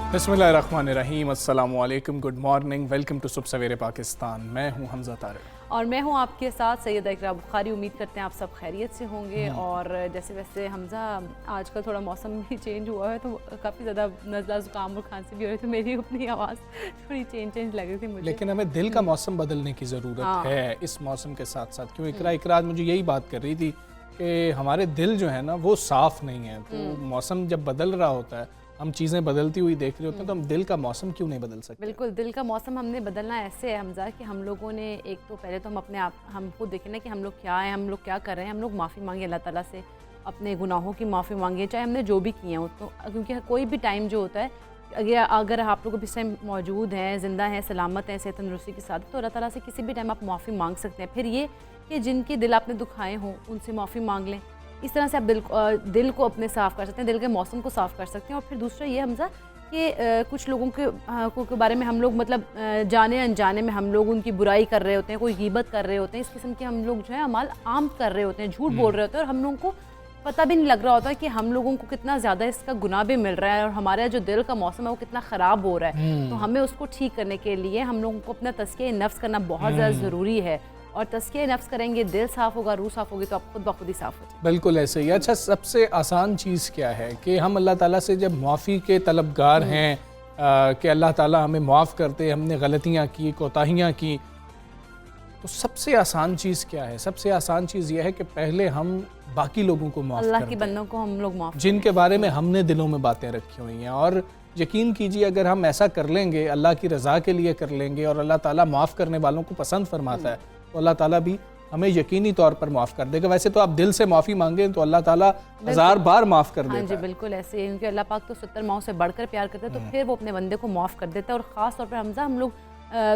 बिस्मिल्लाहिर्रहमानिर्रहीम, अस्सलामु अलैकुम, गुड मॉर्निंग, वेलकम टू सुबह सवेरे पाकिस्तान। मैं हूं हमजा तारिक और मैं हूं आपके साथ सैयदा इकरा बुखारी। उम्मीद करते हैं आप सब खैरियत से होंगे। और जैसे वैसे हमजा, आजकल थोड़ा मौसम भी चेंज हुआ है तो काफ़ी ज़्यादा नज़ला ज़ुकाम और खांसी भी हो रही है, तो मेरी अपनी आवाज़ थोड़ी चेंज लग रही थी मुझे। लेकिन हमें दिल का मौसम बदलने की ज़रूरत है इस मौसम के साथ साथ। क्यों इकरा आज मुझे यही बात कर रही थी कि हमारे दिल जो है ना वो साफ़ नहीं है। तो मौसम जब बदल रहा होता है, हम चीज़ें बदलती हुई देख रहे होते हैं, तो हम दिल का मौसम क्यों नहीं बदल सकते? बिल्कुल, दिल का मौसम हमने बदलना ऐसे है हमजा कि हम लोगों ने एक तो पहले तो हम अपने आप हमको देखें ना कि हम लोग क्या हैं, हम लोग क्या कर रहे हैं। हम लोग माफ़ी मांगे अल्लाह ताला से, अपने गुनाहों की माफ़ी मांगे, चाहे हमने जो भी किए हों। तो क्योंकि कोई भी टाइम जो होता है, अगर आप लोग इस टाइम मौजूद हैं, ज़िंदा हैं, सलामत हैं, सेहत तंदुरुस्ती के साथ, तो अल्लाह ताला से किसी भी टाइम आप माफ़ी मांग सकते हैं। फिर ये कि जिनके दिल आपने दुखाए हों उनसे माफ़ी मांग लें। इस तरह से आप दिल को अपने साफ़ कर सकते हैं, दिल के मौसम को साफ़ कर सकते हैं। और फिर दूसरा ये हमजा कि कुछ लोगों के बारे में हम लोग मतलब जाने अनजाने में हम लोग उनकी बुराई कर रहे होते हैं, कोई गीबत कर रहे होते हैं, इस किस्म के हम लोग जो है अमाल आम कर रहे होते हैं, झूठ बोल रहे होते हैं, और हम लोगों को पता भी नहीं लग रहा होता कि हम लोगों को कितना ज़्यादा इसका गुनाह भी मिल रहा है और हमारा जो दिल का मौसम है वो कितना ख़राब हो रहा है। तो हमें उसको ठीक करने के लिए हम लोगों को अपना तज़किया नफ्स करना बहुत ज़्यादा ज़रूरी है। और तज़किया नफ्स करेंगे, दिल साफ़ होगा, रूह साफ़ होगी, तो आप खुद ब खुद ही साफ़ हो जाए। बिल्कुल ऐसे ही। अच्छा, सबसे आसान चीज़ क्या है कि हम अल्लाह ताला से जब माफ़ी के तलबगार हैं कि अल्लाह ताला हमें माफ़ करते, हमने गलतियाँ की, कोताहियाँ की, तो सबसे आसान चीज़ क्या है? सबसे आसान चीज़ यह है कि पहले हम बाकी लोगों को माफ़ अल्लाह कर के दें, बंदों को हम लोग माफ़ जिनके बारे में हमने दिलों में बातें रखी हुई हैं। और यकीन कीजिए, अगर हम ऐसा कर लेंगे, अल्लाह की रज़ा के लिए कर लेंगे, और अल्लाह ताला माफ़ करने वालों को पसंद फरमाता है, तो अल्लाह ताला भी हमें यकीनी तौर पर माफ़ कर देगा। वैसे तो आप दिल से माफ़ी मांगे तो अल्लाह ताला 1000 बार माफ़ कर देता है। हाँ जी, बिल्कुल ऐसे ही, क्योंकि अल्लाह पाक तो 70 माओं से बढ़कर प्यार करता है, तो फिर वो अपने बंदे को माफ़ कर देता है। और ख़ास तौर पर हमजा, हम लोग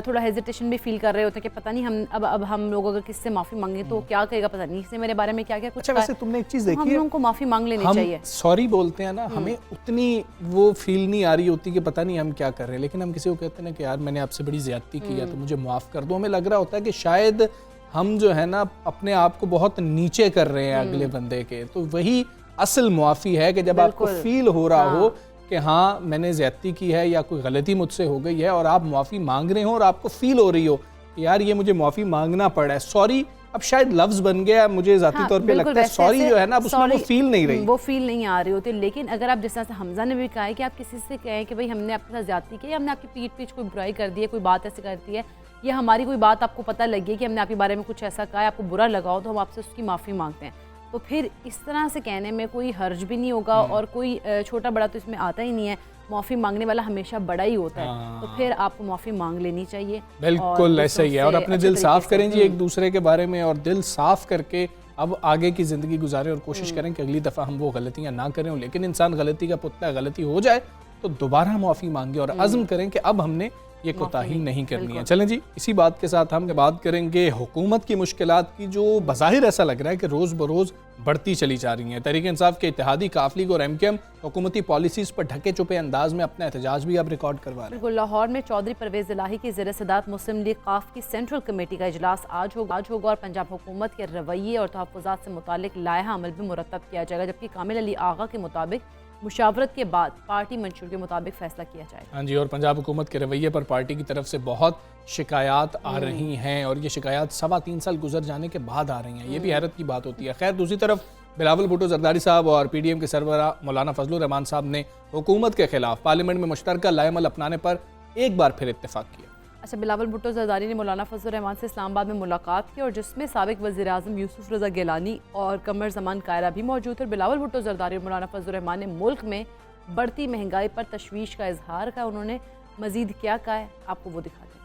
थोड़ा हेजिटेशन भी फील कर रहे होते हैं कि पता नहीं हम अब हम लोग अगर किससे माफ़ी मांगे तो क्या कहेगा, पता नहीं इसने मेरे बारे में क्या क्या कुछ। अच्छा, वैसे तुमने एक चीज़ देखी है, हम लोगों को माफ़ी मांग लेनी चाहिए। सॉरी बोलते हैं ना, हमें उतनी वो फील नहीं आ रही होती कि पता नहीं हम क्या कर रहे हैं, लेकिन हम किसी को कहते हैं ना कि यार मैंने आपसे बड़ी ज़्यादती की है तो मुझे माफ़ कर दो। हमें लग रहा होता है कि शायद हम जो है ना अपने आप को बहुत नीचे कर रहे हैं अगले बंदे के। तो वही असल मुआफ़ी है कि जब आपको फील हो रहा हो कि हाँ मैंने ज़्यादती की है या कोई गलती मुझसे हो गई है, और आप मुआफ़ी मांग रहे हो और आपको फील हो रही हो कि यार ये मुझे मुआफ़ी मांगना पड़ा है। सॉरी अब शायद लफ्ज़ बन गया, मुझे ज़ाती तौर पे लगता है सॉरी जो है ना, अब उसमें वो फील नहीं रही, वो फील नहीं आ रही होती। लेकिन अगर आप जिस तरह से हमजा ने भी कहा है कि आप किसी से कहें कि भाई हमने आपके साथ ज़्यादती की, हमने आपकी पीठ कोई बुराई कर दी है, कोई बात ऐसी कर दी है, या हमारी कोई बात आपको पता लगी है कि हमने आपके बारे में कुछ ऐसा कहा है, आपको बुरा लगा हो, तो हम आपसे उसकी माफ़ी मांगते हैं। तो फिर इस तरह से कहने में कोई हर्ज भी नहीं होगा और कोई छोटा बड़ा तो इसमें आता ही नहीं है। माफ़ी मांगने वाला हमेशा बड़ा ही होता है, तो फिर आपको माफ़ी मांग लेनी चाहिए। बिल्कुल ऐसा ही है। और अपने दिल साफ़ करें जी एक दूसरे के बारे में, और दिल साफ़ करके अब आगे की ज़िंदगी गुजारें और कोशिश करें कि अगली दफ़ा हम वो गलतियाँ ना करें। लेकिन इंसान गलती का पुतला है, गलती हो जाए तो दोबारा माफ़ी मांगे और अज़्म करें कि अब हमने ये कोताही नहीं करनी है। चलें जी, इसी बात के साथ हम बात करेंगे हुकूमत की मुश्किलात की, जो बज़ाहिर ऐसा लग रहा है कि रोज़ बरोज़ बढ़ती चली जा रही हैं। तहरीक इंसाफ के इत्तेहादी काफ लीग और MKM हुकूमती पॉलिसीज़ पर ढके छुपे अंदाज में अपना एहतजाज भी अब रिकॉर्ड करवा रहे हैं। लाहौर में चौधरी परवेज़ इलाही की ज़ेर सदारत मुस्लिम लीग काफ की सेंट्रल कमेटी का इजलास आज होगा और पंजाब हुकूमत के रवैये और तहफ़्फ़ुज़ात से मुतालिक लायहा अमल भी मुरतब किया जाएगा। जबकि कामिल अली आगा के मुताबिक मुशावरत के बाद पार्टी मंशूर के मुताबिक फैसला किया जाएगा। हाँ जी, और पंजाब हुकूमत के रवैये पर पार्टी की तरफ से बहुत शिकायत आ रही हैं, और ये शिकायत 3.25 साल गुजर जाने के बाद आ रही हैं। ये भी हैरत की बात होती है। खैर, दूसरी तरफ बिलावल भुट्टो जरदारी साहब और PDM के सरबराह मौलाना फजलुर रहमान साहब ने हुकूमत के खिलाफ पार्लियामेंट में मुश्तरका लाएमल अपनाने पर एक बार फिर इत्तेफाक किया। अच्छा, बिलावल भुट्टो जरदारी ने मौलाना फजलुर रहमान से इस्लामाबाद में मुलाकात की, और जिसमें साबिक वज़ीर-ए-आज़म यूसुफ रज़ा गिलानी और कमर ज़मान कायरा भी मौजूद थे। बिलावल भुट्टो जरदारी और मौलाना फजलुर रहमान ने मुल्क में बढ़ती महंगाई पर तशवीश का इजहार का। उन्होंने मजीद क्या कहा है, आपको वो दिखाते हैं।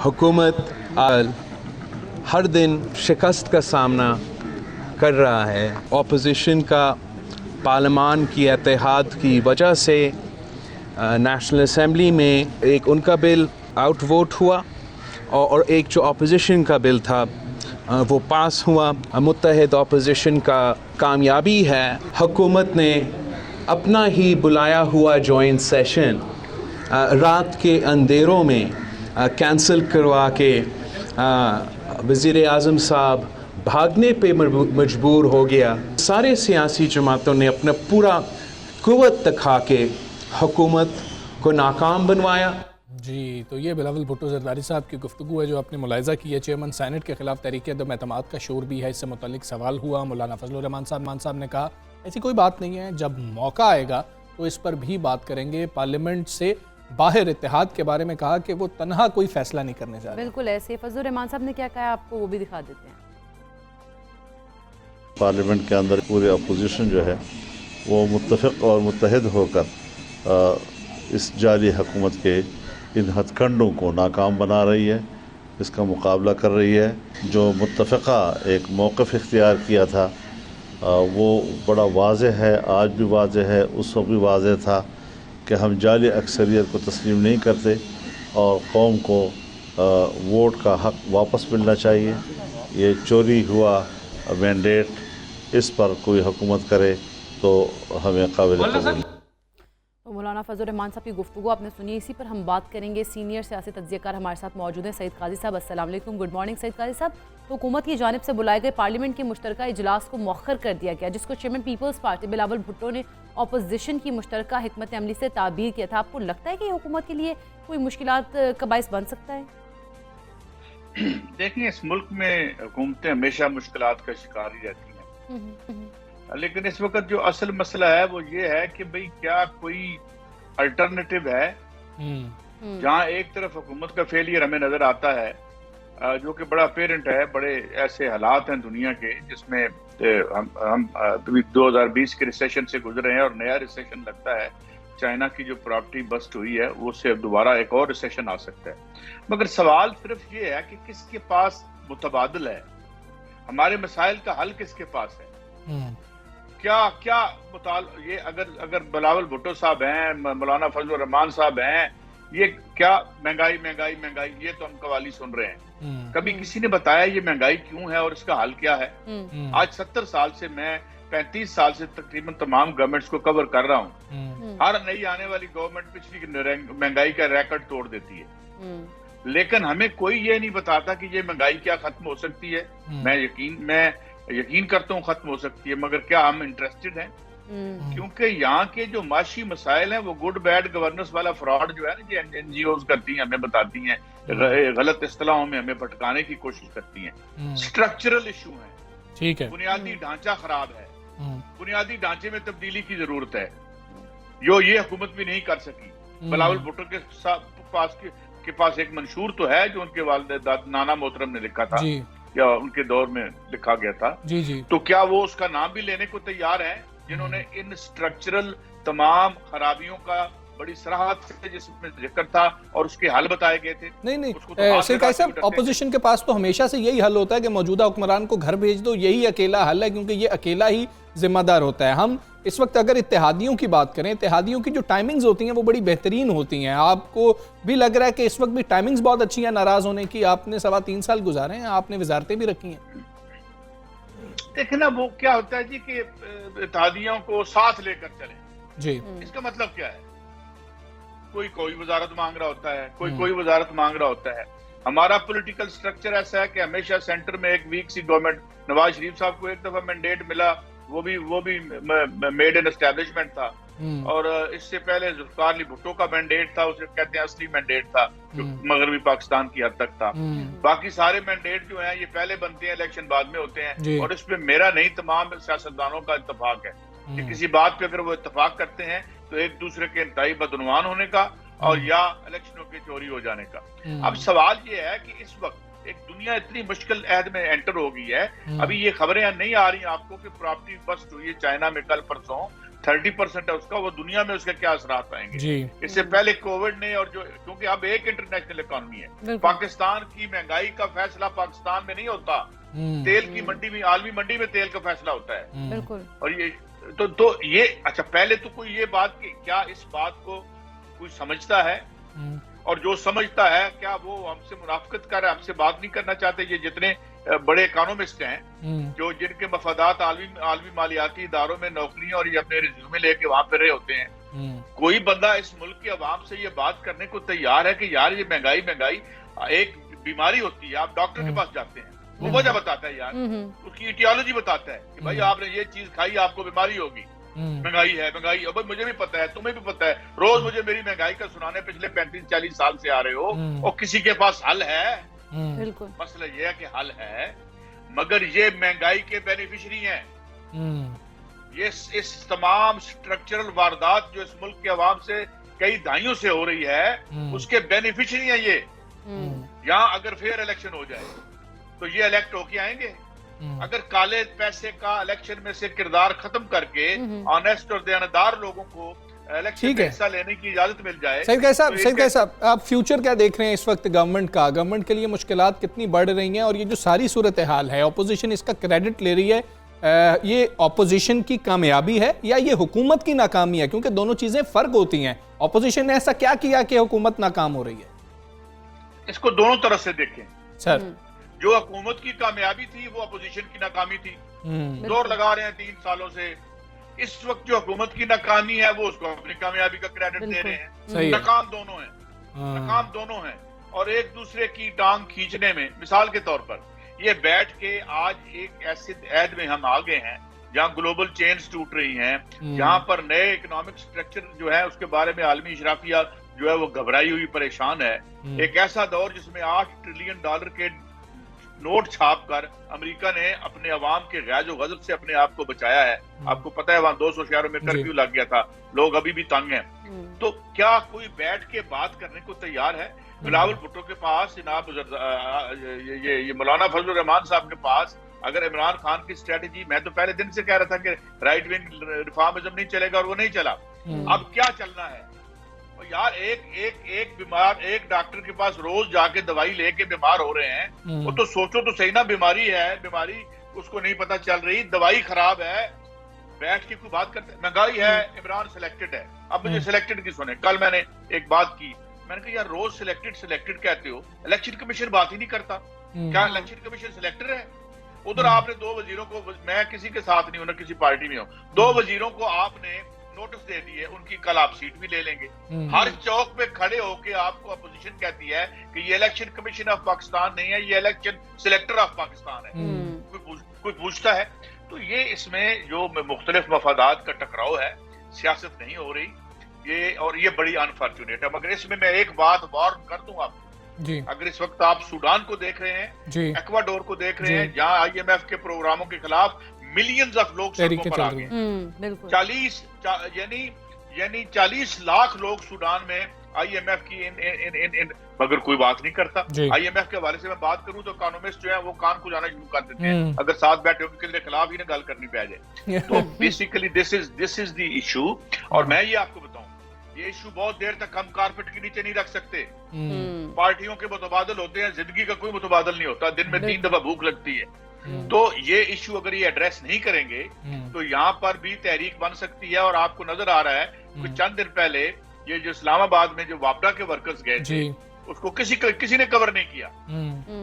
हुकूमत हर दिन शिकस्त का सामना कर रहा है। ऑपोजिशन का पार्लियामान की इत्तेहाद की वजह से नेशनल असम्बली में एक उनका बिल आउट वोट हुआ और एक जो ऑपोजिशन का बिल था वो पास हुआ। मुत्तहिद ऑपोजिशन का कामयाबी है, हुकूमत ने अपना ही बुलाया हुआ जॉइंट सेशन रात के अंधेरों में कैंसिल करवा के वज़ीर-ए-आज़म साहब भागने पे मजबूर हो गया। सारे सियासी जमातों ने अपना पूरा कुव्वत दिखा के हुकूमत को नाकाम बनवाया। जी, तो ये बिलावल भुट्टो जरदारी साहब की गुफ्तगू है जो आपने मुलाहिजा की है। चेयरमैन सीनेट के खिलाफ तहरीक अदम एतमाद का शोर भी है, इससे मुतल्लिक सवाल हुआ। मौलाना फजलुर रहमान साहब ने कहा ऐसी कोई बात नहीं है, जब मौका आएगा तो इस पर भी बात करेंगे। पार्लियामेंट से बाहर इत्तेहाद के बारे में कहा कि वो तनहा कोई फैसला नहीं करने जा रहे। बिल्कुल ऐसे फजलुर रहमान साहब ने क्या कहा आपको वो भी दिखा देते हैं। पार्लियामेंट के अंदर पूरी अपोजिशन जो है वो मुत्तफ़िक़ और मुत्तहिद होकर इस जाली हुकूमत के इन हथकंडों को नाकाम बना रही है, इसका मुकाबला कर रही है। जो मुत्तफ़िक़ा एक मौक़िफ़ इख्तियार किया था वो बड़ा वाज़ेह है, आज भी वाज़ेह है, उस वक्त भी वाज़ेह था कि हम जाली अक्सरियत को तस्लीम नहीं करते और कौम को वोट का हक़ वापस मिलना चाहिए। ये चोरी हुआ मैंडेट, इस पर कोई हुकूमत करे तो हमें काबिल कबूल। तो मौलाना फजलुर रहमान साहब की गुफ्तगू आपने सुनी, इसी पर हम बात करेंगे। सीनियर सियासी तज्ज़ियाकार हमारे साथ मौजूद हैं सईद काजी साहब। अस्सलाम वालेकुम, गुड मॉर्निंग सईद काजी साहब। तो हुकूमत की जानिब से बुलाए गए पार्लियामेंट के मुश्तरका इजलास को मौखर कर दिया गया, जिसको चेयरमैन पीपल्स पार्टी बिलावल भुट्टो ने अपोजिशन की मुश्तरका हिकमत अमली से ताबीर किया था। आपको लगता है कि हुकूमत के लिए कोई मुश्किलात का बाइस बन सकता है? देखिए, इस मुल्क में हुकूमतें हमेशा मुश्किलात का शिकार ही रहती हैं, लेकिन इस वक्त जो असल मसला है वो ये है कि भाई क्या कोई अल्टरनेटिव है। जहाँ एक तरफ हुकूमत का फेलियर हमें नजर आता है, जो कि बड़ा अपेरेंट है, बड़े ऐसे हालात हैं दुनिया के जिसमें हम 2020 के रिसेशन से गुजरे हैं और नया रिसेशन लगता है। चाइना की जो प्रॉपर्टी बस्ट हुई है उससे दोबारा एक और रिसेशन आ सकता है। मगर सवाल सिर्फ ये है कि किसके पास मुतबादल है, हमारे मसाइल का हल किसके पास है। क्या ये अगर बिलावल भुट्टो साहब हैं, मौलाना फजलुर रहमान साहब हैं, ये क्या महंगाई ये तो हम कवाली सुन रहे हैं। कभी किसी ने बताया ये महंगाई क्यों है और इसका हल क्या है? आज 70 साल से, मैं 35 साल से तकरीबन तमाम गवर्नमेंट्स को कवर कर रहा हूँ। हर नई आने वाली गवर्नमेंट पिछली महंगाई का रिकॉर्ड तोड़ देती है, लेकिन हमें कोई ये नहीं बताता कि ये महंगाई क्या खत्म हो सकती है। मैं यकीन करता हूँ खत्म हो सकती है, मगर क्या हम इंटरेस्टेड हैं? क्योंकि यहाँ के जो माशी मसाइल हैं वो गुड बैड गवर्नेंस वाला फ्रॉड जो है ना, जो NGOs करती हैं, हमें बताती हैं, गलत इस्तेलाहों में हमें भटकाने की कोशिश करती हैं। स्ट्रक्चरल इशू है, ठीक है, बुनियादी ढांचा खराब है, बुनियादी ढांचे में तब्दीली की जरूरत है, जो ये हुकूमत भी नहीं कर सकी। बिलावल भुट्टो के पास एक मंशूर तो है जो उनके वालिद नाना मोहतरम ने लिखा था या उनके दौर में लिखा गया था। तो क्या वो उसका नाम भी लेने को तैयार है, जिन्होंने इन स्ट्रक्चरल तमाम खराबियों का बड़ी सराहत से जिसमें जिक्र था और उसके हल बताए गए थे? नहीं साहब, ऑपोजिशन के पास तो हमेशा से यही हल होता है कि मौजूदा हुक्मरान को घर भेज दो, यही अकेला हल है, क्योंकि ये अकेला ही जिम्मेदार होता है। हम इस वक्त अगर इत्तेहादियों की बात करें, इत्तेहादियों की जो टाइमिंग्स होती हैं वो बड़ी बेहतरीन होती हैं। आपको भी लग रहा है कि इस वक्त भी टाइमिंग्स बहुत अच्छी हैं नाराज होने की? आपने 3.25 साल गुजारे हैं, आपने वजारतें भी रखी हैं। देखिए ना, वो क्या होता है जी कि इत्तेहादियों को साथ लेकर चले जी। इसका मतलब क्या है? कोई वजारत मांग रहा होता है, कोई वजारत मांग रहा होता है। हमारा पॉलिटिकल स्ट्रक्चर ऐसा है कि हमेशा सेंटर में एक वीक सी गवर्नमेंट, नवाज शरीफ साहब को एक दफा मैंडेट मिला, वो भी मेड इन एस्टैब्लिशमेंट था, और इससे पहले जुल्फिकार अली भुट्टो का मैंडेट था, उसे कहते हैं असली मैंडेट था, जो मगरबी पाकिस्तान की हद तक था। बाकी सारे मैंडेट जो हैं ये पहले बनते हैं, इलेक्शन बाद में होते हैं, और इसमें मेरा नहीं तमाम सियासतदानों का इत्तेफाक है कि किसी बात पे अगर वो इत्तेफाक करते हैं तो एक दूसरे के इंतहाई बदनुमान होने का और या इलेक्शनों के चोरी हो जाने का। अब सवाल ये है कि इस वक्त एक दुनिया इतनी मुश्किल अहद में एंटर हो गई है, अभी ये खबरें नहीं आ रही आपको कि प्रॉपर्टी बस्ट हुई है चाइना में कल परसों, 30% है उसका, वो दुनिया में उसके क्या असरात आएंगे। इससे पहले कोविड ने, और जो क्योंकि अब एक इंटरनेशनल इकोनॉमी है, पाकिस्तान की महंगाई का फैसला पाकिस्तान में नहीं होता, तेल की मंडी में, आलमी मंडी में तेल का फैसला होता है। बिल्कुल। और ये तो ये अच्छा, पहले तो कोई ये बात कि क्या इस बात को कोई समझता है, और जो समझता है क्या वो हमसे मुनाफिकत कर रहा है, हमसे बात नहीं करना चाहते? ये जितने बड़े इकोनॉमिस्ट हैं जो जिनके मफादात आलमी मालियाती इदारों में नौकरियां और ये अपने रिज्यूमे लेके वहां पे रहे होते हैं, कोई बंदा इस मुल्क की आवाम से ये बात करने को तैयार है कि यार ये महंगाई एक बीमारी होती है, आप डॉक्टर के पास जाते हैं, वो वजह बताता है यार, उसकी इटियोलॉजी बताता है कि भाई आपने ये चीज खाई आपको बीमारी होगी, महंगाई है, महंगाई। अब मुझे भी पता है, तुम्हें भी पता है, रोज मुझे मेरी महंगाई का सुनाने पिछले 35-40 साल से आ रहे हो, और किसी के पास हल है? बिल्कुल। मसला ये है कि हल है, मगर ये महंगाई के बेनिफिशियरी हैं। ये इस तमाम स्ट्रक्चरल वारदात जो इस मुल्क के अवाम से कई दहाइयों से हो रही है, उसके बेनिफिशियरी हैं ये। यहाँ अगर फेयर इलेक्शन हो जाए तो ये इलेक्ट होके आएंगे। अगर काले पैसे का इलेक्शन में से किरदार खत्म करके ऑनेस्ट और दयानदार लोगों को इलेक्शन में हिस्सा लेने की इजाजत मिल जाए। सईद साहब, आप फ्यूचर क्या देख रहे हैं इस वक्त गवर्नमेंट का? गवर्नमेंट के लिए मुश्किलात कितनी बढ़ रही हैं, और ये जो सारी सूरत हाल है, ऑपोजिशन इसका क्रेडिट ले रही है, ये ऑपोजिशन की कामयाबी है या ये हुकूमत की नाकामी है? क्योंकि दोनों चीजें फर्क होती हैं। ऑपोजिशन ने ऐसा क्या किया कि हुकूमत नाकाम हो रही है? इसको दोनों तरफ से देखें सर। जो हुकूमत की कामयाबी थी वो अपोजिशन की नाकामी थी। जोर लगा रहे हैं 3 सालों से। इस वक्त जो हुकूमत की नाकामी है वो उसको अपनी कामयाबी का क्रेडिट दे रहे हैं। नाकाम दोनों हैं, नाकाम दोनों हैं, और एक दूसरे की टांग खींचने में। मिसाल के तौर पर ये बैठ के आज एक ऐसे ऐद में हम आ गए हैं जहाँ ग्लोबल चेन्स टूट रही हैं, जहाँ पर नए इकोनॉमिक स्ट्रक्चर जो है उसके बारे में आलमी इशराफिया जो है वो घबराई हुई परेशान है। एक ऐसा दौर जिसमें $8 ट्रिलियन के नोट छाप कर अमेरिका ने अपने अवाम के गैज़ो गज़ब से अपने आप को बचाया है। आपको पता है वहां 200 शहरों में कर्फ्यू लग गया था, लोग अभी भी तंग हैं। तो क्या कोई बैठ के बात करने को तैयार है? बिलावल भुट्टो के पास, जनाब ये मौलाना फजलुर रहमान साहब के पास अगर इमरान खान की स्ट्रेटेजी, मैं तो पहले दिन से कह रहा था कि राइट विंग रिफॉर्मिज्म नहीं चलेगा, और वो नहीं चला। अब क्या चलना है? यार एक बीमार, एक डॉक्टर के पास रोज जाके दवाई लेके बीमार हो रहे हैं, वो तो सोचो तो सही ना, बीमारी है, बीमारी उसको नहीं पता चल रही, दवाई खराब है, बैठ के कोई बात करते। महंगाई है, इमरान सिलेक्टेड है। अब मुझे सिलेक्टेड की सुने, कल मैंने एक बात की, मैंने कहा यार रोज सिलेक्टेड कहते हो, इलेक्शन कमीशन बात ही नहीं करता। क्या इलेक्शन कमीशन सिलेक्टर है? उधर आपने 2 वजीरों को, मैं किसी के साथ नहीं हूं ना किसी पार्टी में हूं, 2 वजीरों को आपने नोटिस दे दिए, उनकी कल आप सीट भी ले लेंगे। हर चौक पे खड़े होके आपको अपोजिशन कहती है कि ये इलेक्शन कमीशन ऑफ पाकिस्तान नहीं है, ये इलेक्शन सिलेक्टर ऑफ पाकिस्तान है। कोई पूछता है? तो ये इसमें जो मुख्तलिफ मफादात का टकराव है, सियासत नहीं हो रही ये, और ये बड़ी अनफॉर्चुनेट है। मगर इसमें मैं एक बात वार्न कर दूं आपको जी। अगर इस वक्त आप सूडान को देख रहे हैं, एक्वाडोर को देख रहे हैं, जहां IMF के प्रोग्रामों के खिलाफ मिलियंस ऑफ लोग सड़कों पर आ गए। 40 लाख लोग सूडान में IMF की मगर कोई बात नहीं करता। IMF के हवाले से मैं बात करूं तो इकोनॉमिस्ट जो है वो कान को जाना शुरू कर देते हैं अगर साथ बैठे उनके लिए खिलाफ ही ना गल करनी पै जाए। तो basically this is the issue. और मैं ये आपको बताऊं, ये इशू बहुत देर तक हम कारपेट के नीचे नहीं रख सकते। पार्टियों के मुतबादल होते हैं, जिंदगी का कोई मुतबादल नहीं होता, दिन में 3 दफा भूख लगती है। तो ये इशू अगर ये एड्रेस नहीं करेंगे तो यहाँ पर भी तहरीक बन सकती है। और आपको नजर आ रहा है कि चंद दिन पहले ये जो इस्लामाबाद में जो वापडा के वर्कर्स गए थे, उसको किसी ने कवर नहीं किया।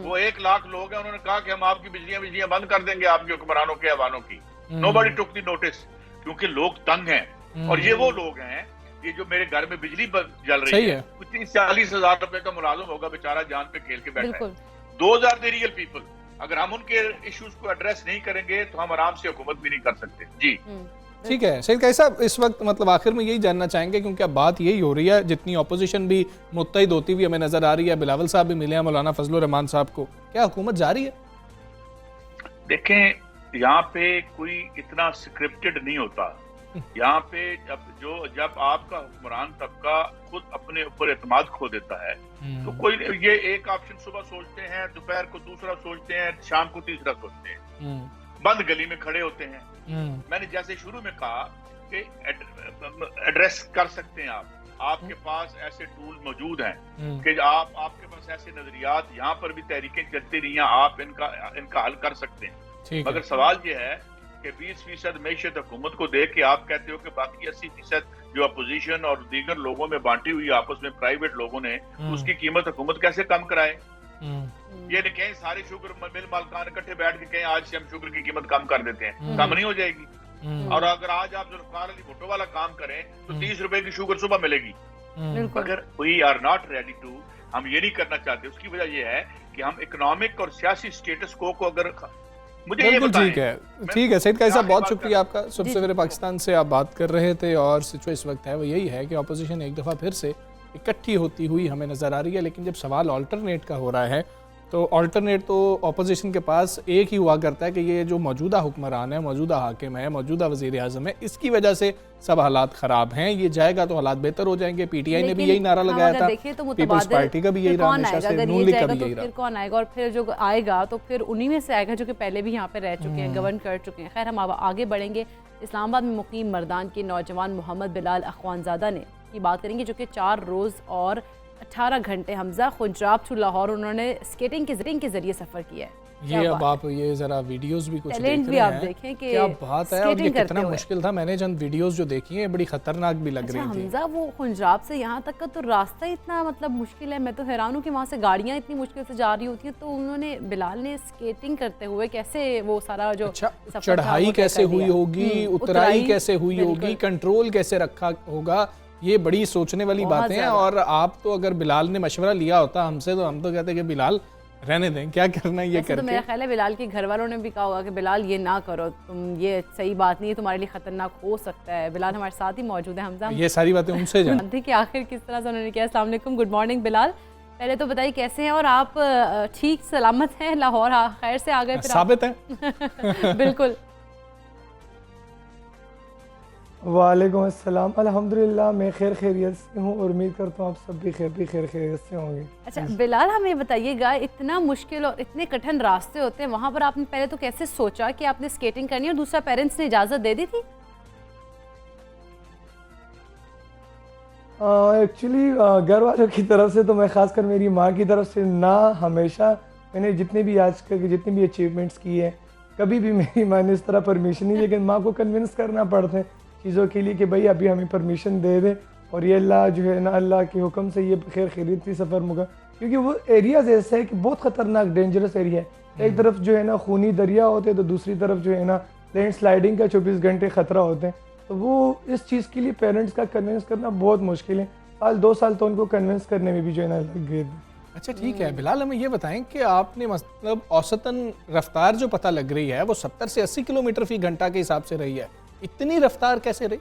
वो 1 लाख लोग हैं, उन्होंने कहा कि हम आपकी बिजलियां बंद कर देंगे आपके हुक्मरानों के अवानों की। नोबडी टुक द नोटिस, क्योंकि लोग तंग हैं। और ये वो लोग हैं, ये जो मेरे घर में बिजली जल रही है, 30-40 हजार रुपए का मुलाजिम होगा बेचारा, जान पे खेल के बैठा है। 2000 द रियल पीपल। अगर हम उनके इश्यूज को एड्रेस नहीं करेंगे तो हम आराम से हुकूमत भी नहीं कर सकते। जी ठीक है सईद कैसा, इस वक्त मतलब आखिर में यही जानना चाहेंगे, क्योंकि अब बात यही हो रही है, जितनी ऑपोजिशन भी मुत्तहिद होती हुई हमें नजर आ रही है, बिलावल साहब भी मिले हैं मौलाना फजलुर रहमान साहब को, क्या हुकूमत जारी है? देखें, यहाँ पे कोई इतना स्क्रिप्टेड नहीं होता। यहाँ पे जब आपका हुक्मरान तबका खुद अपने ऊपर एतमाद खो देता है तो कोई ये एक ऑप्शन सुबह सोचते हैं, दोपहर को दूसरा सोचते हैं, शाम को तीसरा सोचते हैं, बंद गली में खड़े होते हैं। मैंने जैसे शुरू में कहा कि एड्रेस कर सकते हैं आपके पास ऐसे टूल मौजूद हैं कि आपके पास ऐसे नजरियात, यहाँ पर भी तहरीकें चलती रही हैं, आप इनका हल कर सकते हैं। मगर सवाल ये है कि 20% मैशत हुकूमत को देख के आप कहते हो कि बाकी 80% जो अपोजिशन और दीगर लोगों में बांटी हुई आपस में प्राइवेट लोगों ने, उसकी कीमत हुकूमत कैसे कम कराए? ये नहीं कहीं सारे शुगर मिल मालकान इकट्ठे बैठ के कहीं आज से हम शुगर की कीमत कम कर देते हैं, कम नहीं हो जाएगी। और अगर आज आप जुल्फिकार अली भुट्टो वाला काम करें तो 30 रुपए की शुगर सुबह मिलेगी। अगर we are not ready to, हम ये नहीं करना चाहते। उसकी वजह यह है कि हम इकोनॉमिक और सियासी स्टेटस को अगर मुझे ये बिल्कुल बताएं। ठीक है सईद काजी साहब, आखिरी बहुत बात शुक्रिया आपका। सुबह जी, सवेरे पाकिस्तान से आप बात कर रहे थे और सिचुएशन इस वक्त है वो यही है कि अपोजिशन एक दफ़ा फिर से इकट्ठी होती हुई हमें नज़र आ रही है। लेकिन जब सवाल ऑल्टरनेट का हो रहा है तो ऑल्टरनेट तो अपोजिशन के पास एक ही हुआ करता है कि ये जो मौजूदा हुक्मरान है, मौजूदा हाकिम है, मौजूदा वज़ीर आज़म है, इसकी वजह से सब हालात ख़राब हैं, ये जाएगा तो हालात बेहतर हो जाएंगे। पीटीआई ने भी यही नारा लगाया था, पीपल्स पार्टी का भी यही रहा हमेशा से, नून लीग का भी यही रहा। फिर कौन आएगा? और फिर जो आएगा तो फिर उन्हीं में से आएगा जो कि पहले भी यहाँ पे रह चुके हैं, गवर्न कर चुके हैं। खैर, हम आगे बढ़ेंगे। इस्लामाबाद में मुकीम मर्दान के नौजवान मोहम्मद बिलाल अखवानज़ादा ने की बात करेंगे, जो कि 4 रोज़ और 18 घंटे हमजा खुंजाब टू लाहौर उन्होंने स्केटिंग के जरिए सफ़र किया है। ये अब आप ये जरा वीडियोस भी कुछ टैलेंट देख भी रहे आप हैं, देखें कि क्या बात है। और ये कितना हुए। मुश्किल था, मैंने चंद वीडियोस जो देखी हैं बड़ी खतरनाक भी लग रही थी। हमजा, वो खुंजाब से यहाँ तक का तो रास्ता इतना मतलब मुश्किल है, मैं तो हैरान हूँ कि वहाँ से गाड़ियाँ इतनी मुश्किल से जा रही होती हैं। तो उन्होंने बिलाल ने स्केटिंग करते हुए कैसे वो सारा जो अच्छा, चढ़ाई कैसे हुई होगी, उतराई कैसे हुई होगी, कंट्रोल कैसे रखा होगा, ये बड़ी सोचने वाली बातें हैं। और आप तो अगर बिलाल ने मशवरा लिया होता हमसे तो हम तो कहते कि बिलाल रहने दें, क्या करना है ये करके। तो मेरा ख्याल है बिलाल के घर वालों ने भी कहा होगा कि बिलाल ये ना करो, तुम ये सही बात नहीं है, तुम्हारे लिए खतरनाक हो सकता है। बिलाल हमारे साथ ही मौजूद है। हमजा, ये सारी बातें उनसे जानते कि आखिर किस तरह से उन्होंने किया। अस्सलाम वालेकुम, गुड मॉर्निंग बिलाल। पहले तो बताइए कैसे हैं और आप ठीक सलामत हैं? लाहौर खैर से आ गए? साबित है बिल्कुल। वालेकुम अस्सलाम, अल्हम्दुलिल्लाह मैं खैर खैरियत से हूँ और उम्मीद करता हूँ आप सब भी खैर खैरियत से होंगे। अच्छा बिलाल, हमें बताइएगा, इतना मुश्किल और इतने कठिन रास्ते होते हैं, वहाँ पर आपने पहले तो कैसे सोचा कि आपने स्केटिंग करनी है, और दूसरा पेरेंट्स ने इजाज़त दे दी थी? एक्चुअली घर वालों की तरफ से तो मैं ख़ासकर मेरी माँ की तरफ से ना, हमेशा मैंने जितने भी आज तक जितने भी अचीवमेंट्स किए हैं कभी भी मेरी माँ ने इस तरह परमिशन नहीं, लेकिन माँ को कन्विंस करना पड़ता है चीज़ों के लिए कि भाई अभी हमें परमिशन दे दें। और ये अल्लाह जो है ना, अल्लाह के हुक्म से ये खैर खैरियत थी सफ़र मुका, क्योंकि वो एरियाज ऐसा है कि बहुत ख़तरनाक डेंजरस एरिया है। एक तरफ जो है ना खूनी दरिया होते हैं, तो दूसरी तरफ जो है ना लैंड स्लाइडिंग का 24 घंटे ख़तरा होते हैं। तो वो इस चीज़ के लिए पेरेंट्स का कन्विंस करना बहुत मुश्किल है। 2 साल तो उनको कन्विंस करने में भी जो है ना लग गए। अच्छा ठीक है बिलाल, हमें ये बताएं कि आपने मतलब औसतन रफ्तार जो पता लग रही है वो 70 से 80 किलोमीटर फी घंटा के हिसाब से रही है, इतनी रफ्तार कैसे रही?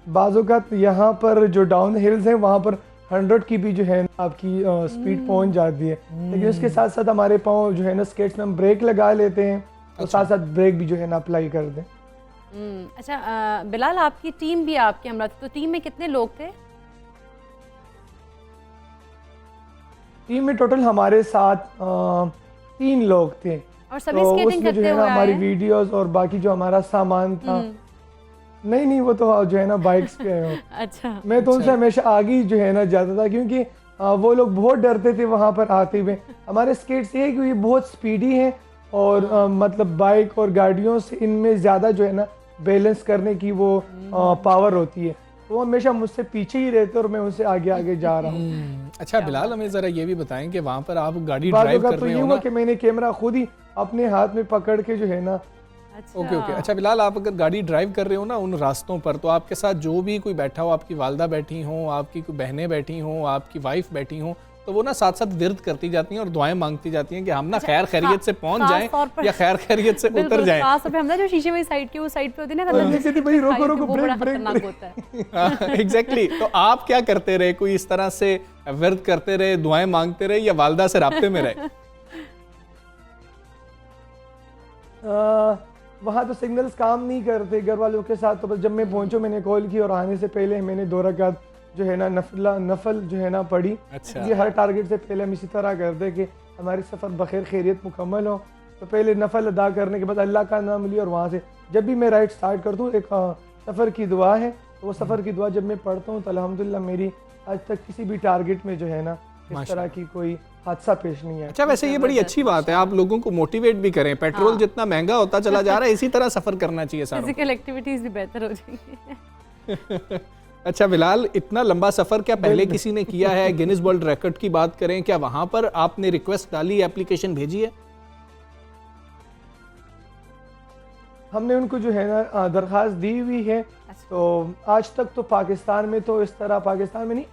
बाज़ यहाँ पर जो डाउन हिल्स हैं वहाँ पर 100 की भी जो है ना आपकी स्पीड पहुँच जाती है, लेकिन उसके साथ साथ हमारे पाँव जो है ना स्केट्स में हम ब्रेक लगा लेते हैं, तो साथ साथ ब्रेक भी जो है ना अप्लाई कर दें। अच्छा बिलाल, आपकी टीम भी आपके हमरा थी, तो टीम में कितने लोग थे? टीम में टोटल हमारे साथ 3 लोग थे, और सभी तो स्केटिंग करते हुए हमारी वीडियोस और बाकी जो हमारा सामान था नहीं वो तो जो है ना बाइक्स पे आए हो। अच्छा, मैं तो उनसे हमेशा आगे ही जो है ना जाता था, क्योंकि वो लोग बहुत डरते थे वहाँ पर आते हुए। हमारे स्केट्स ये है कि ये बहुत स्पीडी हैं और मतलब बाइक और गाड़ियों से इनमें ज़्यादा जो है ना बैलेंस करने की वो पावर होती है, तो वो हमेशा मुझसे पीछे ही रहते और मैं उनसे आगे आगे जा रहा हूँ। अच्छा बिलाल, हमें ज़रा ये भी बताएं कि वहाँ पर आप गाड़ी ड्राइव कर रहे हो ना, कि मैंने कैमरा खुद ही अपने हाथ में पकड़ के जो है ना। ओके। अच्छा बिलाल, आप अगर गाड़ी ड्राइव कर रहे हो ना उन रास्तों पर, तो आपके साथ जो भी कोई बैठा हो, आपकी वालदा बैठी हो, आपकी कोई बहनें बैठी हो, आपकी वाइफ बैठी हो, तो वो ना साथ साथ विर्द करती जाती हैं और दुआएं मांगती जाती हैं कि हम ना खैर खैरियत से पहुंच जाएं या खैर खैरियत से उतर जाएं। खास तौर पे हमने जो शीशे वाली साइड की वो साइड पे होती है ना, भाई रोको रोको ब्रेक खतरनाक होता है। एग्जैक्टली। तो आप क्या करते रहे? कोई इस तरह से विर्द करते रहे, दुआएं मांगते रहे, या वालदा से राब्ते में रहे? वहाँ तो सिग्नल्स काम नहीं करते घर वालों के साथ, तो बस जब मैं पहुंचूं मैंने कॉल की और आने से पहले मैंने 2 रकात जो है ना नफल जो है ना पढ़ी। अच्छा। ये हर टारगेट से पहले हम इसी तरह करते कि हमारी सफ़र बखैर खैरियत मुकम्मल हो, तो पहले नफल अदा करने के बाद अल्लाह का नाम लिया, और वहाँ से जब भी मैं राइड स्टार्ट करता हूँ एक सफ़र की दुआ है, तो वो सफ़र की दुआ जब मैं पढ़ता हूँ तो अल्हम्दुलिल्लाह मेरी आज तक किसी भी टारगेट में जो है ना इस तरह की कोई हादसा पेश नहीं है। अच्छा, वैसे ये बड़ी अच्छी बात है, आप लोगों को मोटिवेट भी करें। पेट्रोल जितना महंगा होता चला जा रहा है, इसी तरह सफ़र करना चाहिए सारों। फिजिकल एक्टिविटीज़ भी बेहतर हो जाएंगी। अच्छा बिलाल, इतना लंबा सफ़र क्या पहले किसी ने किया है? गिनीज वर्ल्ड रिकॉर्ड की बात करें, क्या वहाँ पर आपने रिक्वेस्ट डाली, एप्लीकेशन भेजी है? हमने उनको जो है ना दरख्वास्त दी हुई है। तो आज तक तो पाकिस्तान में तो इस तरह, पाकिस्तान में नहीं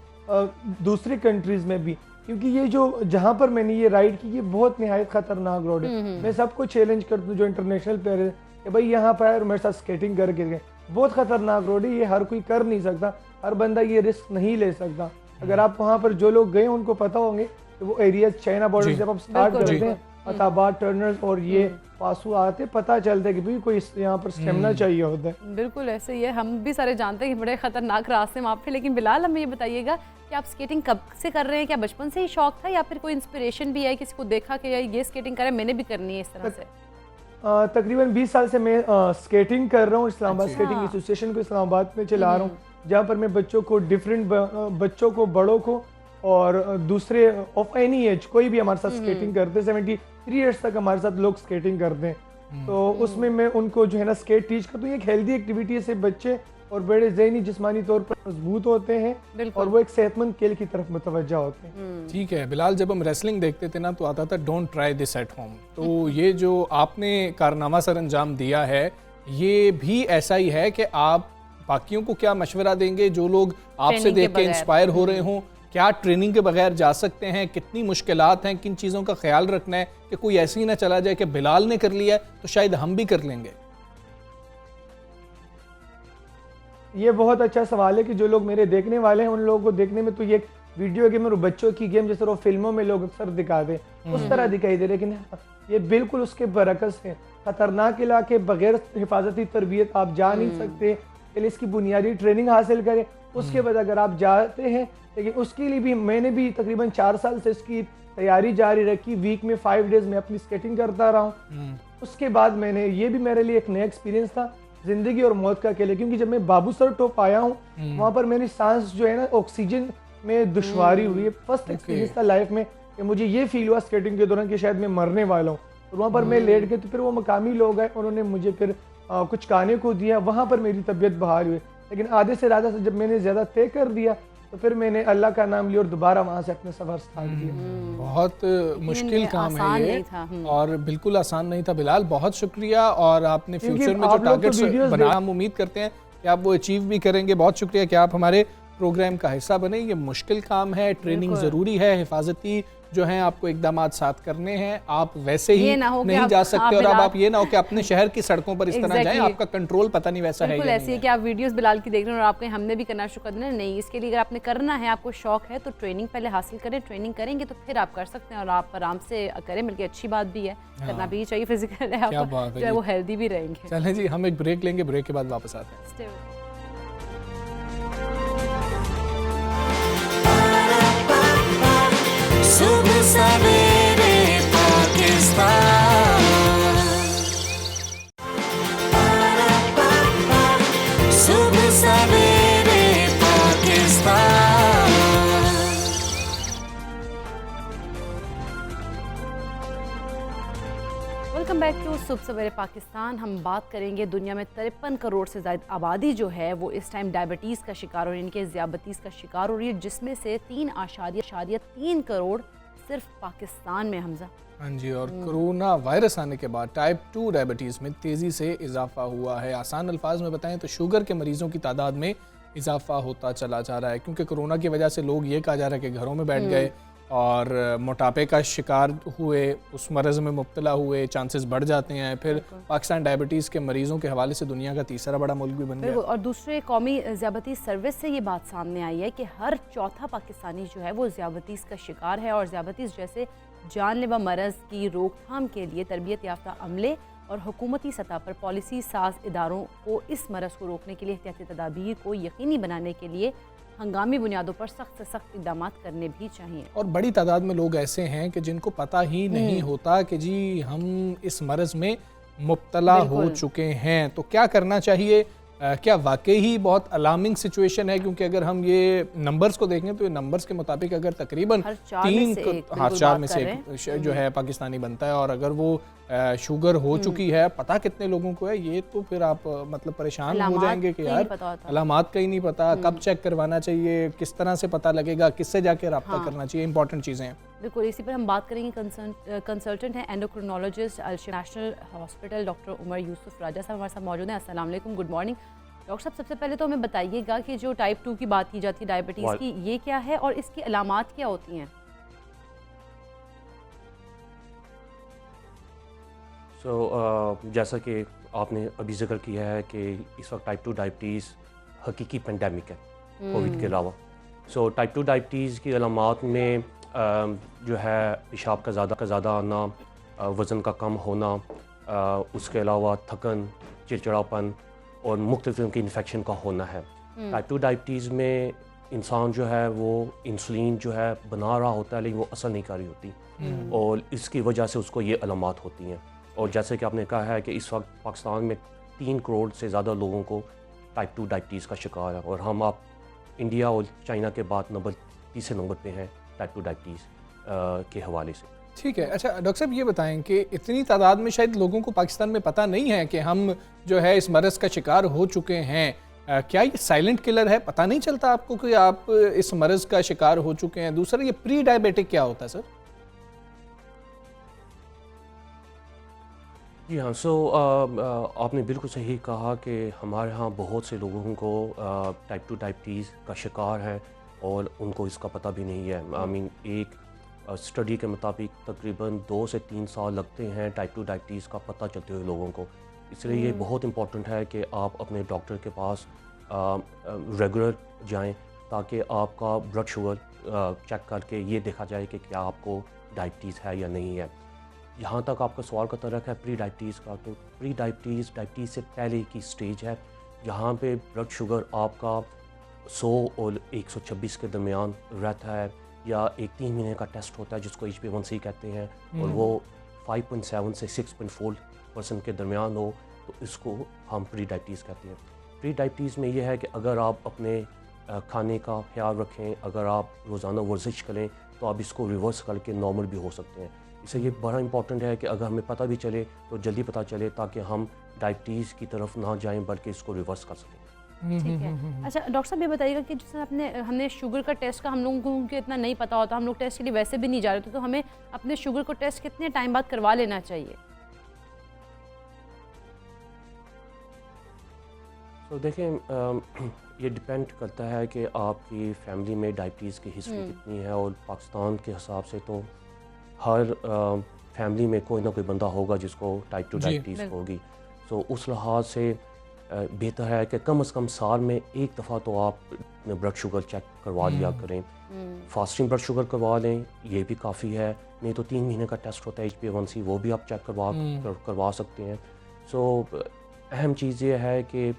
दूसरी कंट्रीज़ में भी क्योंकि ये जो जहाँ पर मैंने ये राइड की ये बहुत निहायत खतरनाक रोड है। मैं सबको चैलेंज करता हूँ जो इंटरनेशनल प्लेयर है कि भाई यहाँ पर आए और मेरे साथ स्केटिंग करके गए। बहुत खतरनाक रोड है, ये हर कोई कर नहीं सकता, हर बंदा ये रिस्क नहीं ले सकता। अगर आप वहाँ पर जो लोग गए उनको पता होंगे कि वो एरिया चाइना बॉर्डर जब आप स्टार्ट करते हैं अताबाद टर्नर्स और ये पासू आते पता चलता है कि भाई कोई यहाँ पर स्टेमिना चाहिए होता है। बिल्कुल ऐसे ही है, हम भी सारे जानते हैं कि बड़े खतरनाक रास्ते वहाँ पे। लेकिन बिलाल हमें ये बताइएगा कि आप स्केटिंग कब से कर रहे हैं? क्या बचपन से ही शौक था या फिर कोई इंस्पिरेशन भी है, किसी को देखा कि यार ये स्केटिंग करें मैंने भी करनी है इस तरह से? तकरीबन 20 साल से मैं स्केटिंग कर रहा हूँ। इस्लामाबाद स्केटिंग एसोसिएशन को इस्लामाबाद में चला रहा हूँ, जहाँ पर मैं बच्चों को डिफरेंट बच्चों को, बड़ों को और दूसरे ऑफ एनी एज कोई भी हमारे साथ स्केटिंग करते हैं। 73 ईयर्स तक हमारे साथ लोग स्केटिंग करते हैं। तो उसमें मैं उनको जो है ना स्केट टीच करता हूँ। एक हेल्दी एक्टिविटी से बच्चे और बड़े ज़हनी जिस्मानी तौर पर मजबूत होते हैं और वो एक सेहतमंद खेल की तरफ मुतवज्जा होते हैं। ठीक है बिलाल, जब हम रेसलिंग देखते थे ना तो आता था don't try this at home. तो ये जो आपने कारनामा सर अंजाम दिया है ये भी ऐसा ही है कि आप बाकियों को क्या मशवरा देंगे जो लोग आपसे देख के इंस्पायर हो रहे हों? क्या ट्रेनिंग के बगैर जा सकते हैं? कितनी मुश्किलात हैं? किन चीज़ों का ख्याल रखना है कि कोई ऐसे ही ना चला जाए कि बिलाल ने कर लिया है तो शायद हम भी कर लेंगे? ये बहुत अच्छा सवाल है कि जो लोग मेरे देखने वाले हैं उन लोगों को देखने में तो ये एक वीडियो गेम और बच्चों की गेम जिस तरह फिल्मों में लोग अक्सर दिखाते हैं उस तरह दिखाई दे, लेकिन ये बिल्कुल उसके बरकस है। खतरनाक इलाके बगैर हिफाजती तरबियत आप जा नहीं सकते। पहले इसकी बुनियादी ट्रेनिंग हासिल करें, उसके बाद अगर आप जाते हैं, लेकिन उसके लिए भी मैंने भी तकरीबन 4 साल से इसकी तैयारी जारी रखी। वीक में 5 डेज में अपनी स्केटिंग करता रहा हूँ। उसके बाद मैंने ये भी मेरे लिए एक नया एक्सपीरियंस था, जिंदगी और मौत का खेल। क्योंकि जब मैं बाबू सर टॉप आया हूँ वहाँ पर मेरी सांस जो है ना ऑक्सीजन में दुश्वारी हुई है। फर्स्ट एक्सपीरियंस था लाइफ में कि मुझे ये फील हुआ स्केटिंग के दौरान कि शायद मैं मरने वाला हूँ। और वहाँ पर मैं लेट गया तो फिर वो मकामी लोग आए, उन्होंने मुझे फिर कुछ खाने को दिया, वहाँ पर मेरी तबीयत बहाल हुई। लेकिन आधे से ज़्यादा से जब मैंने ज़्यादा तय कर दिया तो फिर मैंने अल्लाह का नाम लिया और दोबारा वहाँ से अपने सफ़र स्टार्ट किया। बहुत मुश्किल काम है ये और बिल्कुल आसान नहीं था। बिलाल बहुत शुक्रिया, और आपने फ्यूचर में जो टारगेट्स बनाया हम उम्मीद करते हैं कि आप वो अचीव भी करेंगे। बहुत शुक्रिया कि आप हमारे प्रोग्राम का हिस्सा बने। ये मुश्किल काम है, ट्रेनिंग ज़रूरी है, हिफाजती जो हैं आपको इकदामात साथ करने हैं। आप वैसे ही नहीं जा सकते और अब आप ये ना हो कि अपने शहर की सड़कों पर इस तरह जाएं, आपका कंट्रोल पता नहीं वैसा है। बिल्कुल ऐसी है कि आप वीडियोस बिलाल की देख रहे हैं और आपके हमने भी करना शुरू कर देना नहीं। इसके लिए अगर आपने करना है, आपको शौक है तो ट्रेनिंग पहले हासिल करें। ट्रेनिंग करेंगे तो फिर आप कर सकते हैं और आप आराम से करें, बल्कि अच्छी बात भी है, करना भी चाहिए। फिजिकल है आप जो है वो हेल्दी भी रहेंगे। चलें जी, हम एक ब्रेक लेंगे, ब्रेक के बाद वापस आते हैं। सुबह सवेरे पाकिस्तान, सुबह सवेरे पाकिस्तान। वेलकम बैक टू सुबह सवेरे पाकिस्तान। हम बात करेंगे दुनिया में 53 करोड़ से ज़्यादा आबादी जो है वो इस टाइम डायबिटीज़ का शिकार हो रही है, इनके ज़ियाबतीज़ का शिकार हो रही है, जिसमें से 3.3 करोड़ सिर्फ पाकिस्तान में। हमजा हाँ जी, और कोरोना वायरस आने के बाद टाइप 2 डायबिटीज़ में तेज़ी से इजाफा हुआ है। आसान अल्फाज में बताएं तो शुगर के मरीज़ों की तादाद में इजाफा होता चला जा रहा है, क्योंकि कोरोना की वजह से लोग ये कहा जा रहा है कि घरों में बैठ गए और मोटापे का शिकार हुए, उस मरज़ में मुब्तला हुए, चांसेस बढ़ जाते हैं। फिर पाकिस्तान डायबिटीज़ के मरीज़ों के हवाले से दुनिया का तीसरा बड़ा मुल्क भी बन गया। और दूसरे कौमी ज़ियाबतीज़ सर्विस से ये बात सामने आई है कि हर चौथा पाकिस्तानी जो है वो ज़ियाबतीज़ का शिकार है। और ज़ियाबतीज़ जैसे जानलेवा मरज़ की रोकथाम के लिए तरबियत याफ्ता अमले और हुकूमती सतह पर पॉलिसी साज इदारों को इस मरज़ को रोकने के लिए एहतियाती तदाबीर को यकीनी बनाने के लिए हंगामी बुनियादों पर सख्त से सख्त इक़दाम करने भी चाहिए। और बड़ी तादाद में लोग ऐसे हैं कि जिनको पता ही नहीं होता कि जी हम इस मरज़ में मुब्तला हो चुके हैं। तो क्या करना चाहिए? क्या वाकई ही बहुत अलार्मिंग सिचुएशन है? क्योंकि अगर हम ये नंबर्स को देखें तो ये नंबर्स के मुताबिक अगर तकरीबन 4 में से एक जो है पाकिस्तानी बनता है, और अगर वो शुगर हो चुकी है, पता कितने लोगों को है, ये तो फिर आप मतलब परेशान हो जाएंगे कि यार अलामात का ही नहीं पता, कब चेक करवाना चाहिए, किस तरह से पता लगेगा, किससे जाके रब्ता करना चाहिए, इंपॉर्टेंट चीज़ें हैं। बिल्कुल, इसी पर हम बात करेंगे। कंसल्टेंट हैं endocrinologist national hospital doctor Umar Yusuf Raja साहब हमारे साथ मौजूद हैं। अस्सलाम वालेकुम, गुड मॉर्निंग डॉक्टर साहब। सबसे पहले तो हमें बताइएगा कि जो टाइप 2 की बात की जाती है डायबिटीज़ की, ये क्या है और इसकी अलामात क्या होती हैं? जैसा कि आपने अभी जिक्र किया है कि इस वक्त टाइप 2 डायबिटीज़ हकीकी पेंडेमिक है कोविड के अलावा। टाइप 2 डायबिटीज़ की अलामात में जो है पेशाब का ज़्यादा आना, वज़न का कम होना, उसके अलावा थकन, चिड़चिड़ापन और मुख्तलिफ किस्म के इन्फेक्शन का होना है। टाइप 2 डायबिटीज़ में इंसान जो है वो इंसुलिन जो है बना रहा होता है, लेकिन वो असर नहीं कर रही होती और इसकी वजह से उसको ये अलामात होती हैं। और जैसे कि आपने कहा है कि इस वक्त पाकिस्तान में 3 करोड़ से ज़्यादा लोगों को टाइप 2 डायबिटीज़ का शिकार है और हम आप इंडिया और चाइना के बाद तीसरे नंबर पे हैं टाइप 2 डायबिटीज़ के हवाले से। ठीक है। अच्छा डॉक्टर साहब ये बताएं कि इतनी तादाद में शायद लोगों को पाकिस्तान में पता नहीं है कि हम जो है इस मरज़ का शिकार हो चुके हैं। क्या ये साइलेंट किलर है, पता नहीं चलता आपको कि आप इस मरज़ का शिकार हो चुके हैं? दूसरा, ये प्री डायबिटिक क्या होता है सर? जी हाँ, आपने बिल्कुल सही कहा कि हमारे यहाँ बहुत से लोगों को टाइप 2 डायबिटीज़ का शिकार है और उनको इसका पता भी नहीं है। एक स्टडी के मुताबिक तकरीबन 2 से 3 साल लगते हैं टाइप 2 डायबिटीज़ का पता चलते हुए लोगों को। इसलिए ये बहुत इम्पॉर्टेंट है कि आप अपने डॉक्टर के पास रेगुलर जाएं ताकि आपका ब्लड शुगर चेक करके ये देखा जाए कि क्या आपको डायबिटीज़ है या नहीं है। यहाँ तक आपका सवाल का तरक है प्री डायबिटीज़ का, तो प्री डायबिटीज़ से पहले की स्टेज है जहाँ पे ब्लड शुगर आपका 100 और 126 के दरमियान रहता है, या एक 3 महीने का टेस्ट होता है जिसको HbA1c कहते हैं और वो 5.7 से 6.4% के दरमियान हो तो इसको हम प्री डायबिटीज़ कहते हैं। प्री डायबिटीज़ में यह है कि अगर आप अपने खाने का ख्याल रखें, अगर आप रोज़ाना वर्जिश करें तो आप इसको रिवर्स करके नॉर्मल भी हो सकते हैं। इससे ये बड़ा इंपॉर्टेंट है कि अगर हमें पता भी चले तो जल्दी पता चले ताकि हम डायबिटीज़ की तरफ ना जाएं बल्कि इसको रिवर्स कर सकें। ठीक है। अच्छा डॉक्टर साहब ये बताइएगा कि जैसे हमने शुगर का टेस्ट का हम लोगों को इतना नहीं पता होता, हम लोग टेस्ट के लिए वैसे भी नहीं जा रहे थे, तो हमें अपने शुगर को टेस्ट कितने टाइम बाद करवा लेना चाहिए? तो देखें ये डिपेंड करता है कि आपकी फैमिली में डायबिटीज़ की हिस्ट्री कितनी है और पाकिस्तान के हिसाब से तो हर फैमिली में कोई ना कोई बंदा होगा जिसको टाइप 2 डायबिटीज़ होगी। तो उस लिहाज से बेहतर है कि कम से कम साल में एक दफ़ा तो आप ब्लड शुगर चेक करवा लिया करें। फास्टिंग ब्लड शुगर करवा लें, ये भी काफ़ी है। नहीं तो 3 महीने का टेस्ट होता है HbA1c, वो भी आप चेक करवा सकते हैं। अहम चीज़ ये है कि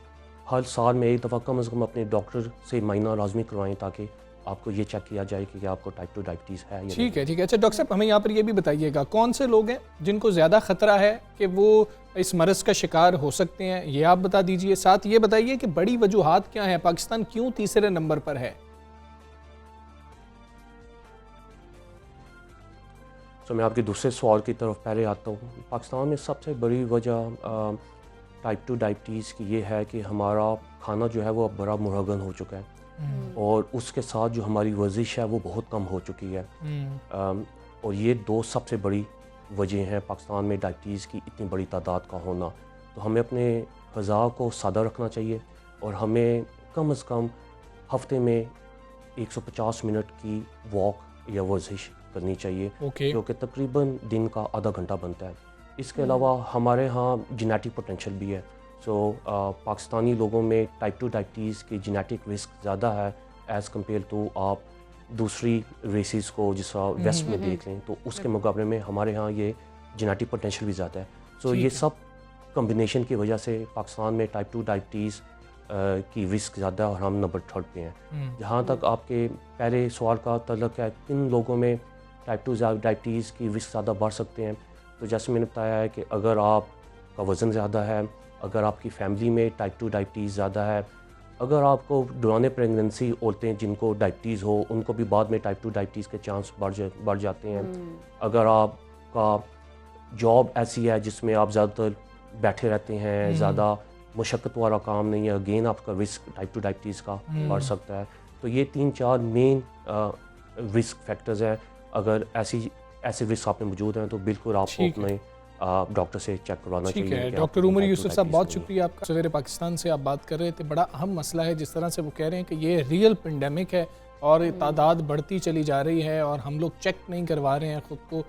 हर साल में एक दफ़ा कम से कम अपने डॉक्टर से मायना लाजमी करवाएं ताकि आपको ये चेक किया जाए कि आपको टाइप 2 डायबिटीज़ है या नहीं। ठीक है। अच्छा डॉक्टर साहब हमें यहाँ पर ये भी बताइएगा कौन से लोग हैं जिनको ज़्यादा ख़तरा है कि वो इस मरज़ का शिकार हो सकते हैं, ये आप बता दीजिए। साथ ये बताइए कि बड़ी वजूहात क्या हैं, पाकिस्तान क्यों तीसरे नंबर पर है? तो मैं आपके दूसरे सवाल की तरफ पहले आता हूँ। पाकिस्तान में सबसे बड़ी वजह टाइप 2 डायबिटीज़ की ये है कि हमारा खाना जो है वो अब बड़ा मुरगन हो चुका है और उसके साथ जो हमारी वर्जिश है वो बहुत कम हो चुकी है। और ये 2 सबसे बड़ी वजह हैं पाकिस्तान में डायबिटीज़ की इतनी बड़ी तादाद का होना। तो हमें अपने ग़िज़ा को सादा रखना चाहिए और हमें कम से कम हफ्ते में 150 मिनट की वॉक या वर्जिश करनी चाहिए जो कि तकरीबन दिन का आधा घंटा बनता है। इसके अलावा हमारे यहाँ जेनेटिक पोटेंशियल भी है। पाकिस्तानी लोगों में टाइप 2 डायबिटीज़ की जेनेटिक रिस्क ज़्यादा है एज़ कम्पेयर टू आप दूसरी रेसिस को जिस वेस्ट में देख लें तो उसके मुकाबले में हमारे यहाँ ये जेनेटिक पोटेंशियल भी ज़्यादा है। ये सब कम्बिनेशन की वजह से पाकिस्तान में टाइप 2 डायबिटीज़ की रिस्क ज़्यादा है और हम नंबर 3 पे हैं। जहाँ तक आपके पहले सवाल का तल्लुक़ है किन लोगों में टाइप 2 डायबिटीज़ की रिस्क ज़्यादा बढ़ सकते हैं, तो जैसे मैंने बताया है कि अगर आपका वज़न ज़्यादा है, अगर आपकी फैमिली में टाइप 2 डायबिटीज़ ज़्यादा है, अगर आपको दौरान प्रेगनेंसी औरतें जिनको डायबिटीज़ हो उनको भी बाद में टाइप 2 डायबिटीज़ के चांस बढ़ जाते हैं, अगर आपका जॉब ऐसी है जिसमें आप ज़्यादातर बैठे रहते हैं, ज़्यादा मुशक्क़त वाला काम नहीं है, अगेन आपका रिस्क टाइप 2 डायबिटीज़ का बढ़ सकता है। तो ये 3-4 मेन रिस्क फैक्टर्स हैं। अगर ऐसे रिस्क आप में मौजूद हैं तो बिल्कुल आपको अपने डॉक्टर से चेक करवाना चाहिए। ठीक है। डॉक्टर उमर यूसुफ साहब बहुत शुक्रिया आपका। सवेरे पाकिस्तान से आप बात कर रहे थे, बड़ा अहम मसला है जिस तरह से वो कह रहे हैं कि ये रियल पेंडेमिक है और तादाद बढ़ती चली जा रही है और हम लोग चेक नहीं करवा रहे हैं ख़ुद को।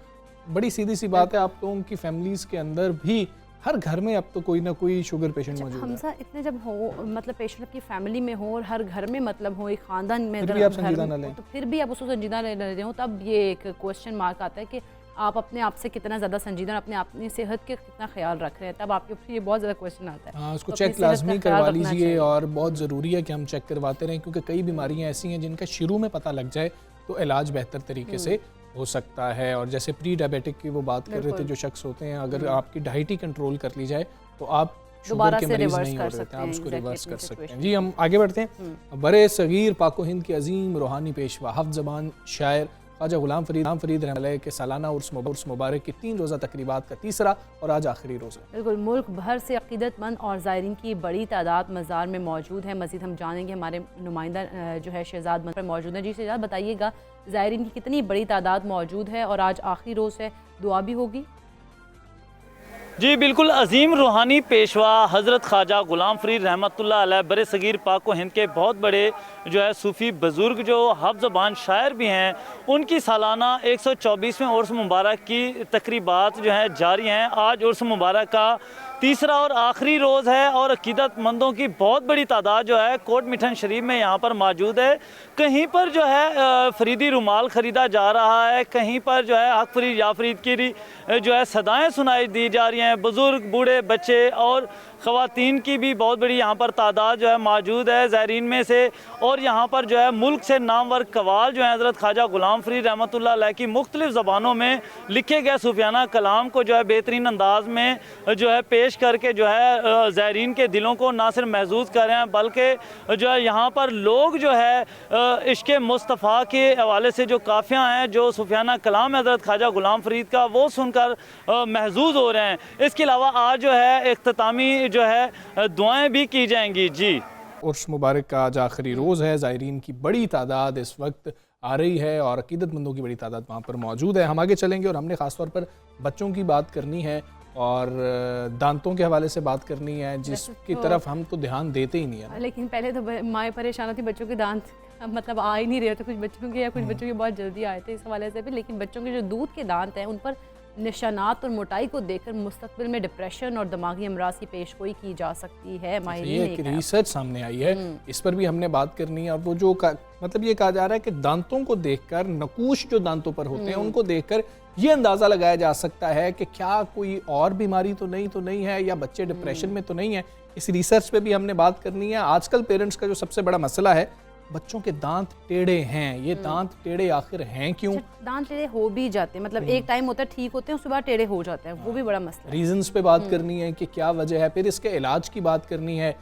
बड़ी सीधी सी बात है, आप लोगों की फैमिलीज़ के अंदर भी हर घर में अब तो कोई ना कोई शुगर पेशेंट मौजूद है। हमसा इतने जब हो मतलब पेशेंट आपकी फैमिली में हो और हर घर में मतलब हो, एक ख़ानदान में फिर भी आप संजीदा ना लें, तो फिर भी आप उसको संजीदा ले रहे हो, तब ये एक क्वेश्चन मार्क आता है कि आप अपने आप से कितना ज़्यादा संजीदा और अपनी सेहत के कितना ख्याल रख रहे हैं, तब आपके ऊपर ये बहुत ज़्यादा क्वेश्चन आता है। हाँ, उसको तो चेक अपनी सेहत लाजमी का ख्याल करवा रखना लीजिए चाहिए। और बहुत ज़रूरी है कि हम चेक करवाते रहें, क्योंकि कई बीमारियां ऐसी हैं जिनका शुरू में पता लग जाए तो इलाज बेहतर तरीके से हो सकता है। और जैसे प्री डायबिटिक की वो बात कर रहे थे, जो शख्स होते हैं, अगर आपकी डाइट ही कंट्रोल कर ली जाए तो आप शुगर के मरीज नहीं हो रहे थे, आप उसको रिवर्स कर सकते हैं। जी, हम आगे बढ़ते हैं। बड़े सगीर पाको हिंद के अजीम रूहानी पेशवा हफ्ज़ ज़बान शायर ख्वाजा गुलाम फरीद रहमतुल्लाह के सालाना उर्स मुबारक की 3 रोज़ा तकरीबात का तीसरा और आज आखिरी रोज़ा। बिल्कुल, मुल्क भर से अक़ीदतमंद और ज़ायरीन की बड़ी तादाद मज़ार में मौजूद है। मज़ीद हम जानेंगे, हमारे नुमाइंदा जो है शहजाद मंजर मौजूद है। जी शहजाद, बताइएगा ज़ायरीन की कितनी बड़ी तादाद मौजूद है और आज आखिरी रोज़ है, दुआ भी होगी? जी बिल्कुल, अजीम रूहानी पेशवा हज़रत ख्वाजा गुलाम फरीद रहमतुल्लाह अलैह बरे सगीर पाक व हिंद के बहुत बड़े जो है सूफ़ी बुज़ुर्ग जो हफ्ज़ ज़बान शायर भी हैं, उनकी सालाना 124वें उर्स मुबारक की तकरीबात जो हैं जारी हैं। आज उर्स मुबारक का तीसरा और आखिरी रोज़ है और अक़ीदतमंदों की बहुत बड़ी तादाद जो है कोट मिठन शरीफ में यहाँ पर मौजूद है। कहीं पर जो है फरीदी रुमाल ख़रीदा जा रहा है, कहीं पर जो है हक फरीद या फरीद की जो है सदाएँ सुनाई दी जा रही हैं। बुज़ुर्ग, बूढ़े, बच्चे और ख़वातीन की भी बहुत बड़ी यहाँ पर तादाद जो है मौजूद है ज़ायरीन में से। और यहाँ पर जो है मुल्क से नामवर कवाल जो है हज़रत ख्वाजा गुलाम फरीद रहमतुल्लाह अलैह की मुख्तलिफ़ ज़बानों में लिखे गए सूफियाना कलाम को जो है बेहतरीन अंदाज में जो है पेश करके जो है ज़ायरीन के दिलों को ना सिर्फ महसूस कर रहे हैं, बल्कि जो है यहाँ पर लोग जो है इश्क़ मुस्तफ़ा के हवाले से जो काफ़ियाँ हैं, जो सूफियाना कलाम है हज़रत ख्वाजा गुलाम फरीद का, वो सुनकर महसूस हो रहे हैं। इसके अलावा आज जो है इख्तितामी जो है दुआएं भी की जाएंगी। जी, उर्स मुबारक का आज आखिरी रोज़ है। ज़ायरीन की बड़ी तादाद इस वक्त आ रही है और अक़ीदतमंदों की बड़ी तादाद वहाँ पर मौजूद है। हम आगे चलेंगे और हमने ख़ास तौर पर बच्चों की बात करनी है और दांतों के हवाले से बात करनी है, जिसकी तरफ हम तो ध्यान देते ही नहीं है। लेकिन पहले तो माएँ परेशान होती, बच्चों के दांत मतलब आ ही नहीं रहे थे, कुछ बच्चों के या कुछ बच्चों के बहुत जल्दी आए थे इस हवाले से भी। लेकिन बच्चों के जो दूध के दांत हैं, उन पर निशानात और मोटाई को देखकर मुस्तकबिल में डिप्रेशन और दिमागी अमराज की पेशगोई की जा सकती है। ये एक रिसर्च सामने आई है, इस पर भी हमने बात करनी है। और वो जो मतलब ये कहा जा रहा है कि दांतों को देखकर, नकूश जो दांतों पर होते हैं उनको देखकर ये अंदाज़ा लगाया जा सकता है कि क्या कोई और बीमारी तो नहीं है या बच्चे डिप्रेशन में तो नहीं है। इस रिसर्च पे भी हमने बात करनी है। आजकल पेरेंट्स का जो सबसे बड़ा मसला है, बच्चों के दांत टेढ़े हैं। ये दांत टेढ़े आखिर हैं क्यों? दांत टेढ़े हो भी जाते हैं, मतलब एक टाइम होता है ठीक होते हैं, उसके बाद टेढ़े हो जाते हैं, वो भी बड़ा मसला है। रीजंस पे बात करनी है कि क्या वजह है, फिर इसके इलाज की बात करनी है,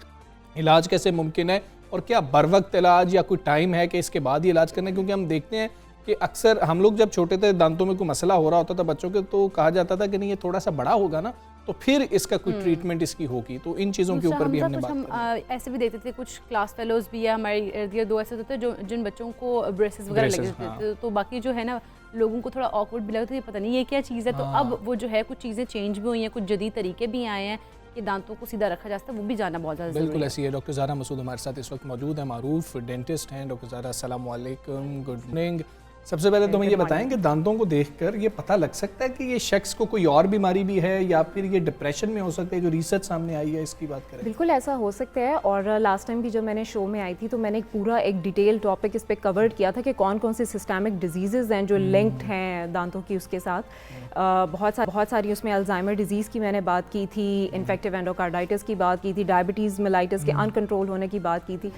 इलाज कैसे मुमकिन है और क्या बर वक्त इलाज या कोई टाइम है कि इसके बाद ही इलाज करना है। क्योंकि हम देखते हैं कि अक्सर हम लोग जब छोटे थे, दांतों में कोई मसला हो रहा होता था बच्चों के, तो कहा जाता था कि नहीं ये थोड़ा सा बड़ा होगा ना तो फिर इसका कोई ट्रीटमेंट इसकी होगी। तो इन चीज़ों के ऊपर भी हमने बात हम ऐसे भी देखते थे, कुछ क्लास फेलोज भी है हमारे इर्द गिर्द, दो ऐसे होते हैं जो जिन बच्चों को ब्रेसेस वगैरह लगे थे, तो बाकी जो है ना लोगों को थोड़ा ऑकवर्ड भी लगता है, पता नहीं ये क्या चीज़ है। तो अब वो जो है कुछ चीज़ें चेंज भी हुई हैं, कुछ जदीद तरीके भी आए हैं कि दांतों को सीधा रखा जा सकता है, वो भी जानना बहुत ज़्यादा बिल्कुल ऐसी है। डॉक्टर ज़ारा मसूद हमारे साथ इस वक्त मौजूद है, मारूफ डेंटिस्ट हैं। डॉक्टर ज़ारा अस्सलाम वालेकुम, गुड मॉर्निंग। सबसे पहले तो हमें ये बताएं कि दांतों को देखकर ये पता लग सकता है कि ये शख्स को कोई और बीमारी भी है या फिर ये डिप्रेशन में हो सकता है, जो रिसर्च सामने आई है इसकी बात करें। बिल्कुल ऐसा हो सकता है। और लास्ट टाइम भी जब मैंने शो में आई थी तो मैंने पूरा एक डिटेल टॉपिक इस पे कवर किया था कि कौन कौन से सिस्टमिक डिजीज़ हैं जो लिंक्ड हैं दांतों की उसके साथ। बहुत सारी उसमें अल्जाइमर डिजीज़ की मैंने बात की थी, इन्फेक्टिव एंडोकार्डाइटिस की बात की थी, डायबिटीज़ मेलाइटिस के अनकंट्रोल होने की बात की थी।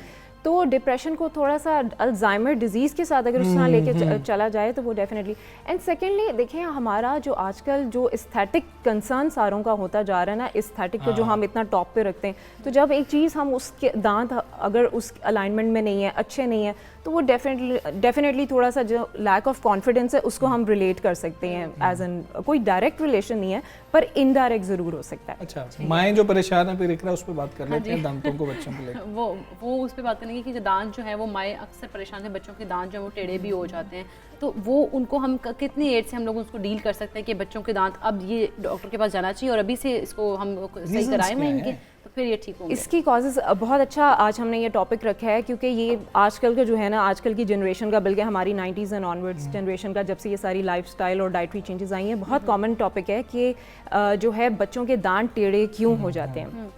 तो डिप्रेशन को थोड़ा सा अल्जाइमर डिजीज़ के साथ अगर उस तरह लेके चला जाए तो वो डेफिनेटली। एंड सेकेंडली देखें, हमारा जो आजकल जो एस्थेटिक कंसर्न सारों का होता जा रहा है ना, एस्थेटिक को जो हम इतना टॉप पे रखते हैं, तो जब एक चीज़ हम उसके दांत अगर उस अलाइनमेंट में नहीं है, अच्छे नहीं है, तो वो डेफिनेटली थोड़ा सा जो लैक ऑफ कॉन्फिडेंस है उसको हम रिलेट कर सकते हैं एज एन, कोई डायरेक्ट रिलेशन नहीं है पर इनडायरेक्ट ज़रूर हो सकता है। अच्छा, माएँ जो परेशान है फिर इकरा उस पर बात कर लेते हैं, दांतों को बच्चों को लेकर। वो उस पर बात करेंगे कि जो दांत जो है वो माएँ अक्सर परेशान है, बच्चों के दांत जो है वो टेढ़े भी हो जाते हैं, तो वो उनको हम कितनी एज से हम लोग उसको डील कर सकते हैं कि बच्चों के दांत अब ये डॉक्टर के पास जाना चाहिए और अभी से इसको हम सही कराएं में इनके तो फिर ये ठीक होंगे? इसकी कॉजेज़ बहुत अच्छा आज हमने ये टॉपिक रखा है, क्योंकि ये आजकल का जो है ना, आजकल की जनरेशन का, बल्कि हमारी 90s एंड ऑनवर्ड्स जनरेशन का, जब से ये सारी लाइफस्टाइल और डाइटरी चेंजेस आई हैं, बहुत कॉमन टॉपिक है कि जो है बच्चों के दांत टेढ़े क्यों हो जाते हैं।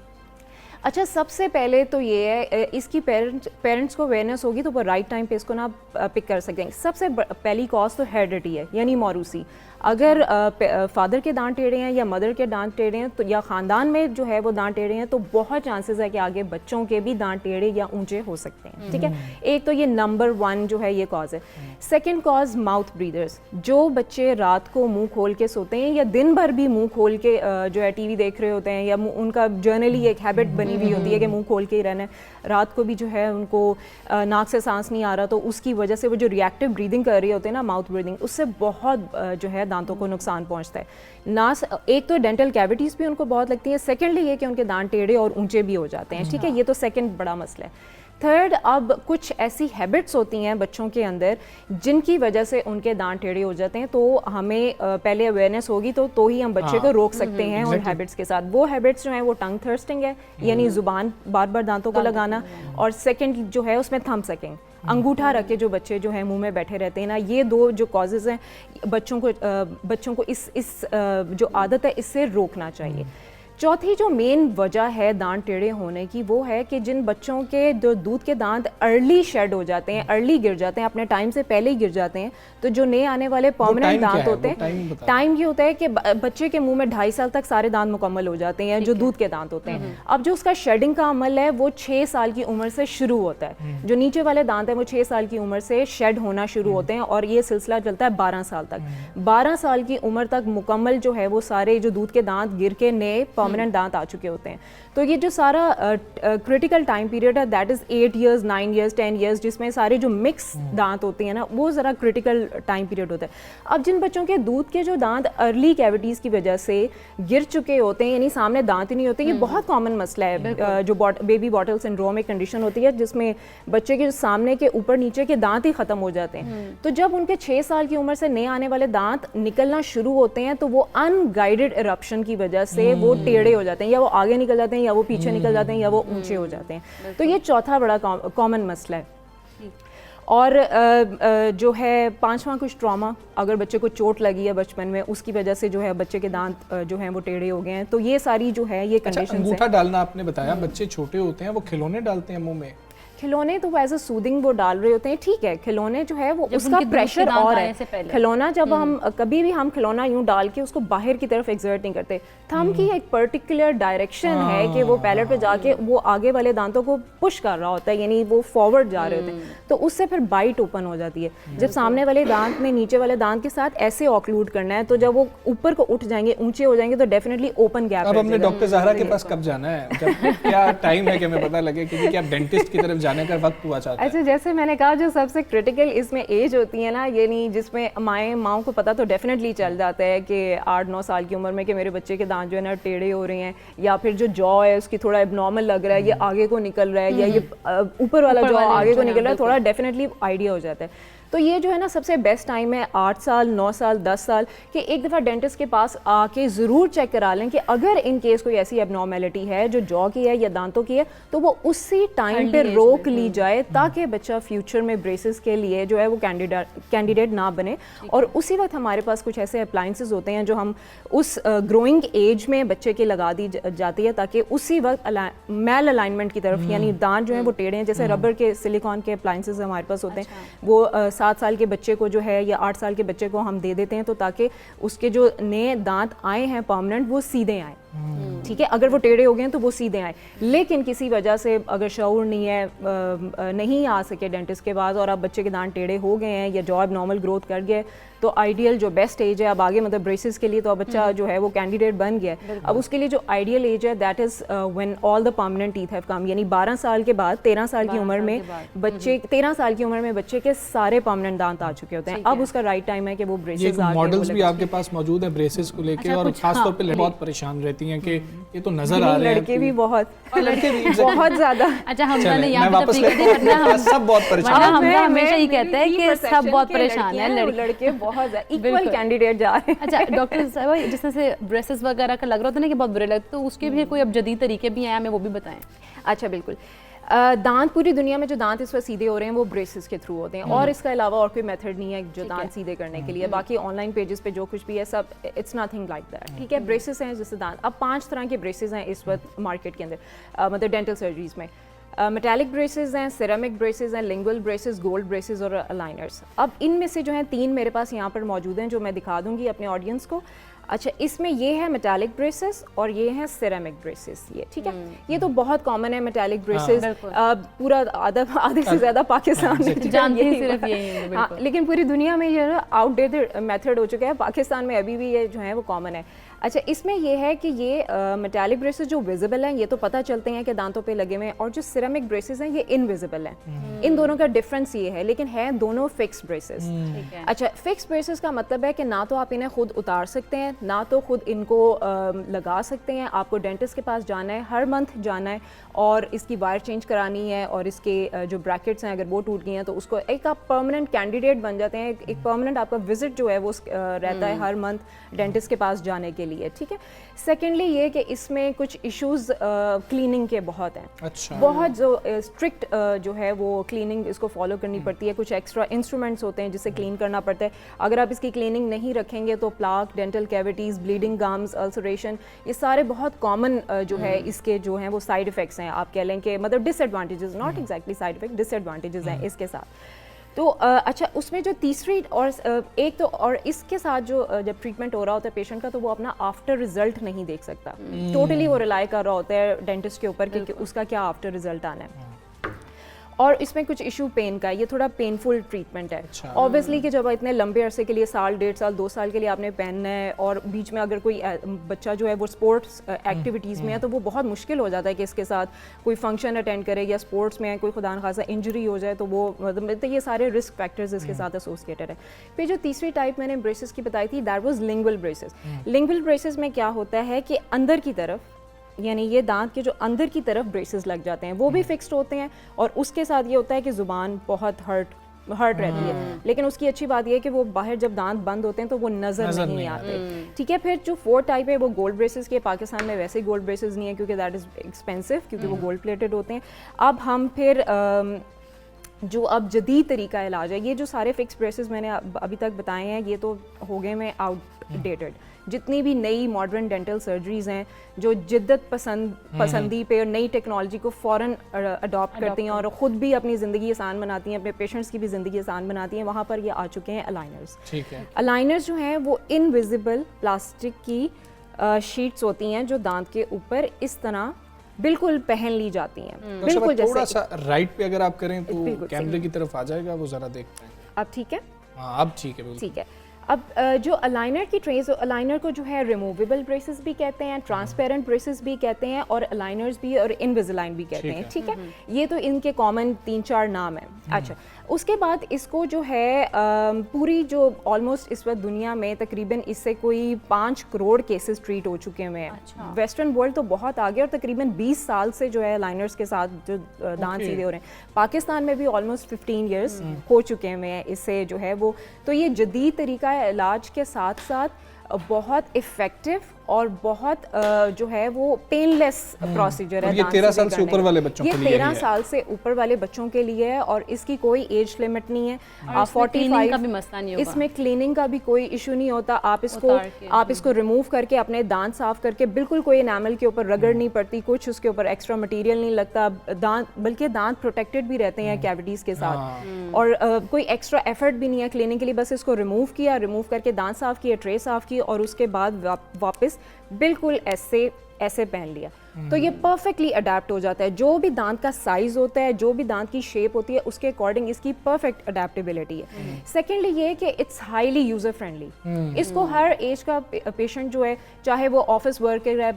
अच्छा, सबसे पहले तो ये है, इसकी पेरेंट्स को अवेयरनेस होगी तो वो राइट टाइम पे इसको ना पिक कर सकेंगे। सबसे पहली कॉज तो हेरिडिटी है, यानी मौरूसी। अगर फादर के दांत टेढ़े हैं या मदर के दांत टेढ़े हैं तो, या ख़ानदान में जो है वो दांत टेढ़े हैं, तो बहुत चांसेस है कि आगे बच्चों के भी दांत टेढ़े या ऊंचे हो सकते हैं। ठीक है, एक तो ये नंबर 1 जो है ये कॉज है। Second cause mouth breathers. जो बच्चे रात को मुंह खोल के सोते हैं या दिन भर भी मुंह खोल के जो है टीवी देख रहे होते हैं, या उनका जर्नली एक हैबिट बनी हुई होती है कि मुंह खोल के ही रहना है, रात को भी जो है उनको नाक से सांस नहीं आ रहा, तो उसकी वजह से वो जो रिएक्टिव ब्रीदिंग कर रहे होते हैं ना, माउथ ब्रीदिंग, उससे बहुत जो है दांतों को नुकसान पहुंचता है। एक तो डेंटल कैविटीज़ भी उनको बहुत लगती है, सेकेंडली ये कि उनके दांत टेढ़े और ऊंचे भी हो जाते हैं। ठीक है, ये तो सेकंड बड़ा मसला है। थर्ड, अब कुछ ऐसी हैबिट्स होती हैं बच्चों के अंदर जिनकी वजह से उनके दांत टेढ़े हो जाते हैं, तो हमें पहले अवेयरनेस होगी तो ही हम बच्चे को रोक सकते हैं उन हैबिट्स के साथ। वो हैबिट्स जो हैं वो टंग थर्स्टिंग है, यानी ज़ुबान बार बार दांतों को लगाना, और सेकंड जो है उसमें थंब सकिंग, अंगूठा रख के जो बच्चे जो है मुंह में बैठे रहते हैं ना, ये दो जो कॉजेज़ हैं बच्चों को इस जो आदत है इससे रोकना चाहिए। चौथी जो मेन वजह है दांत टेढ़े होने की, वो है कि जिन बच्चों के जो दूध के दांत अर्ली शेड हो जाते हैं, अर्ली गिर जाते हैं, अपने टाइम से पहले ही गिर जाते हैं, तो जो नए आने वाले परमानेंट दांत होते हैं, टाइम ये होता है कि बच्चे के मुंह में 2.5 साल तक सारे दांत मुकम्मल हो जाते हैं, जो दूध के दांत होते हैं। अब जो उसका शेडिंग का अमल है वो 6 साल की उम्र से शुरू होता है। जो नीचे वाले दांत हैं वो 6 साल की उम्र से शेड होना शुरू होते हैं, और ये सिलसिला चलता है 12 साल तक। 12 साल की उम्र तक मुकम्मल जो है वो सारे जो दूध के दांत गिर के नए परमानेंट दांत आ चुके होते हैं। तो ये जो सारा क्रिटिकल टाइम पीरियड है, that is 8 years, 9 years, 10 years, जिसमें सारे जो मिक्स दांत होते हैं ना, वो ज़रा क्रिटिकल टाइम पीरियड होता है। अब जिन बच्चों के दूध के जो दांत अर्ली कैविटीज़ की वजह से गिर चुके होते हैं, यानी सामने दांत ही नहीं होते, ये बहुत कॉमन मसला है। जो बेबी बॉटल सिंड्रोम एक कंडीशन होती है जिसमें बच्चे के सामने के ऊपर नीचे के दांत ही ख़त्म हो जाते हैं। तो जब उनके 6 साल की उम्र से नए आने वाले दांत निकलना शुरू होते हैं, तो वो अनगाइडेड इरप्शन की वजह से वो टेढ़े हो जाते हैं, या वो आगे निकल जाते हैं, या वो पीछे निकल जाते हैं, या वो ऊंचे हो जाते हैं। तो ये चौथा बड़ा कॉमन मसला है। और जो है 5वां, कुछ ट्रॉमा, अगर बच्चे को चोट लगी है बचपन में, उसकी वजह से जो है बच्चे के दांत जो हैं वो टेढ़े हो गए हैं। तो ये सारी जो है ये कंडीशन। अंगूठा डालना आपने बताया, बच्चे छोटे होते हैं वो खिलौने डालते हैं मुंह में, खिलौने तो एज अ सूदिंग वो डाल रहे होते हैं, ठीक है, खिलौने जो है वो उसका प्रेशर और है। खिलौना जब हम कभी भी हम खिलौना यूं डाल के उसको बाहर की तरफ एग्जर्ट नहीं करते, थंब की एक पर्टिकुलर डायरेक्शन है कि वो पैलेट पे जाके वो आगे वाले दांतों को पुश कर रहा होता है, यानी वो फॉरवर्ड जा रहे होते हैं, तो उससे फिर बाइट ओपन हो जाती है। जब सामने वाले दांत में नीचे वाले दांत के साथ ऐसे ऑक्लूड करना है, तो जब वो ऊपर को उठ जाएंगे, ऊंचे हो जाएंगे, तो डेफिनेटली ओपन गैप। अब हमने डॉक्टर ज़हरा के पास कब जाना है, क्या टाइम है कि हमें पता लगे, क्योंकि अब डेंटिस्ट की तरफ जाने का वक्त हुआ? अच्छा, जैसे मैंने कहा, जो सबसे क्रिटिकल इसमें एज होती है ना, यानी जिसमें माओं को पता तो डेफिनेटली चल जाता है कि 8-9 साल की उम्र में कि मेरे बच्चे के दांत जो है ना टेढ़े हो रहे हैं, या फिर जो जॉ है उसकी थोड़ा एबनॉर्मल लग रहा है, ये आगे को निकल रहा है, या ये ऊपर वाला जॉ आगे को निकल रहा है, थोड़ा डेफिनेटली आइडिया हो जाता है। तो ये जो है ना सबसे बेस्ट टाइम है 8 साल, 9 साल, 10 साल कि एक दफ़ा डेंटिस्ट के पास आके ज़रूर चेक करा लें कि अगर इन केस कोई ऐसी एबनॉर्मेलिटी है जो जॉ की है या दांतों की है, तो वो उसी टाइम पे रोक ली जाए, ताकि बच्चा फ्यूचर में ब्रेसेस के लिए जो है वो कैंडिडेट ना बने। और उसी वक्त हमारे पास कुछ ऐसे अप्लाइंसेस होते हैं जो हम उस ग्रोइंग एज में बच्चे की लगा दी जाती है, ताकि उसी वक्त मेल अलाइनमेंट की तरफ, यानी दांत जो है वो टेढ़े हैं, जैसे रबर के सिलिकॉन के अप्लाइंसेस हमारे पास होते हैं, वो 7 साल के बच्चे को जो है या 8 साल के बच्चे को हम दे देते हैं, तो ताकि उसके जो नए दांत आए हैं परमानेंट वो सीधे आए। ठीक है, अगर वो टेढ़े हो गए हैं तो वो सीधे आए, लेकिन किसी वजह से अगर शऊर नहीं है, नहीं आ सके डेंटिस्ट के पास, और अब बच्चे के दांत टेढ़े हो गए हैं या जॉ एबनॉर्मल ग्रोथ कर गया, तो आइडियल जो बेस्ट एज है अब आगे मतलब ब्रेसेस के लिए, तो अब बच्चा जो है वो कैंडिडेट बन गया। अब उसके लिए जो आइडियल एज है that is when all the permanent teeth have come, यानी 12 साल के बाद 13 साल की उम्र में बच्चे 13 साल की उम्र में बच्चे के सारे परमानेंट दांत आ चुके होते हैं। अब उसका राइट टाइम है कि वो ब्रेसेस मॉडल्स भी आपके पास मौजूद है ब्रेसेस को लेके, और खासतौर पर बहुत परेशान रहती होती हैं कि ये तो नजर आ रहे हैं। लड़के भी बहुत, और लड़के भी बहुत ज्यादा। अच्छा हमजा ने चलें, यहाँ मैं पे वापस तफरीक दी, वरना सब बहुत परेशान वरना हैं। हमजा हमेशा ये कहता है कि सब बहुत परेशान है, लड़के बहुत इक्वल कैंडिडेट जा रहे हैं। अच्छा डॉक्टर साहब, जिस तरह से ब्रेसेस वगैरह का लग रहा होता है ना कि बहुत बुरे लगते, तो उसके भी कोई अब जदीद तरीके भी हैं, हमें वो भी बताएं। अच्छा बिल्कुल, दांत पूरी दुनिया में जो दांत इस वक्त सीधे हो रहे हैं वो ब्रेसेस के थ्रू होते हैं, और इसका अलावा और कोई मेथड नहीं है जो दांत सीधे करने के लिए। बाकी ऑनलाइन पेजेस पे जो कुछ भी है सब इट्स नथिंग लाइक दैट, ठीक है। ब्रेसेस हैं जैसे दांत, अब 5 तरह के ब्रेसेस हैं इस वक्त मार्केट के अंदर, मतलब डेंटल सर्जरीज में। मेटालिक ब्रेसेस हैं, सिरेमिक ब्रेसेस हैं, लिंगुअल ब्रेसेस, गोल्ड ब्रेसेस और अलाइनर्स। अब इनमें से जो हैं 3 मेरे पास यहाँ पर मौजूद हैं जो मैं दिखा दूँगी अपने ऑडियंस को। अच्छा, इसमें ये है मेटालिक ब्रेसेस और ये है सिरेमिक ब्रेसेस, ये ठीक है। ये तो बहुत कॉमन है मेटालिक ब्रेसेस, पूरा आधे से ज़्यादा पाकिस्तान में जानते हैं सिर्फ यही। हाँ, लेकिन पूरी दुनिया में ये आउटडेटेड मेथड हो चुका है, पाकिस्तान में अभी भी ये जो है वो कॉमन है। अच्छा, इसमें ये है कि ये मेटालिक ब्रेसेस जो विजिबल हैं ये तो पता चलते हैं कि दांतों पे लगे हुए हैं, और जो सिरेमिक ब्रेसेस हैं ये इनविजिबल हैं। इन दोनों का डिफरेंस ये है, लेकिन है दोनों फिक्स ब्रेसेस। अच्छा, फिक्स ब्रेसेस का मतलब है कि ना तो आप इन्हें खुद उतार सकते हैं, ना तो खुद इनको लगा सकते हैं। आपको डेंटिस्ट के पास जाना है, हर मंथ जाना है, और इसकी वायर चेंज करानी है, और इसके जो ब्रैकेट्स हैं अगर वो टूट गई हैं तो उसको एक आप परमानेंट कैंडिडेट बन जाते हैं। एक परमानेंट आपका विजिट जो है वो रहता है हर मंथ डेंटिस्ट के पास जाने के लिए, ठीक है। सेकेंडली ये कि इसमें कुछ इश्यूज क्लीनिंग के बहुत हैं। अच्छा। बहुत जो स्ट्रिक्ट जो है वो क्लीनिंग इसको फॉलो करनी पड़ती है। कुछ एक्स्ट्रा इंस्ट्रूमेंट्स होते हैं जिससे क्लीन करना पड़ता है। अगर आप इसकी क्लीनिंग नहीं रखेंगे तो plaque, dental cavities, bleeding gums, ulceration, ये सारे बहुत कॉमन जो है इसके जो हैं वो साइड इफ़ेक्ट्स हैं। आप कह लें कि मतलब disadvantages, not exactly side effect, disadvantages हैं इसके साथ। तो अच्छा, उसमें जो तीसरी और एक तो और इसके साथ जो जब ट्रीटमेंट हो रहा होता है पेशेंट का, तो वो अपना आफ्टर रिजल्ट नहीं देख सकता। टोटली वो रिलाई कर रहा होता है डेंटिस्ट के ऊपर कि उसका क्या आफ्टर रिजल्ट आना है। और इसमें कुछ इशू पेन का है, ये थोड़ा पेनफुल ट्रीटमेंट है। ऑब्वियसली कि जब इतने लंबे अरसे के लिए, साल, 1.5 साल, 2 साल के लिए आपने पहनना है, और बीच में अगर कोई बच्चा जो है वो स्पोर्ट्स एक्टिविटीज़ में है तो वो बहुत मुश्किल हो जाता है कि इसके साथ कोई फंक्शन अटेंड करे, या स्पोर्ट्स में कोई खुदा न खासा इंजरी हो जाए तो वो मतलब तो ये सारे रिस्क फैक्टर्स इसके साथ एसोसिएटेड है। फिर जो तीसरी टाइप मैंने ब्रेसेस की बताई थी, that was lingual braces. Lingual braces में क्या होता है कि अंदर की तरफ, यानी ये दांत के जो अंदर की तरफ ब्रेसेस लग जाते हैं वो भी फिक्स्ड होते हैं, और उसके साथ ये होता है कि ज़ुबान बहुत हर्ट रहती है। लेकिन उसकी अच्छी बात ये है कि वो बाहर जब दांत बंद होते हैं तो वो नज़र नहीं आते, ठीक है। फिर जो 4th टाइप है वो गोल्ड ब्रेसेस के। पाकिस्तान में वैसे गोल्ड ब्रेसेस नहीं है क्योंकि दैट इज़ एक्सपेंसिव, क्योंकि वो गोल्ड प्लेटेड होते हैं। अब हम फिर जो अब जदीद तरीका इलाज है, ये जो सारे फिक्स ब्रेसेस मैंने अभी तक बताए हैं ये तो हो गए में आउटडेटेड। जितनी भी नई मॉडर्न डेंटल सर्जरीज़ हैं जो जिद्दत पसंदी पे और नई टेक्नोलॉजी को फ़ौरन अडॉप्ट करती हैं और ख़ुद भी अपनी ज़िंदगी आसान बनाती हैं, अपने पेशेंट्स की भी ज़िंदगी आसान बनाती हैं, वहाँ पर ये आ चुके हैं अलाइनर्स। ठीक है। अलाइनर्स जो हैं वो इनविजिबल प्लास्टिक की शीट्स होती हैं जो दांत के ऊपर इस तरह बिल्कुल पहन ली जाती हैं। बिल्कुल जैसे थोड़ा सा राइट पे अगर आप करें तो कैमरे की तरफ आ जाएगा, वो ज़रा देखते हैं। अब ठीक है? हाँ, अब ठीक है, बिल्कुल ठीक है। अब जो अलाइनर की ट्रेस, अलाइनर को जो है रिमूवेबल ब्रेसेस भी कहते हैं, ट्रांसपेरेंट ब्रेसेस भी कहते हैं, और अलाइनर्स भी और इनविजिलाइन भी कहते हैं, ठीक है। ये तो इनके कॉमन 3-4 नाम हैं। अच्छा, उसके बाद इसको जो है पूरी जो ऑलमोस्ट इस वक्त दुनिया में तकरीबन इससे कोई 5 करोड़ केसेस ट्रीट हो चुके हुए हैं। वेस्टर्न वर्ल्ड तो बहुत आगे, और तकरीबन 20 साल से जो है अलाइनर्स के साथ जो दांत सीधे हो रहे हैं। पाकिस्तान में भी ऑलमोस्ट 15 ईयर्स हो चुके हैं इससे जो है वो। तो ये जदीद तरीका है इलाज के साथ साथ बहुत इफ़ेक्टिव और बहुत जो है वो पेनलेस प्रोसीजर है। ये 13 साल से ऊपर वाले बच्चों के लिए, 13 साल से ऊपर वाले बच्चों के लिए है, और इसकी कोई एज लिमिट नहीं है। 45 का भी मसला नहीं होगा, इसमें क्लीनिंग का भी कोई इशू नहीं होता। आप इसको रिमूव करके अपने दांत साफ करके, बिल्कुल कोई एनामल के ऊपर रगड़ नहीं पड़ती, कुछ उसके ऊपर एक्स्ट्रा मटेरियल नहीं लगता, दांत बल्कि दांत प्रोटेक्टेड भी रहते हैं कैविटीज़ के साथ, और कोई एक्स्ट्रा एफर्ट भी नहीं है क्लीनिंग के लिए। बस इसको रिमूव किया, रिमूव करके दांत साफ किए, ट्रे साफ की, और उसके बाद वापस बिल्कुल ऐसे पहन लिया। तो ये परफेक्टली अडेप्ट हो जाता है। जो भी दांत का साइज़ होता है, जो भी दांत की शेप होती है, उसके अकॉर्डिंग इसकी परफेक्ट अडेप्टेबिलिटी है। सेकेंडली ये कि इट्स हाईली यूज़र फ्रेंडली। इसको हर एज का पेशेंट जो है, चाहे वो ऑफिस वर्कर है,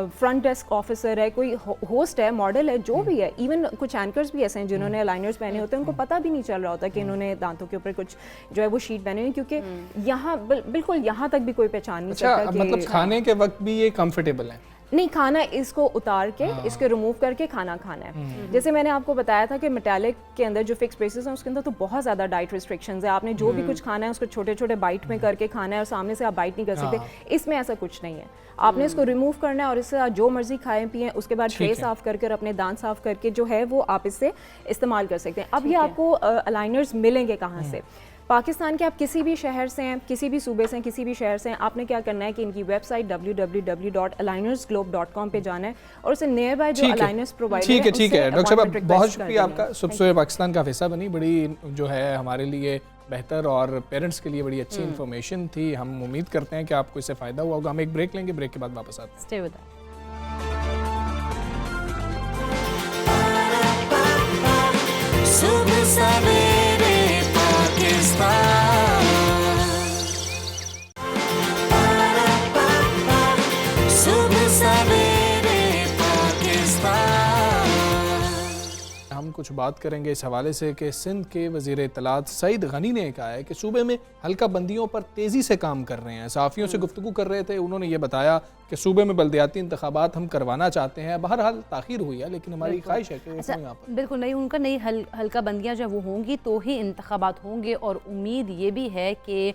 फ्रंट डेस्क ऑफिसर है, कोई होस्ट है, मॉडल है, जो भी है, इवन कुछ एंकर्स भी ऐसे हैं जिन्होंने अलाइनर्स पहने होते हैं, उनको पता भी नहीं चल रहा होता कि इन्होंने दांतों के ऊपर कुछ जो है वो शीट पहने हुई, क्योंकि यहाँ बिल्कुल यहाँ तक भी कोई पहचान नहीं सकता कि मतलब खाने के वक्त भी ये कंफर्टेबल है? नहीं, खाना इसको उतार के इसके रिमूव करके खाना खाना है। जैसे मैंने आपको बताया था कि मेटालिक के अंदर जो फिक्स प्लेसेस हैं उसके अंदर तो बहुत ज़्यादा डाइट रिस्ट्रिक्शंस है। आपने जो भी कुछ खाना है उसको छोटे छोटे बाइट में करके खाना है और सामने से आप बाइट नहीं कर सकते। इसमें ऐसा कुछ नहीं है, आपने इसको रिमूव करना है और इससे आप जो मर्जी खाएं पिएं, उसके बाद ट्रे साफ करके और अपने दांत साफ करके जो है वो आप इससे इस्तेमाल कर सकते हैं। अब ये आपको अलाइनर्स मिलेंगे कहाँ से? पाकिस्तान के आप किसी भी शहर से हैं, किसी भी सूबे से हैं, किसी भी शहर से हैं, आपने क्या करना है कि इनकी वेबसाइट www.alignersglobe.com पे जाना है और उसे नियर बाय जो अलाइनर्स प्रोवाइडर ठीक है डॉक्टर साहब, बहुत शुक्रिया आपका। सुबह पाकिस्तान का हिस्सा बनी, बड़ी जो है हमारे लिए बेहतर और पेरेंट्स के लिए बड़ी अच्छी इन्फॉर्मेशन थी। हम उम्मीद करते हैं कि आपको इससे फ़ायदा हुआ होगा। हम एक ब्रेक लेंगे, ब्रेक के बाद वापस आते हैं। Stay with us. सुबह सवेरे पाकिस्तान, सुबह सवेरे पाकिस्तान। हम कुछ बात करेंगे इस हवाले से कि सिंध के वज़ीर इत्तलात सईद गनी ने कहा है कि सूबे में हल्का बंदियों पर तेज़ी से काम कर रहे हैं। सहाफ़ियों से गुफ्तगू कर रहे थे, उन्होंने ये बताया कि सूबे में बल्दियाती इंतखाबात हम करवाना चाहते हैं। बहरहाल ताख़ीर हुई है, लेकिन हमारी ख्वाहिश है कि यहाँ पर बिल्कुल नहीं, उनका नई हल्का बंदियाँ जब वो होंगी तो ही इंतखाबात होंगे। और उम्मीद ये भी है कि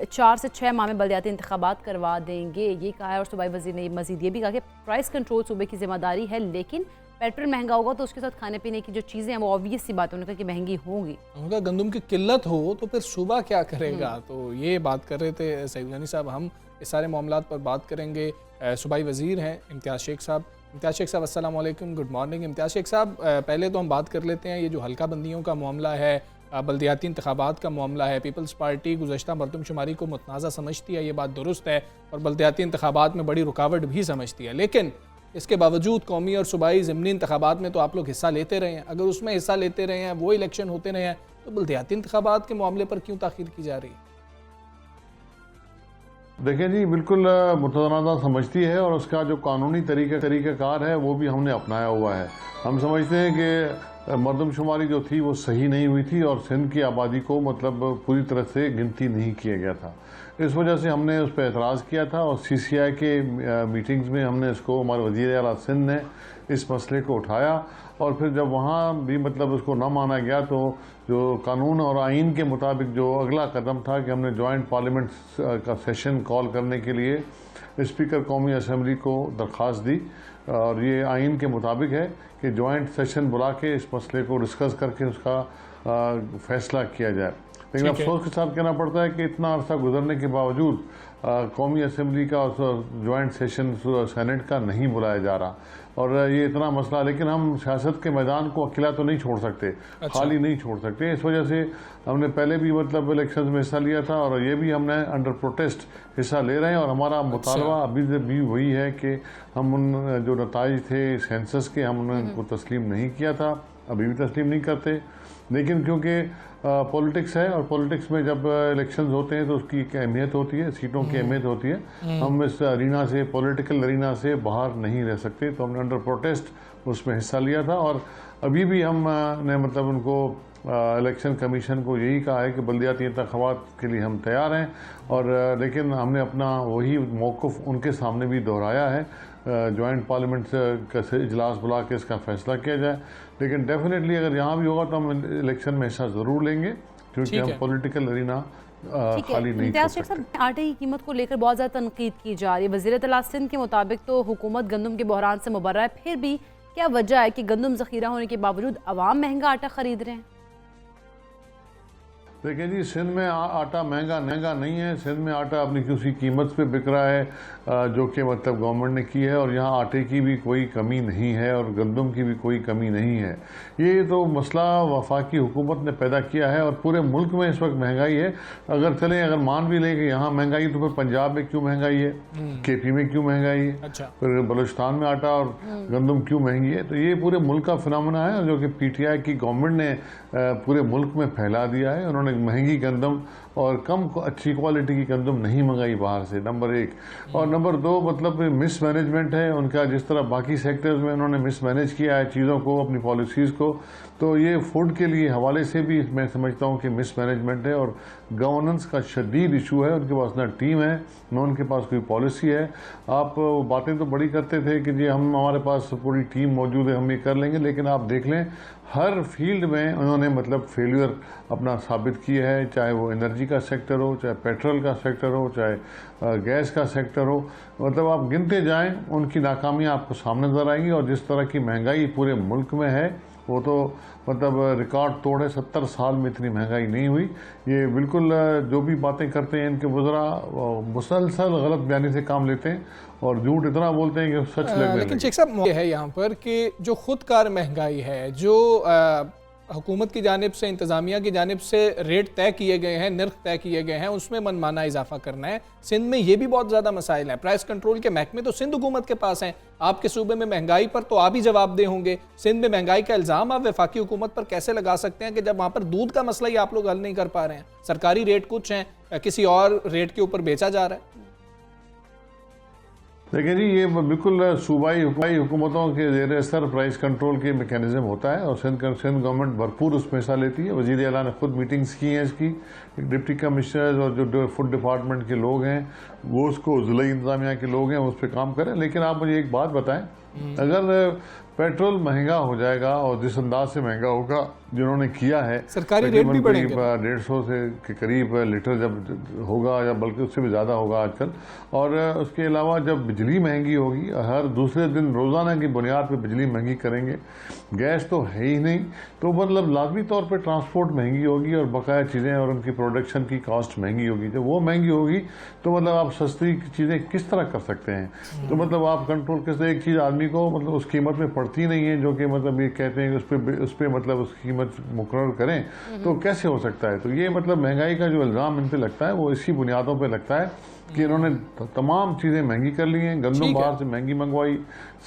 4 से 6 माह में बल्दियाती इंतखाबात करवा देंगे, ये कहा है। और सूबाई वज़ीर ने मज़ीद ये भी कहा कि प्राइस कंट्रोल सूबे की जिम्मेदारी है, लेकिन पेट्रोल महंगा होगा तो उसके साथ खाने पीने की जो चीज़ें हैं वो ऑब्वियस सी बात है, उन्होंने कहा कि महंगी होंगी। उनका गंदम की किल्लत हो तो फिर सूबा क्या करेगा? तो ये बात कर रहे थे सईद गनी साहब। हम इस सारे मामलात पर बात करेंगे। सूबाई वज़ीर हैं इम्तियाज़ शेख साहब। इम्तियाज़ शेख साहब अस्सलाम वालेकुम, गुड मॉर्निंग। इम्तियाज़ शेख साहब, पहले तो हम बात कर लेते हैं, ये जो हल्का बंदियों का मामला है, बल्दियाती इंतखाबात का मामला है, पीपल्स पार्टी गुज़श्ता मरदमशुमारी को मुतनाज़ा समझती है, ये बात दुरुस्त है, और बल्दियाती इंतखाबात में बड़ी रुकावट भी समझती है। लेकिन इसके बावजूद कौमी और सूबाई ज़िमनी इंतखाबात में तो आप लोग हिस्सा लेते रहे हैं। अगर उसमें हिस्सा लेते रहे हैं, वो इलेक्शन होते रहे हैं, तो बल्दियाती इंतखाबात के मामले पर क्यों ताख़ीर की जा रही है? देखिए जी, बिल्कुल मुतनाज़ा समझती है और उसका जो कानूनी तरीक़ाकार है वो भी हमने अपनाया हुआ है। हम समझते हैं कि मरदमशुमारी जो थी वो सही नहीं हुई थी और सिंध की आबादी को मतलब पूरी तरह से गिनती नहीं किया गया था। इस वजह से हमने उस पर एतराज़ किया था और CCI के मीटिंग्स में हमने इसको, हमारे वज़ीर आला सिंध ने इस मसले को उठाया और फिर जब वहाँ भी मतलब उसको ना माना गया तो जो कानून और आइन के मुताबिक जो अगला कदम था कि हमने जॉइंट पार्लियामेंट का सेशन कॉल करने के लिए स्पीकर कौमी असम्बली को दरख्वास्त दी और ये आइन के मुताबिक है कि जॉइंट सेशन बुला के इस मसले को डिस्कस करके उसका फ़ैसला किया जाए। लेकिन अफसोस के साथ कहना पड़ता है कि इतना अरसा गुजरने के बावजूद कौमी असम्बली का और जॉइंट सेशन सेनेट का नहीं बुलाया जा रहा और ये इतना मसला। लेकिन हम सियासत के मैदान को अकेला तो नहीं छोड़ सकते, खाली नहीं छोड़ सकते। इस वजह से हमने पहले भी मतलब इलेक्शन में हिस्सा लिया था और ये भी हमने अंडर प्रोटेस्ट हिस्सा ले रहे हैं और हमारा मुतालबा अभी भी वही है कि हम उन जो नताइज थे सेंसस के, हमने उनको तस्लीम नहीं किया था, अभी भी तस्लीम नहीं करते। लेकिन क्योंकि पॉलिटिक्स है और पॉलिटिक्स में जब इलेक्शंस होते हैं तो उसकी एक अहमियत होती है, सीटों की अहमियत होती है। हम इस अरीना से, पॉलिटिकल अरीना से बाहर नहीं रह सकते, तो हमने अंडर प्रोटेस्ट उसमें हिस्सा लिया था और अभी भी हमने मतलब उनको इलेक्शन कमीशन को यही कहा है कि बल्दियाती इंतखाबात के लिए हम तैयार हैं और लेकिन हमने अपना वही मौक़िफ़ उनके सामने भी दोहराया है। जॉइंट पार्लियामेंट का इजलास बुला के इसका फ़ैसला किया जाए। लेकिन डेफिनेटली अगर यहाँ भी होगा तो हम इलेक्शन में हिस्सा ज़रूर लेंगे क्योंकि हम पॉलिटिकल अरीना खाली नहीं छोड़ सकते। आटे की कीमत को लेकर बहुत ज़्यादा तनकीद की जा रही है। वज़ीर इत्तलात सिंध के मुताबिक तो हुकूमत गंदम के बहरान से मुबर्रा है, फिर भी क्या वजह है कि गंदम ज़ख़ीरा होने के बावजूद अवाम महंगा आटा ख़रीद रहे हैं? देखिए जी, सिंध में आटा महंगा नहीं है। सिंध में आटा अपनी किसी कीमत पे बिक रहा है जो कि मतलब गवर्नमेंट ने की है, और यहाँ आटे की भी कोई कमी नहीं है और गंदम की भी कोई कमी नहीं है। ये तो मसला वफाकी हुकूमत ने पैदा किया है और पूरे मुल्क में इस वक्त महंगाई है। अगर मान भी लें कि यहाँ महंगाई, तो फिर पंजाब में क्यों महंगाई है, KP में क्यों महंगाई है, अच्छा, फिर बलूचिस्तान में आटा और गंदम क्यों महंगी है। तो ये पूरे मुल्क का फिनोमेना है जो कि PTI की गवर्नमेंट ने पूरे मुल्क में फैला दिया है। उन्होंने महंगी गंदम और कम अच्छी क्वालिटी की गंदम नहीं मंगाई बाहर से, नंबर 1। और नंबर 2 मतलब मिसमैनेजमेंट है उनका, जिस तरह बाकी सेक्टर्स में उन्होंने मिसमैनेज किया है चीज़ों को, अपनी पॉलिसीज़ को। तो ये फूड के लिए हवाले से भी मैं समझता हूँ कि मिसमैनेजमेंट है और गवर्नेंस का शदीद इशू है। उनके पास ना टीम है, ना उनके पास कोई पॉलिसी है। आप बातें तो बड़ी करते थे कि जी हमारे पास पूरी टीम मौजूद है, हम ये कर लेंगे, लेकिन आप देख लें हर फील्ड में उन्होंने मतलब फेलियर अपना साबित किया है, चाहे वो एनर्जी का सेक्टर हो, चाहे पेट्रोल का सेक्टर हो, चाहे गैस का सेक्टर हो। मतलब आप गिनते जाएं, उनकी नाकामियां आपको सामने नजर आएंगी। और जिस तरह की महंगाई पूरे मुल्क में है वो तो मतलब रिकॉर्ड तोड़ है। 70 साल में इतनी महंगाई नहीं हुई। ये बिल्कुल जो भी बातें करते हैं इनके वज़रा मुसलसल गलत बयानी से काम लेते हैं और झूठ इतना बोलते हैं कि सच लगने लेकिन शेख साहब ये है यहाँ पर कि जो खुदकार महंगाई है, जो हुकूमत की जानिब से, इंतज़ामिया की जानिब से रेट तय किए गए हैं, निर्ख तय किए गए हैं, उसमें मनमाना इजाफा करना है। सिंध में ये भी बहुत ज़्यादा मसाइल हैं। प्राइस कंट्रोल के महकमे तो सिंध हुकूमत के पास हैं। आपके सूबे में महंगाई पर तो आप ही जवाबदेह होंगे। सिंध में महंगाई का इल्ज़ाम आप वफाकी हुकूमत पर कैसे लगा सकते हैं कि जब वहाँ पर दूध का मसला ही आप लोग हल नहीं कर पा रहे हैं? सरकारी रेट कुछ हैं, किसी और रेट के ऊपर बेचा जा रहा है। देखिए जी, ये बिल्कुल सूबाई हुकूमतों के ज़ेर असर प्राइस कंट्रोल के मेकैनिज़्म होता है और सिंध गवर्नमेंट भरपूर उसमें हिस्सा लेती है। वज़ीर आला ने खुद मीटिंग्स की हैं इसकी। डिप्टी कमिश्नर्स और जो फूड डिपार्टमेंट के लोग हैं वो उसको ज़िला इंतज़ामिया के लोग हैं उस पर काम करें। लेकिन आप मुझे एक बात बताएं, अगर पेट्रोल महंगा हो जाएगा और जिस अंदाज से महंगा होगा जिन्होंने किया है, सरकारी रेट भी बढ़ेंगे, 150 से के करीब लीटर जब होगा या बल्कि उससे भी ज़्यादा होगा आजकल। और उसके अलावा जब बिजली महंगी होगी, हर दूसरे दिन रोज़ाना की बुनियाद पर बिजली महंगी करेंगे, गैस तो है ही नहीं, तो मतलब लाजमी तौर पर ट्रांसपोर्ट महंगी होगी और बकाया चीज़ें और उनकी प्रोडक्शन की कॉस्ट महंगी होगी। जब वो महंगी होगी तो मतलब आप सस्ती चीज़ें किस तरह कर सकते हैं? तो मतलब आप कंट्रोल किस, एक चीज़ आदमी को मतलब उस कीमत में पड़ती नहीं है जो कि मतलब ये कहते हैं कि उस पर मतलब उसकी कीमत मुकर्रर करें, तो कैसे हो सकता है? तो ये मतलब महंगाई का जो इल्ज़ाम इन पर लगता है वो इसी बुनियादों पर लगता है कि इन्होंने तमाम चीज़ें महंगी कर ली हैं। गंदम बाहर से महंगी मंगवाई,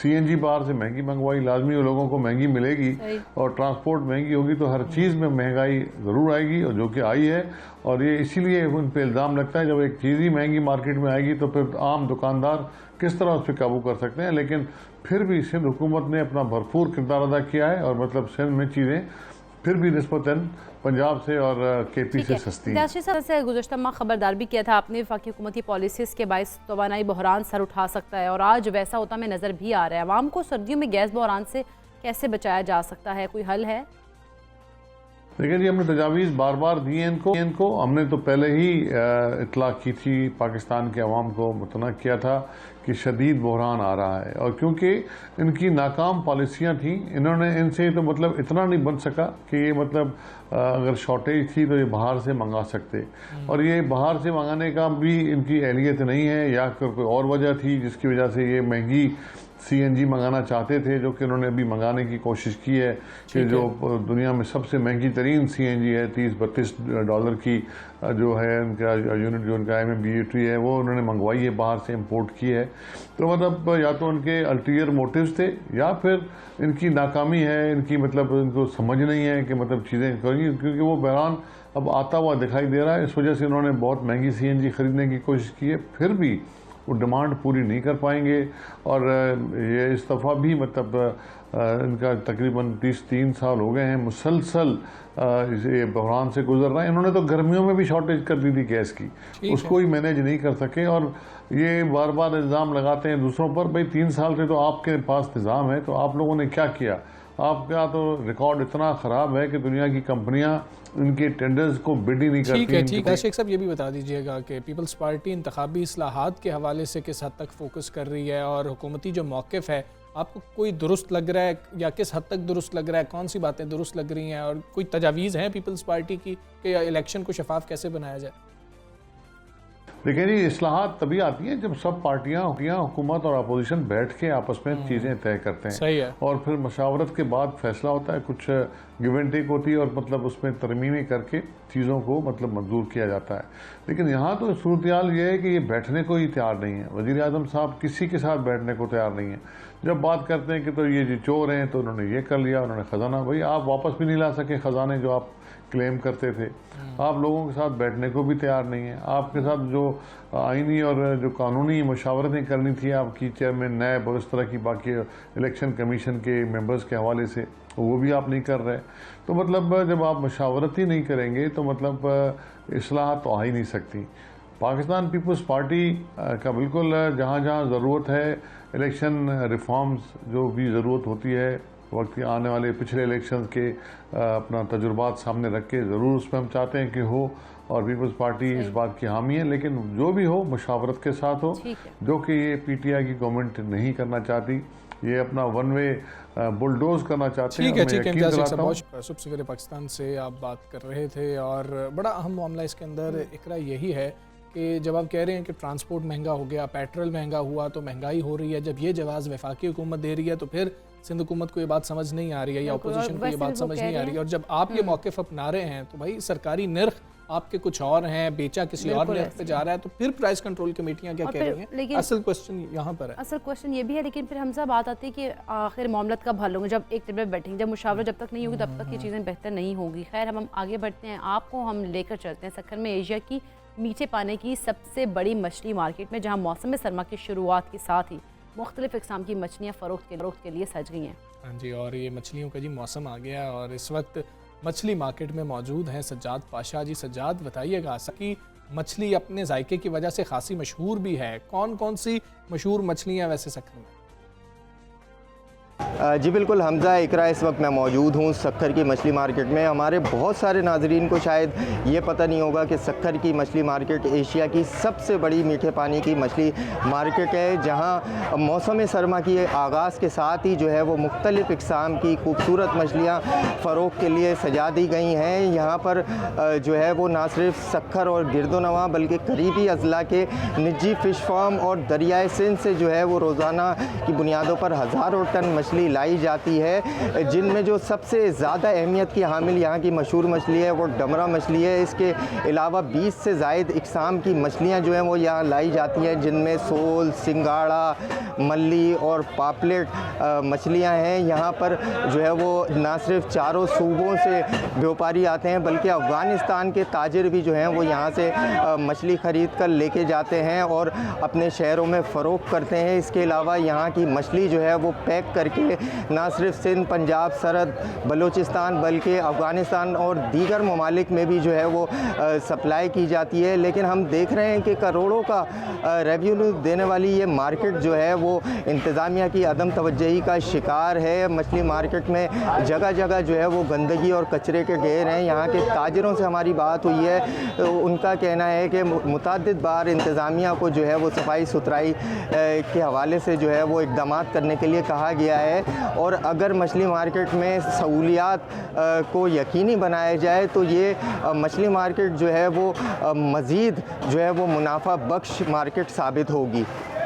CNG बाहर से महंगी मंगवाई, लाजमी लोगों को महंगी मिलेगी और ट्रांसपोर्ट महंगी होगी तो हर चीज़ में महंगाई ज़रूर आएगी, और जो कि आई है। और ये इसीलिए उन पर इल्ज़ाम लगता है जब एक चीज़ ही महंगी मार्केट में आएगी तो फिर आम दुकानदार किस तरह उस पर काबू कर सकते हैं। लेकिन फिर भी सिंध हुकूमत ने अपना भरपूर किरदार अदा किया है और मतलब सिंध में चीज़ें फिर भी निस्बतन पंजाब से और KP से सस्ती हैं। से गुज़श्ता माह खबरदार भी किया था आपने, वफाकी हुकूमती पॉलिसीज़ के बायस तवानाई बहरान सर उठा सकता है और आज वैसा होता में नज़र भी आ रहा है। आवाम को सर्दियों में गैस बहरान से कैसे बचाया जा सकता है? कोई हल है? देखिए जी, हमने तजावीज़ बार बार दी हैं इनको। हमने तो पहले ही इतला की थी, पाकिस्तान के अवाम को मुतना किया था कि शदीद बहरान आ रहा है। और क्योंकि इनकी नाकाम पॉलिसियाँ थी, इन्होंने इनसे तो मतलब इतना नहीं बन सका कि ये मतलब अगर शॉर्टेज थी तो ये बाहर से मंगा सकते, और ये बाहर से मंगाने का भी इनकी अहलियत नहीं है या कोई और वजह थी जिसकी वजह से ये महंगी CNG मंगाना चाहते थे, जो कि उन्होंने अभी मंगाने की कोशिश की है कि जो दुनिया में सबसे महंगी तरीन CNG है, $30-32 की जो है उनका यूनिट, जो उनका MMBTU है, वो उन्होंने मंगवाई है, बाहर से इंपोर्ट की है। तो मतलब या तो उनके अल्टीरियर मोटिव्स थे या फिर इनकी नाकामी है, इनकी मतलब इनको समझ नहीं है कि मतलब चीज़ें करेंगी, क्योंकि वो बहरान अब आता हुआ दिखाई दे रहा है। इस वजह से उन्होंने बहुत महंगी CNG ख़रीदने की कोशिश की है, फिर भी वो डिमांड पूरी नहीं कर पाएंगे। और ये इस दफ़ा भी मतलब इनका तकरीबन 33 साल हो गए हैं मुसलसल ये बहरान से गुजर रहा है। इन्होंने तो गर्मियों में भी शॉर्टेज कर दी थी गैस की, उसको ही मैनेज नहीं कर सके। और ये बार बार इल्ज़ाम लगाते हैं दूसरों पर, भाई 3 साल से तो आपके पास निज़ाम है, तो आप लोगों ने क्या किया? आपका तो रिकॉर्ड इतना ख़राब है कि दुनिया की कंपनियां इनके टेंडर्स को बिड ही नहीं करती। ठीक है शेख साहब, ये भी बता दीजिएगा कि पीपल्स पार्टी इंतखाबी इस्लाहात के हवाले से किस हद तक फोकस कर रही है और हुकूमती जो मौक़िफ़ है आपको कोई दुरुस्त लग रहा है या किस हद तक दुरुस्त लग रहा है, कौन सी बातें दुरुस्त लग रही हैं और कोई तजावीज़ हैं पीपल्स पार्टी की कि इलेक्शन को शफाफ कैसे बनाया जाए? देखिए जी, इस्लाहात तभी आती हैं जब सब पार्टियां हुकूमत और अपोजिशन बैठ के आपस में चीज़ें तय करते हैं। सही है। और फिर मशावरत के बाद फैसला होता है, कुछ गिव एंड टेक होती है और मतलब उसमें तरमीमें करके चीज़ों को मतलब मंजूर किया जाता है। लेकिन यहाँ तो सूरत हाल ये है कि ये बैठने को ही तैयार नहीं है। वज़ीर आज़म साहब किसी के साथ बैठने को तैयार नहीं है। जब बात करते हैं कि तो ये जी चोर हैं तो उन्होंने ये कर लिया, उन्होंने ख़जाना, भाई आप वापस भी नहीं ला सके ख़जाने जो आप क्लेम करते थे। आप लोगों के साथ बैठने को भी तैयार नहीं है। आपके साथ जो आईनी और जो कानूनी मशावरतें करनी थी आपकी चेयरमैन नैब और इस तरह की बाकी इलेक्शन कमीशन के मेंबर्स के हवाले से, वो भी आप नहीं कर रहे। तो मतलब जब आप मशावरत ही नहीं करेंगे तो मतलब इस्लाह तो आ ही नहीं सकती। पाकिस्तान पीपल्स पार्टी का बिल्कुल जहाँ जहाँ ज़रूरत है इलेक्शन रिफॉर्म्स जो भी ज़रूरत होती है वक्त आने वाले पिछले इलेक्शन के अपना तजुर्बात सामने रख के ज़रूर उसमें हम चाहते हैं कि हो, और पीपल्स पार्टी इस बात की हामी है। लेकिन जो भी हो मुशावरत के साथ हो, जो कि ये पीटीआई की गवर्नमेंट नहीं करना चाहती। ये अपना वन वे बुलडोज करना चाहते हैं। ठीक है। सवेरे पाकिस्तान से आप बात कर रहे थे और बड़ा अहम मामला इसके अंदर इकरा यही है कि जब आप कह रहे हैं कि ट्रांसपोर्ट महंगा हो गया, पेट्रोल महंगा हुआ तो महंगाई हो रही है, जब ये जवाब वफाकी हुकूमत दे रही है तो फिर सिंध हुकूमत को ये बात समझ नहीं आ रही है या अपोजिशन को ये बात समझ नहीं आ रही है। और जब आप ये मौक़िफ़ अपना रहे हैं तो भाई सरकारी निर्ख आपके कुछ और हैं, बेचा किसी और निर्ख पे जा रहा है, तो फिर प्राइस कंट्रोल कमेटियां क्या कह रही हैं? असल क्वेश्चन यहाँ पर है। असल क्वेश्चन ये भी है, लेकिन फिर हमसे बात आती है कि आखिर मामलत कब हल होंगे? जब एक टेबल बैठेंगे, जब मुशावरत जब तक नहीं होगी तब तक ये चीज़ें बेहतर नहीं होगी। खैर हम आगे बढ़ते हैं, आपको हम लेकर चलते हैं सक्खर में एशिया की मीठे पानी की सबसे बड़ी मछली मार्केट में, जहाँ मौसम सरमा की शुरुआत के साथ ही मुख्तलिफ इक़साम की मछलियाँ फ़रोख्त के लिए सज गई हैं। हाँ जी, और ये मछलियों का जी मौसम आ गया और इस वक्त मछली मार्केट में मौजूद हैं सज्जाद पाशा जी। सज्जाद बताइएगा कि मछली अपने जायके की वजह से खासी मशहूर भी है, कौन कौन सी मशहूर मछलियाँ वैसे सक्खर में? जी बिल्कुल हमज़ा, इकरा इस वक्त मैं मौजूद हूँ सक्खर की मछली मार्केट में। हमारे बहुत सारे नाजरीन को शायद ये पता नहीं होगा कि सक्खर की मछली मार्केट एशिया की सबसे बड़ी मीठे पानी की मछली मार्केट है, जहाँ मौसम सरमा की आगाज़ के साथ ही जो है वो मुख्तलिफ़ इक़साम की खूबसूरत मछलियाँ फ़रोख्त के लिए सजा दी गई हैं। यहाँ पर जो है वो ना सिर्फ सक्खर और गिरदोनवा बल्कि करीबी अज़ला के निजी फ़िश फार्म और दरियाए सिंध से जो है वो रोज़ाना की बुनियादों पर हज़ारों टन मछली लाई जाती है, जिनमें जो सबसे ज़्यादा अहमियत की हामिल यहाँ की मशहूर मछली है वो डमरा मछली है। इसके अलावा 20 से ज़ायद इक़साम की मछलियाँ जो हैं वो यहाँ लाई जाती हैं, जिनमें सोल, सिंगाड़ा, मल्ली और पापलेट मछलियाँ हैं। यहाँ पर जो है वो ना सिर्फ चारों सूबों से व्यापारी आते हैं बल्कि अफ़गानिस्तान के ताजिर भी जो हैं वो यहाँ से मछली ख़रीद कर लेके जाते हैं और अपने शहरों में फ़रोख्त करते हैं। इसके अलावा यहाँ की मछली जो है वो पैक करके ना सिर्फ सिंध, पंजाब, सरहद, बलूचिस्तान बल्कि अफ़गानिस्तान और दीगर ममालिक में भी जो है वो सप्लाई की जाती है। लेकिन हम देख रहे हैं कि करोड़ों का रेवेन्यू देने वाली ये मार्केट जो है वो इंतज़ामिया की अदम तवज्जही का शिकार है। मछली मार्केट में जगह जगह जो है वो गंदगी और कचरे के ढेर हैं। यहाँ के ताजिरों से हमारी बात हुई है तो उनका कहना है कि मुतअद्दिद बार इंतज़ामिया को जो है वो सफाई सुथराई के हवाले से जो है वो इक़दाम करने के लिए कहा गया है, और अगर मछली मार्केट में सहूलियात को यकीनी बनाया जाए तो ये मछली मार्केट जो है वो मज़ीद जो है वो मुनाफा बख्श मार्केट साबित होगी।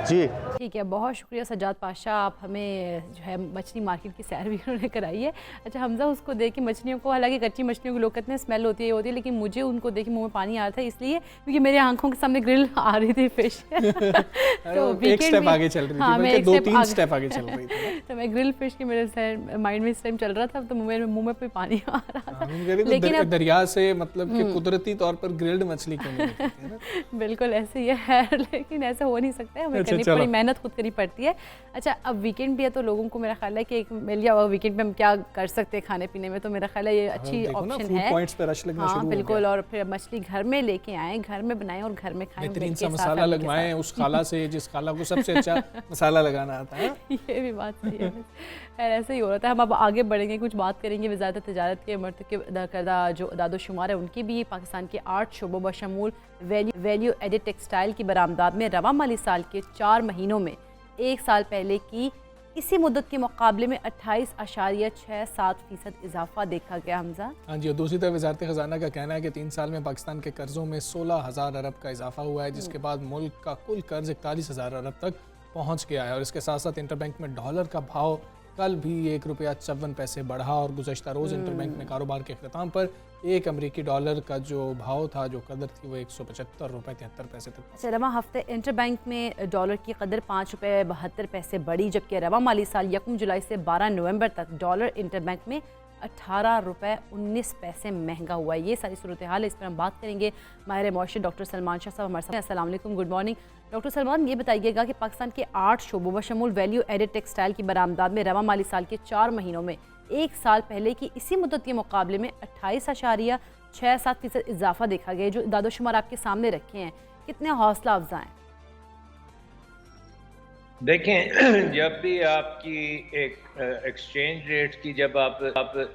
जी ठीक है, बहुत शुक्रिया सज्जाद पाशा, आप हमें जो है मछली मार्केट की सैर भी उन्होंने कराई है। अच्छा हमज़ा, उसको देख के मछलियों को, हालांकि कच्ची मछलियों की लोग कहते हैं स्मेल होती है, लेकिन मुझे उनको देख के मुँह में पानी आ रहा था, इसलिए क्योंकि मेरे आंखों के सामने ग्रिल आ रही थी फिश तो एक स्टेप आगे चल रही थी, हाँ, मैं 2-3 स्टेप आगे चल रही थी तो मैं ग्रिल फिश की मेरे माइंड में इस टाइम चल रहा था, तो मुँह में भी पानी आ रहा था। लेकिन दरिया से मतलब कि कुदरती तौर पर ग्रिल्ड मछली क्यों नहीं? बिल्कुल ऐसे ही है, लेकिन ऐसा हो नहीं सकता है, हमें करनी पड़ी, मेहनत खुद करनी पड़ती है। अच्छा अब वीकेंड भी है तो लोगों को मेरा ख्याल है कि एक मिल गया वीकेंड पे हम क्या कर सकते हैं खाने पीने में, तो मेरा ख्याल है ये अच्छी ऑप्शन है। पॉइंट्स पे रश लगना शुरू हो गया। बिल्कुल, और फिर मछली घर में लेके आएँ, घर में बनाएं और घर में खाएं, बेहतरीन सा मसाला लगवाएं उस खाला से जिस खाला को सबसे अच्छा मसाला लगाना आता है। ये भी बात सही है, खैर ऐसे ही हो रहा था। हम अब आगे बढ़ेंगे, कुछ बात करेंगे वज़ारत तिजारत के मरतकब करदा जो अदाद-ओ-शुमार है उनकी भी। पाकिस्तान के 8 शोबों बशमूल वैल्यू एडिड टेक्सटाइल की बरामदात में रवा माली साल के 4 महीनों में 1 साल पहले की इसी मुद्दत के मुकाबले में 28.67% इजाफा देखा गया। हमजा हाँ जी, और दूसरी तरफ वज़ारत ख़ज़ाना का कहना है कि 3 साल में पाकिस्तान के कर्ज़ों में 16,000 अरब का इजाफा हुआ है, जिसके बाद मुल्क का कुल कर्ज़ 41,000 अरब तक पहुँच गया है। और इसके साथ साथ इंटरबैंक में डॉलर का भाव कल भी ₹1.54 बढ़ा और गुज़श्ता रोज़ इंटरबैंक में कारोबार के अख्ताम पर एक अमरीकी डॉलर का जो भाव था, जो कदर थी, वो ₹175.73 तक। अच्छा, रवा हफ्ते इंटरबैंक में डॉलर की कदर ₹5.72 बढ़ी, जबकि रवा माली साल 1 जुलाई से 12 नवंबर तक डॉलर इंटरबैंक में ₹18.19 महंगा हुआ है। ये सारी सूरत हाल है, इस पर हम बात करेंगे। माहिर मौशर डॉक्टर सलमान शाह साहब हमारे साथ। अस्सलाम वालेकुम, गुड मॉर्निंग डॉक्टर सलमान। ये बताइएगा कि पाकिस्तान के 8 शोबों बशमूल वैल्यू एडेड टेक्सटाइल की बरामदात में रवा माली साल के 4 महीनों में एक साल पहले की इसी मुद्दत के मुकाबले में 28.67% इजाफा देखा गया। जो दादोशुमार आपके सामने रखे हैं, कितने हौसला अफजा हैं? देखें, जब भी आपकी एक एक्सचेंज रेट की जब आप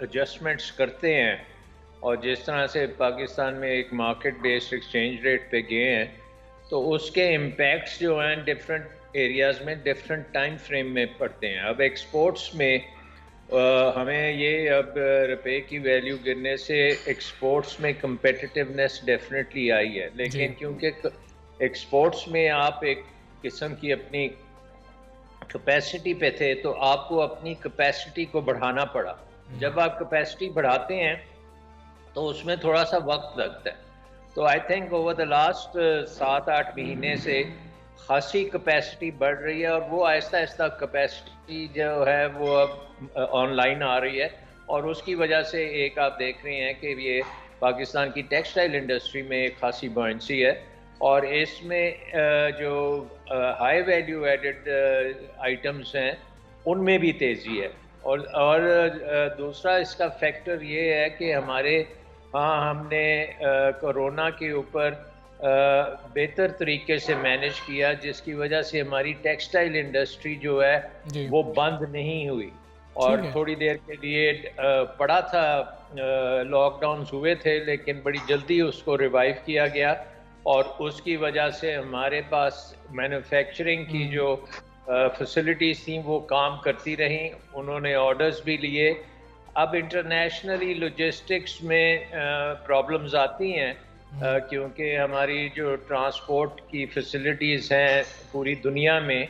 एडजस्टमेंट्स करते हैं, और जिस तरह से पाकिस्तान में एक मार्केट बेस्ड एक्सचेंज रेट पे गए हैं, तो उसके इम्पैक्ट्स जो हैं डिफरेंट एरियाज़ में डिफरेंट टाइम फ्रेम में पड़ते हैं। अब एक्सपोर्ट्स में हमें ये अब रुपए की वैल्यू गिरने से एक्सपोर्ट्स में कम्पिटिटिवनेस डेफिनेटली आई है, लेकिन क्योंकि एक्सपोर्ट्स में आप एक किस्म की अपनी कैपेसिटी पे थे, तो आपको अपनी कैपेसिटी को बढ़ाना पड़ा। जब आप कैपेसिटी बढ़ाते हैं तो उसमें थोड़ा सा वक्त लगता है। तो I think over the last 7-8 महीने से खासी कैपेसिटी बढ़ रही है, और वो आहिस्ता आहिस्ता कैपेसिटी जो है वो अब ऑनलाइन आ रही है, और उसकी वजह से एक आप देख रहे हैं कि ये पाकिस्तान की टेक्सटाइल इंडस्ट्री में एक खासी बॉयंसी है, और इसमें जो हाई वैल्यू एडेड आइटम्स हैं उनमें भी तेज़ी है। और दूसरा इसका फैक्टर ये है कि हमारे हमने कोरोना के ऊपर बेहतर तरीके से मैनेज किया, जिसकी वजह से हमारी टेक्सटाइल इंडस्ट्री जो है वो बंद नहीं हुई, और थोड़ी देर के लिए पड़ा था, लॉकडाउन हुए थे, लेकिन बड़ी जल्दी उसको रिवाइव किया गया, और उसकी वजह से हमारे पास मैन्युफैक्चरिंग की जो फैसिलिटीज़ थी वो काम करती रहीं, उन्होंने ऑर्डर्स भी लिए। अब इंटरनेशनली लॉजिस्टिक्स में प्रॉब्लम्स आती हैं, क्योंकि हमारी जो ट्रांसपोर्ट की फैसिलिटीज़ हैं पूरी दुनिया में,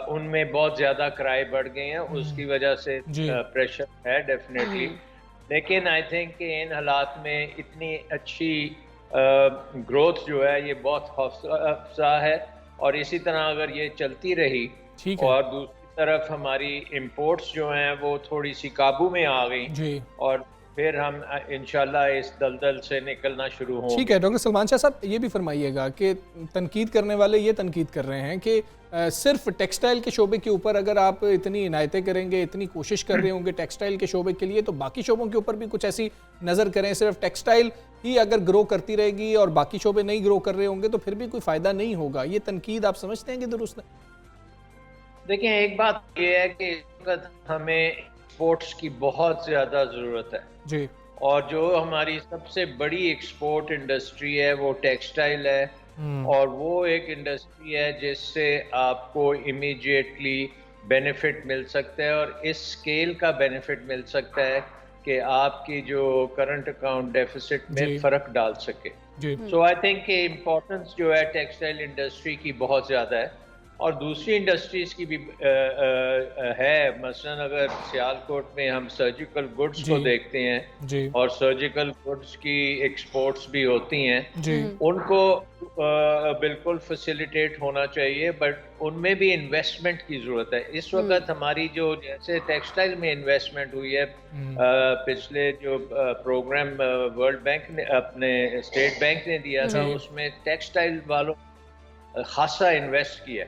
उनमें बहुत ज़्यादा किराए बढ़ गए हैं, उसकी वजह से प्रेशर है डेफिनेटली। लेकिन आई थिंक कि इन हालात में इतनी अच्छी ग्रोथ जो है ये बहुत हौसला अफजा है, और इसी तरह अगर ये चलती रही, और दूसरी तरफ हमारी इंपोर्ट्स जो हैं वो थोड़ी सी काबू में आ गई, और फिर हम इंशाल्लाह इस दलदल से निकलना शुरू हों। ठीक है डॉक्टर सलमान शाह साहब, ये भी फरमाइएगा कि तनकीद करने वाले ये तनकीद कर रहे हैं कि सिर्फ टेक्सटाइल के शोबे के ऊपर अगर आप इतनी इनायतें करेंगे, इतनी कोशिश कर रहे होंगे टेक्सटाइल के शोबे के लिए, तो बाकी शोबों के ऊपर भी कुछ ऐसी नज़र करें। सिर्फ टेक्सटाइल ही अगर ग्रो करती रहेगी और बाकी शोबे नहीं ग्रो कर रहे होंगे तो फिर भी कोई फ़ायदा नहीं होगा। ये तनकीद आप समझते हैं कि दुरुस्त है? देखिए, एक बात ये है कि इस वक्त हमें एक्सपोर्ट्स की बहुत ज़्यादा ज़रूरत है जी, और जो हमारी सबसे बड़ी एक्सपोर्ट इंडस्ट्री है वो टेक्सटाइल है, और वो एक इंडस्ट्री है जिससे आपको इमीडिएटली बेनिफिट मिल सकता है, और इस स्केल का बेनिफिट मिल सकता है कि आपकी जो करंट अकाउंट डेफिसिट में फ़र्क डाल सके। सो आई थिंक कि इम्पोर्टेंस जो है टेक्सटाइल इंडस्ट्री की बहुत ज़्यादा है, और दूसरी इंडस्ट्रीज़ की भी है। मसलन अगर सियालकोट में हम सर्जिकल गुड्स को देखते हैं, और सर्जिकल गुड्स की एक्सपोर्ट्स भी होती हैं, उनको बिल्कुल फैसिलिटेट होना चाहिए, बट उनमें भी इन्वेस्टमेंट की ज़रूरत है। इस वक्त हमारी जो जैसे टेक्सटाइल में इन्वेस्टमेंट हुई है, पिछले जो प्रोग्राम वर्ल्ड बैंक ने अपने स्टेट बैंक ने दिया था, उसमें टेक्सटाइल वालों खासा इन्वेस्ट किया।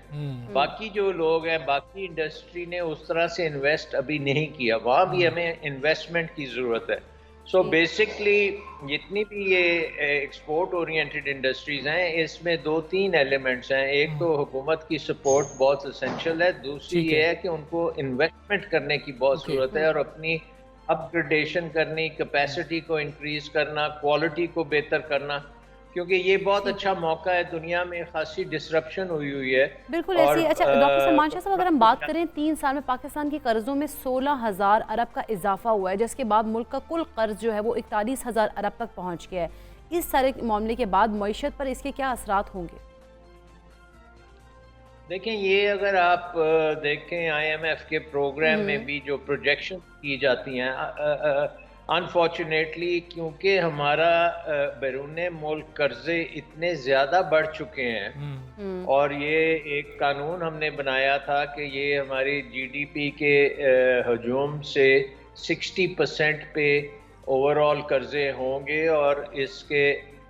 बाकी जो लोग हैं, बाकी इंडस्ट्री ने उस तरह से इन्वेस्ट अभी नहीं किया, वहाँ भी हमें इन्वेस्टमेंट की ज़रूरत है। सो बेसिकली जितनी भी ये एक्सपोर्ट ओरिएंटेड इंडस्ट्रीज हैं, इसमें 2-3 एलिमेंट्स हैं। एक तो हुकूमत की सपोर्ट बहुत एसेंशियल है, दूसरी ये है कि उनको इन्वेस्टमेंट करने की बहुत ज़रूरत है, और अपनी अपग्रेडेशन करनी, कैपेसिटी को इंक्रीज करना, क्वालिटी को बेहतर करना। क्योंकि ये बहुत अच्छा मौका है, दुनिया में खासी डिसरप्शन हुई है। बिल्कुल ऐसी। अच्छा डॉक्टर सलमान शाह साहब, अगर हम बात करें 3 साल में पाकिस्तान के कर्जों में 16,000 अरब का इजाफा हुआ है, जिसके बाद मुल्क का कुल कर्ज जो है वो 41,000 अरब तक पहुंच गया है। इस सारे मामले के बाद मईशत पर इसके क्या असरात होंगे? देखें, ये अगर आप देखें IMF के प्रोग्राम में भी जो प्रोजेक्शन की जाती हैं, अनफॉर्चुनेटली क्योंकि हमारा बैरून मुल्क कर्जे इतने ज़्यादा बढ़ चुके हैं और ये एक कानून हमने बनाया था कि ये हमारी GDP के हजूम से 60% पे ओवरऑल कर्जे होंगे और इसके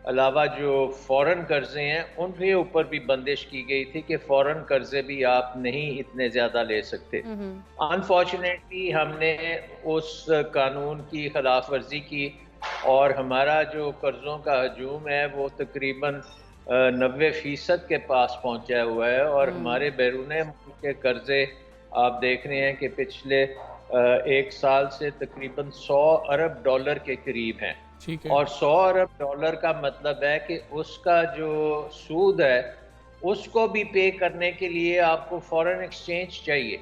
अलावा जो फ़ौरन कर्जे हैं उनके ऊपर भी बंदिश की गई थी कि फ़ौरन कर्जे भी आप नहीं इतने ज़्यादा ले सकते। अनफॉर्चुनेटली हमने उस कानून की खिलाफ वर्जी की और हमारा जो कर्ज़ों का हजूम है वो तकरीबन 90% के पास पहुंचा हुआ है और हमारे बैरून मुल्क के कर्जे आप देख रहे हैं कि पिछले 1 साल से तकरीबन 100 अरब डॉलर के करीब हैं। और 100 अरब डॉलर का मतलब है कि उसका जो सूद है उसको भी पे करने के लिए आपको फॉरेन एक्सचेंज चाहिए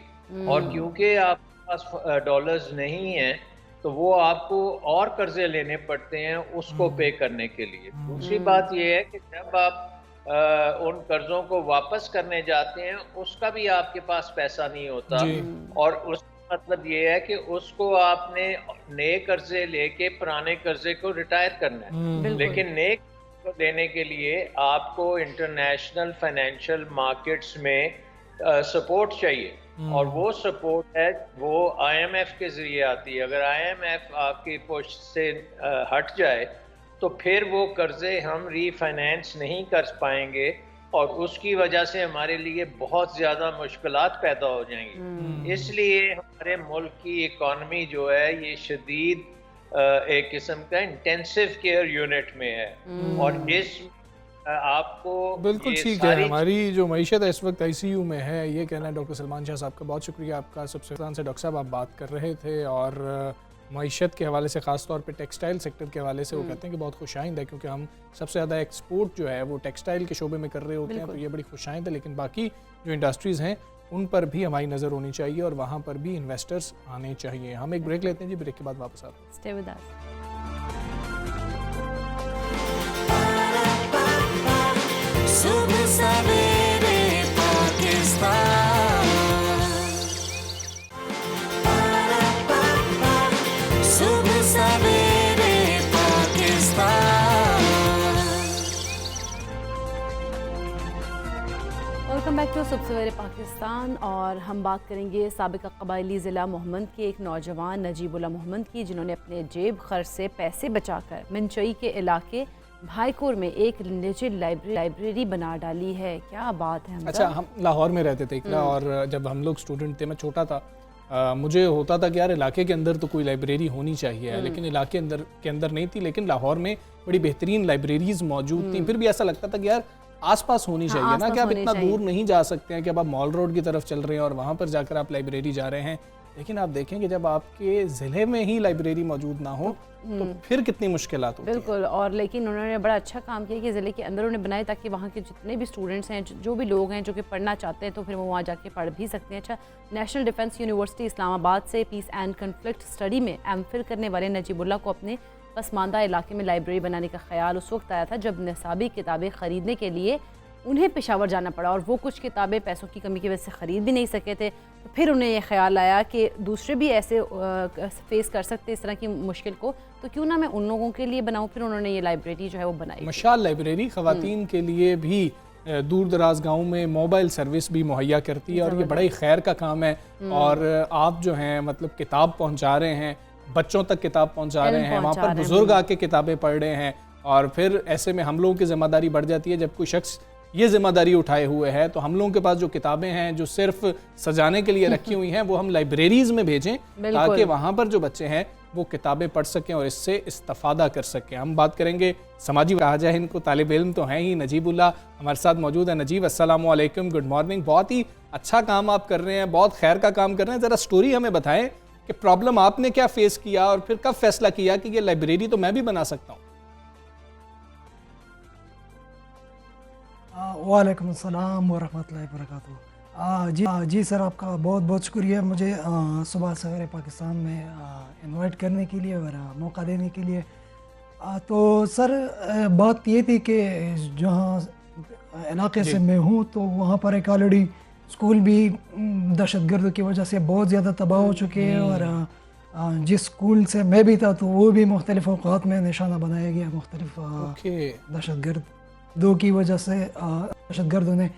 और क्योंकि आपके पास डॉलर्स नहीं हैं तो वो आपको और कर्जे लेने पड़ते हैं उसको पे करने के लिए। दूसरी बात ये है कि जब आप उन कर्जों को वापस करने जाते हैं उसका भी आपके पास पैसा नहीं होता और उस मतलब ये है कि उसको आपने नए कर्जे लेके पुराने कर्जे को रिटायर करना है, लेकिन नए को लेने के लिए आपको इंटरनेशनल फाइनेंशियल मार्केट्स में सपोर्ट चाहिए और वो सपोर्ट है वो IMF के जरिए आती है। अगर IMF आपकी पुश से हट जाए तो फिर वो कर्जे हम रीफाइनेंस नहीं कर पाएंगे और उसकी वजह से हमारे लिए बहुत ज़्यादा मुश्किलात पैदा हो जाएंगी। इसलिए हमारे मुल्क की इकॉनमी जो है ये शदीद एक किस्म का इंटेंसिव केयर यूनिट में है और इस आपको बिल्कुल ठीक है। हमारी जो मईशत है इस वक्त ICU में है, ये कहना है डॉक्टर सलमान शाह साहब का। बहुत शुक्रिया आपका। सबसे से डॉक्टर साहब आप बात कर रहे थे और मईशत के हवाले से, ख़ास तौर पे टेक्सटाइल सेक्टर के हवाले से वो कहते हैं कि बहुत खुशाइंद है क्योंकि हम सबसे ज़्यादा एक्सपोर्ट जो है वो टेक्सटाइल के शोबे में कर रहे होते हैं, तो ये बड़ी खुशाइंद है। लेकिन बाकी जो इंडस्ट्रीज़ हैं उन पर भी हमारी नज़र होनी चाहिए और वहाँ पर भी इन्वेस्टर्स आने चाहिए। हम एक ब्रेक लेते हैं जी, ब्रेक के बाद वापस आते हैं। Stay with us. सुबह सवेरे पाकिस्तान, सुबह सवेरे पाकिस्तान। वेलकम बैक टू सुबह सवेरे पाकिस्तान और हम बात करेंगे साबिका कबायली ज़िला मोहम्मद के एक नौजवान नजीबुल्ला मोहम्मद की, जिन्होंने अपने जेब खर्च से पैसे बचाकर मिनचई के इलाके भाईकोर में एक निजी लाइब्रेरी बना डाली है। क्या बात है। अच्छा, हम लाहौर में रहते थे इकरा और जब हम लोग स्टूडेंट थे, मैं छोटा था, मुझे होता था कि यार इलाके के अंदर तो कोई लाइब्रेरी होनी चाहिए, लेकिन इलाके के अंदर नहीं थी। लेकिन लाहौर में बड़ी बेहतरीन लाइब्रेरीज मौजूद थी। फिर भी ऐसा लगता था कि यार आसपास होनी चाहिए ना, कि आप इतना दूर नहीं जा सकते हैं कि अब आप मॉल रोड की तरफ चल रहे हैं और वहाँ पर जाकर आप लाइब्रेरी जा रहे हैं। लेकिन आप देखें कि जब आपके ज़िले में ही लाइब्रेरी मौजूद ना हो तो फिर कितनी मुश्किलात होती हैं। बिल्कुल। और लेकिन उन्होंने बड़ा अच्छा काम किया कि ज़िले के अंदर उन्हें बनाए ताकि वहाँ के जितने भी स्टूडेंट्स हैं, जो भी लोग हैं जो कि पढ़ना चाहते हैं, तो फिर वो वहाँ जाके पढ़ भी सकते हैं। अच्छा, नेशनल डिफेंस यूनिवर्सिटी इस्लामाबाद से पीस एंड कन्फ्लिक्ट स्टडी में MPhil करने वाले नजीबुल्ला को अपने पसमानदा इलाके में लाइब्रेरी बनाने का ख्याल उस वक्त आया था जब निसाबी किताबें ख़रीदने के लिए उन्हें पेशावर जाना पड़ा और वो कुछ किताबें पैसों की कमी की वजह से ख़रीद भी नहीं सके थे। तो फिर उन्हें ये ख्याल आया कि दूसरे भी ऐसे फेस कर सकते इस तरह की मुश्किल को, तो क्यों ना मैं उन लोगों के लिए बनाऊं। फिर उन्होंने ये लाइब्रेरी जो है वो बनाई। मशाल लाइब्रेरी ख़वातीन के लिए भी दूर दराज गाँव में मोबाइल सर्विस भी मुहैया करती है और ये बड़ा ही खैर का काम है। और आप जो हैं मतलब किताब पहुँचा रहे हैं, बच्चों तक किताब पहुँचा रहे हैं, वहाँ पर बुजुर्ग आके किताबें पढ़ रहे हैं और फिर ऐसे में हम लोगों की ज़िम्मेदारी बढ़ जाती है। जब कोई शख्स ये जिम्मेदारी उठाए हुए है तो हम लोगों के पास जो किताबें हैं जो सिर्फ सजाने के लिए रखी हुई हैं वो हम लाइब्रेरीज में भेजें ताकि वहाँ पर जो बच्चे हैं वो किताबें पढ़ सकें और इससे इस्तिफादा कर सकें। हम बात करेंगे समाजी कहा जाए इनको, तालिब इल्म तो हैं ही। नजीबुल्ला हमारे साथ मौजूद है। नजीब, अस्सलाम वालेकुम, गुड मॉर्निंग। बहुत ही अच्छा काम आप कर रहे हैं, बहुत खैर का काम कर रहे हैं। ज़रा स्टोरी हमें बताएं कि प्रॉब्लम आपने क्या फेस किया और फिर कब फैसला किया कि ये लाइब्रेरी तो मैं भी बना सकता हूँ। वालेकुम अस्सलाम वरहमतुल्लाहि वबरकातुहू। जी सर, आपका बहुत बहुत शुक्रिया मुझे सुबह सवेरे पाकिस्तान में इनवाइट करने के लिए और मौका देने के लिए। तो सर बात ये थी कि जहाँ इलाके से मैं हूँ तो वहाँ पर एक ऑलरेडी स्कूल भी दहशतगर्द की वजह से बहुत ज़्यादा तबाह हो चुके हैं और जिस स्कूल से मैं भी था तो वो भी मुख्तलिफ़ औक़ात में निशाना बनाया गया मुख्तलिफ़ दहशतगर्दों की वजह से दहशतगर्दों ने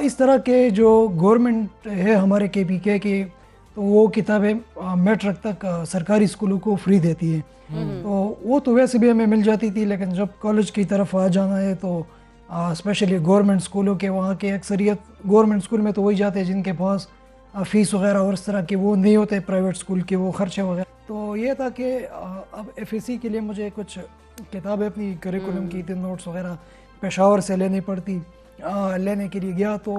इस तरह के जो गवर्नमेंट है हमारे KPK की, तो वो किताबें मैट्रिक तक सरकारी स्कूलों को फ्री देती है। तो वो तो वैसे भी हमें मिल जाती थी, लेकिन जब कॉलेज की तरफ आ जाना है तो स्पेशली गवर्नमेंट स्कूलों के वहाँ के अक्सरियत गवर्नमेंट स्कूल में तो वही जाते हैं जिनके पास फ़ीस वगैरह और इस तरह के वो नहीं होते, प्राइवेट स्कूल के वो खर्चे वगैरह। तो ये था कि अब FSC के लिए मुझे कुछ किताबें अपनी करिकुलम की थी, नोट्स वगैरह पेशावर से लेनी पड़ती। लेने के लिए गया तो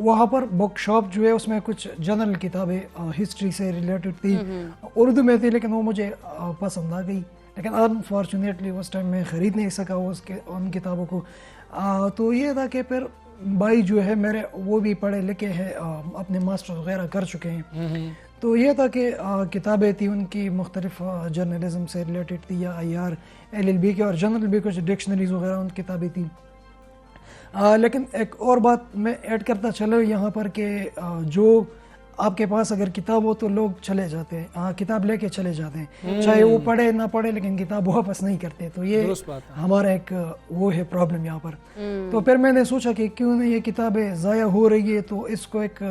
वहाँ पर बुक शॉप जो है उसमें कुछ जनरल किताबें हिस्ट्री से रिलेटेड थी, उर्दू में थी, लेकिन वो मुझे पसंद आ गई। लेकिन अनफॉर्चुनेटली उस टाइम मैं ख़रीद नहीं सका उन किताबों को। तो ये था कि फिर भाई जो है मेरे वो भी पढ़े लिखे हैं, अपने मास्टर वगैरह कर चुके हैं। तो ये था कि किताबें थी उनकी मुख्तलिफ जर्नलिज़म से रिलेटेड थी या IR LLB के, और जनरल भी कुछ डिक्शनरीज वगैरह उन किताबें थी। लेकिन एक और बात मैं ऐड करता चलो यहाँ पर कि जो आपके पास अगर किताब हो तो लोग चले जाते हैं, किताब लेके चले जाते हैं, चाहे वो पढ़े ना पढ़े, लेकिन किताब वापस नहीं करते। तो ये हमारा एक वो है प्रॉब्लम यहाँ पर। तो फिर मैंने सोचा कि क्यों नहीं ये किताबें ज़ाया हो रही है, तो इसको एक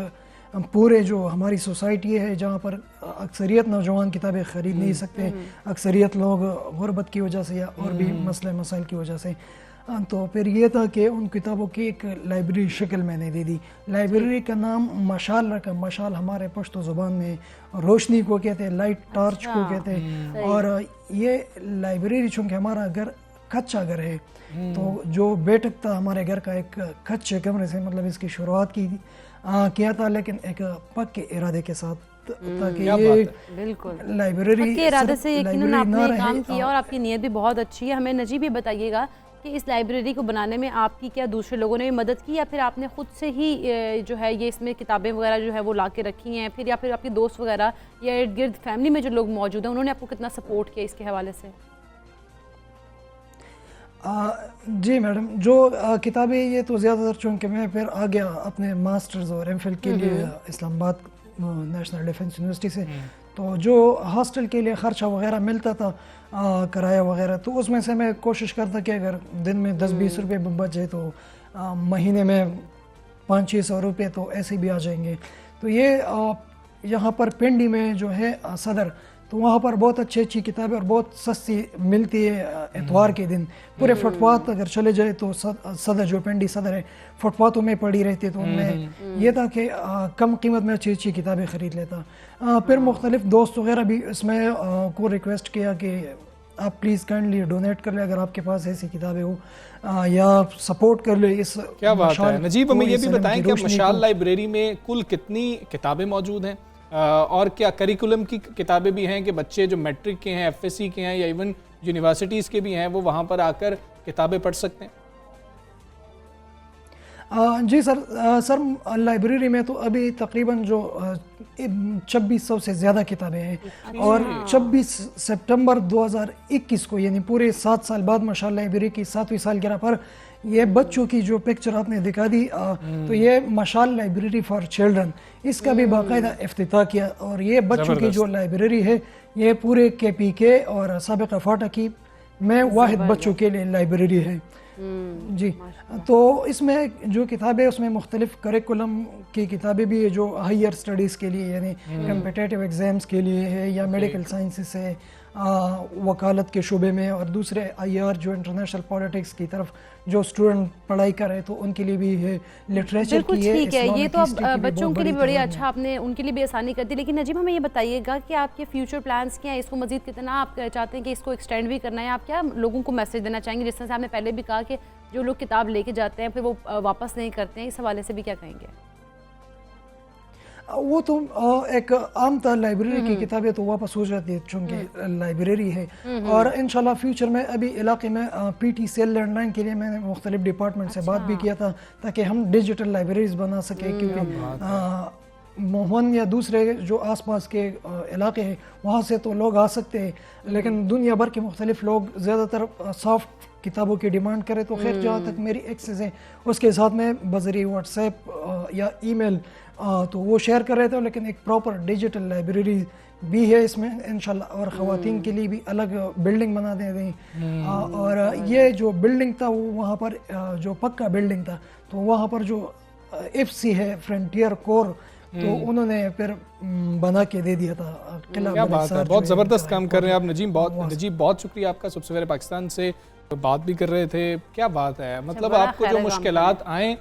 पूरे जो हमारी सोसाइटी है जहाँ पर अक्सरियत नौजवान किताबें ख़रीद नहीं सकते, अक्सरियत लोग गुर्बत की वजह से या और भी मसले मसाइल की वजह से, तो फिर ये था कि उन किताबों की एक लाइब्रेरी शक्ल मैंने दे दी। लाइब्रेरी का नाम मशाल रखा। मशाल हमारे पश्तो ज़ुबान में रोशनी को कहते हैं, लाइट टॉर्च को कहते हैं। और ये लाइब्रेरी चूँकि हमारा घर कच्चा घर है, तो जो बेटक था हमारे घर का एक कच्चे कमरे से मतलब इसकी शुरुआत किया था, लेकिन एक पक्के इरादे के साथ, ताकि ये बिल्कुल लाइब्रेरी पक्के इरादे से यकीनन आपने काम किया और आपकी नीयत भी बहुत अच्छी है। हमें नजीब ये बताइएगा कि इस लाइब्रेरी को बनाने में आपकी क्या दूसरे लोगों ने भी मदद की, या फिर आपने ख़ुद से ही जो है ये इसमें किताबें वगैरह जो है वो ला के रखी हैं, फिर या फिर आपके दोस्त वगैरह या इर्द गिर्द फैमिली में जो लोग मौजूद हैं उन्होंने आपको कितना सपोर्ट किया इसके हवाले से? जी मैडम, जो किताबें ये तो ज़्यादातर चूँकि मैं फिर आ गया अपने मास्टर्स और MPhil के लिए इस्लामाबाद नेशनल डिफेंस यूनिवर्सिटी से, तो जो हॉस्टल के लिए ख़र्चा वगैरह मिलता था, किराया वगैरह, तो उसमें से मैं कोशिश करता कि अगर दिन में 10-20 रुपये बच जाए तो महीने में 500-600 रुपये तो ऐसे भी आ जाएंगे। तो ये यहाँ पर पिंडी में जो है सदर, तो वहाँ पर बहुत अच्छी किताबें और बहुत सस्ती मिलती है इतवार के दिन। पूरे फुटपाथ अगर चले जाए तो सदर जो पिंडी सदर है फुटपाथों में पड़ी रहती है, तो उनमें यह था कि कम कीमत में अच्छी किताबें ख़रीद लेता। फिर मुख्तलिफ दोस्त वगैरह भी इसमें को रिक्वेस्ट किया कि आप प्लीज़ काइंडली डोनेट कर ले अगर आपके पास ऐसी किताबें हो, या सपोर्ट कर ले इस। क्या बात है नजीब, हमें ये भी बताएं कि मशाल लाइब्रेरी में कुल कितनी किताबें मौजूद हैं, और क्या करिकुलम की किताबें भी हैं कि बच्चे जो मैट्रिक के हैं, FSC के हैं या इवन यूनिवर्सिटीज़ के भी हैं वो वहाँ पर आकर किताबें पढ़ सकते हैं? जी सर लाइब्रेरी में तो अभी तकरीबन जो 2600 से ज़्यादा किताबें हैं, और 26 सितंबर 2021 को यानी पूरे 7 साल बाद मशाल लाइब्रेरी की 7वीं सालगिरह पर ये बच्चों की जो पिक्चर आपने दिखा दी, तो ये मशाल लाइब्रेरी फॉर चिल्ड्रन, इसका भी बाकायदा इफ्तिताह किया। और ये बच्चों की जो लाइब्रेरी है ये पूरे KPK और साबिक़ा फाटा की में वाहिद बच्चों के लिए लाइब्रेरी है। जी, तो इसमें जो किताबें उसमें मुख्तलिफ करिकुलम की किताबें भी है जो हायर स्टडीज़ के लिए यानी कम्पिटिटिव एग्ज़ाम्स के लिए है, या मेडिकल साइंसेस है, वकालत के शुबे में, और दूसरे IR जो इंटरनेशनल पॉलिटिक्स की तरफ जो स्टूडेंट पढ़ाई कर रहे हैं तो उनके लिए भी है, लिटरेचर की है। ठीक है, ये तो अब बच्चों के लिए बड़ी अच्छा आपने उनके लिए भी आसानी कर दी। लेकिन नजीब हमें ये बताइएगा कि आपके फ्यूचर प्लान्स क्या हैं, इसको मजीद कितना आप चाहते हैं कि इसको एक्सटेंड भी करना है, आप क्या लोगों को मैसेज देना चाहेंगे? जिस तरह से आपने पहले भी कहा कि जो लोग किताब लेके जाते हैं फिर वो वापस नहीं करते हैं, इस हवाले से भी क्या कहेंगे? वो तो एक आम तरह लाइब्रेरी की किताबें तो वापस हो जाती है चूँकि लाइब्रेरी है। और इंशाल्लाह फ्यूचर में अभी इलाके में पीटी सेल लैंडलाइन के लिए मैंने मुख्तलिफ डिपार्टमेंट से बात भी किया था ताकि हम डिजिटल लाइब्रेरीज बना सके, क्योंकि मोहन या दूसरे जो आसपास के इलाके हैं वहाँ से तो लोग आ सकते हैं, लेकिन दुनिया भर के मुख्तलिफ लोग ज़्यादातर सॉफ्ट किताबों की डिमांड करें। तो खैर जहाँ तक मेरी एक्सेस है उसके साथ में बज़रिए व्हाट्सएप या ईमेल तो वो शेयर कर रहे थे, लेकिन एक प्रॉपर डिजिटल लाइब्रेरी भी है इसमें इंशाल्लाह। और ख़वातीन के लिए भी अलग बिल्डिंग बना दे दें। और ये जो बिल्डिंग था वो वहाँ पर जो पक्का बिल्डिंग था तो वहाँ पर जो FC है फ्रंटियर कोर तो उन्होंने फिर बना के दे दिया था किला। क्या बात है, बहुत ज़बरदस्त काम कर रहे हैं आप नजीब। बहुत शुक्रिया आपका। सबसे पहले पाकिस्तान से बात भी कर रहे थे, क्या बात है। मतलब आपको जो मुश्किलात आए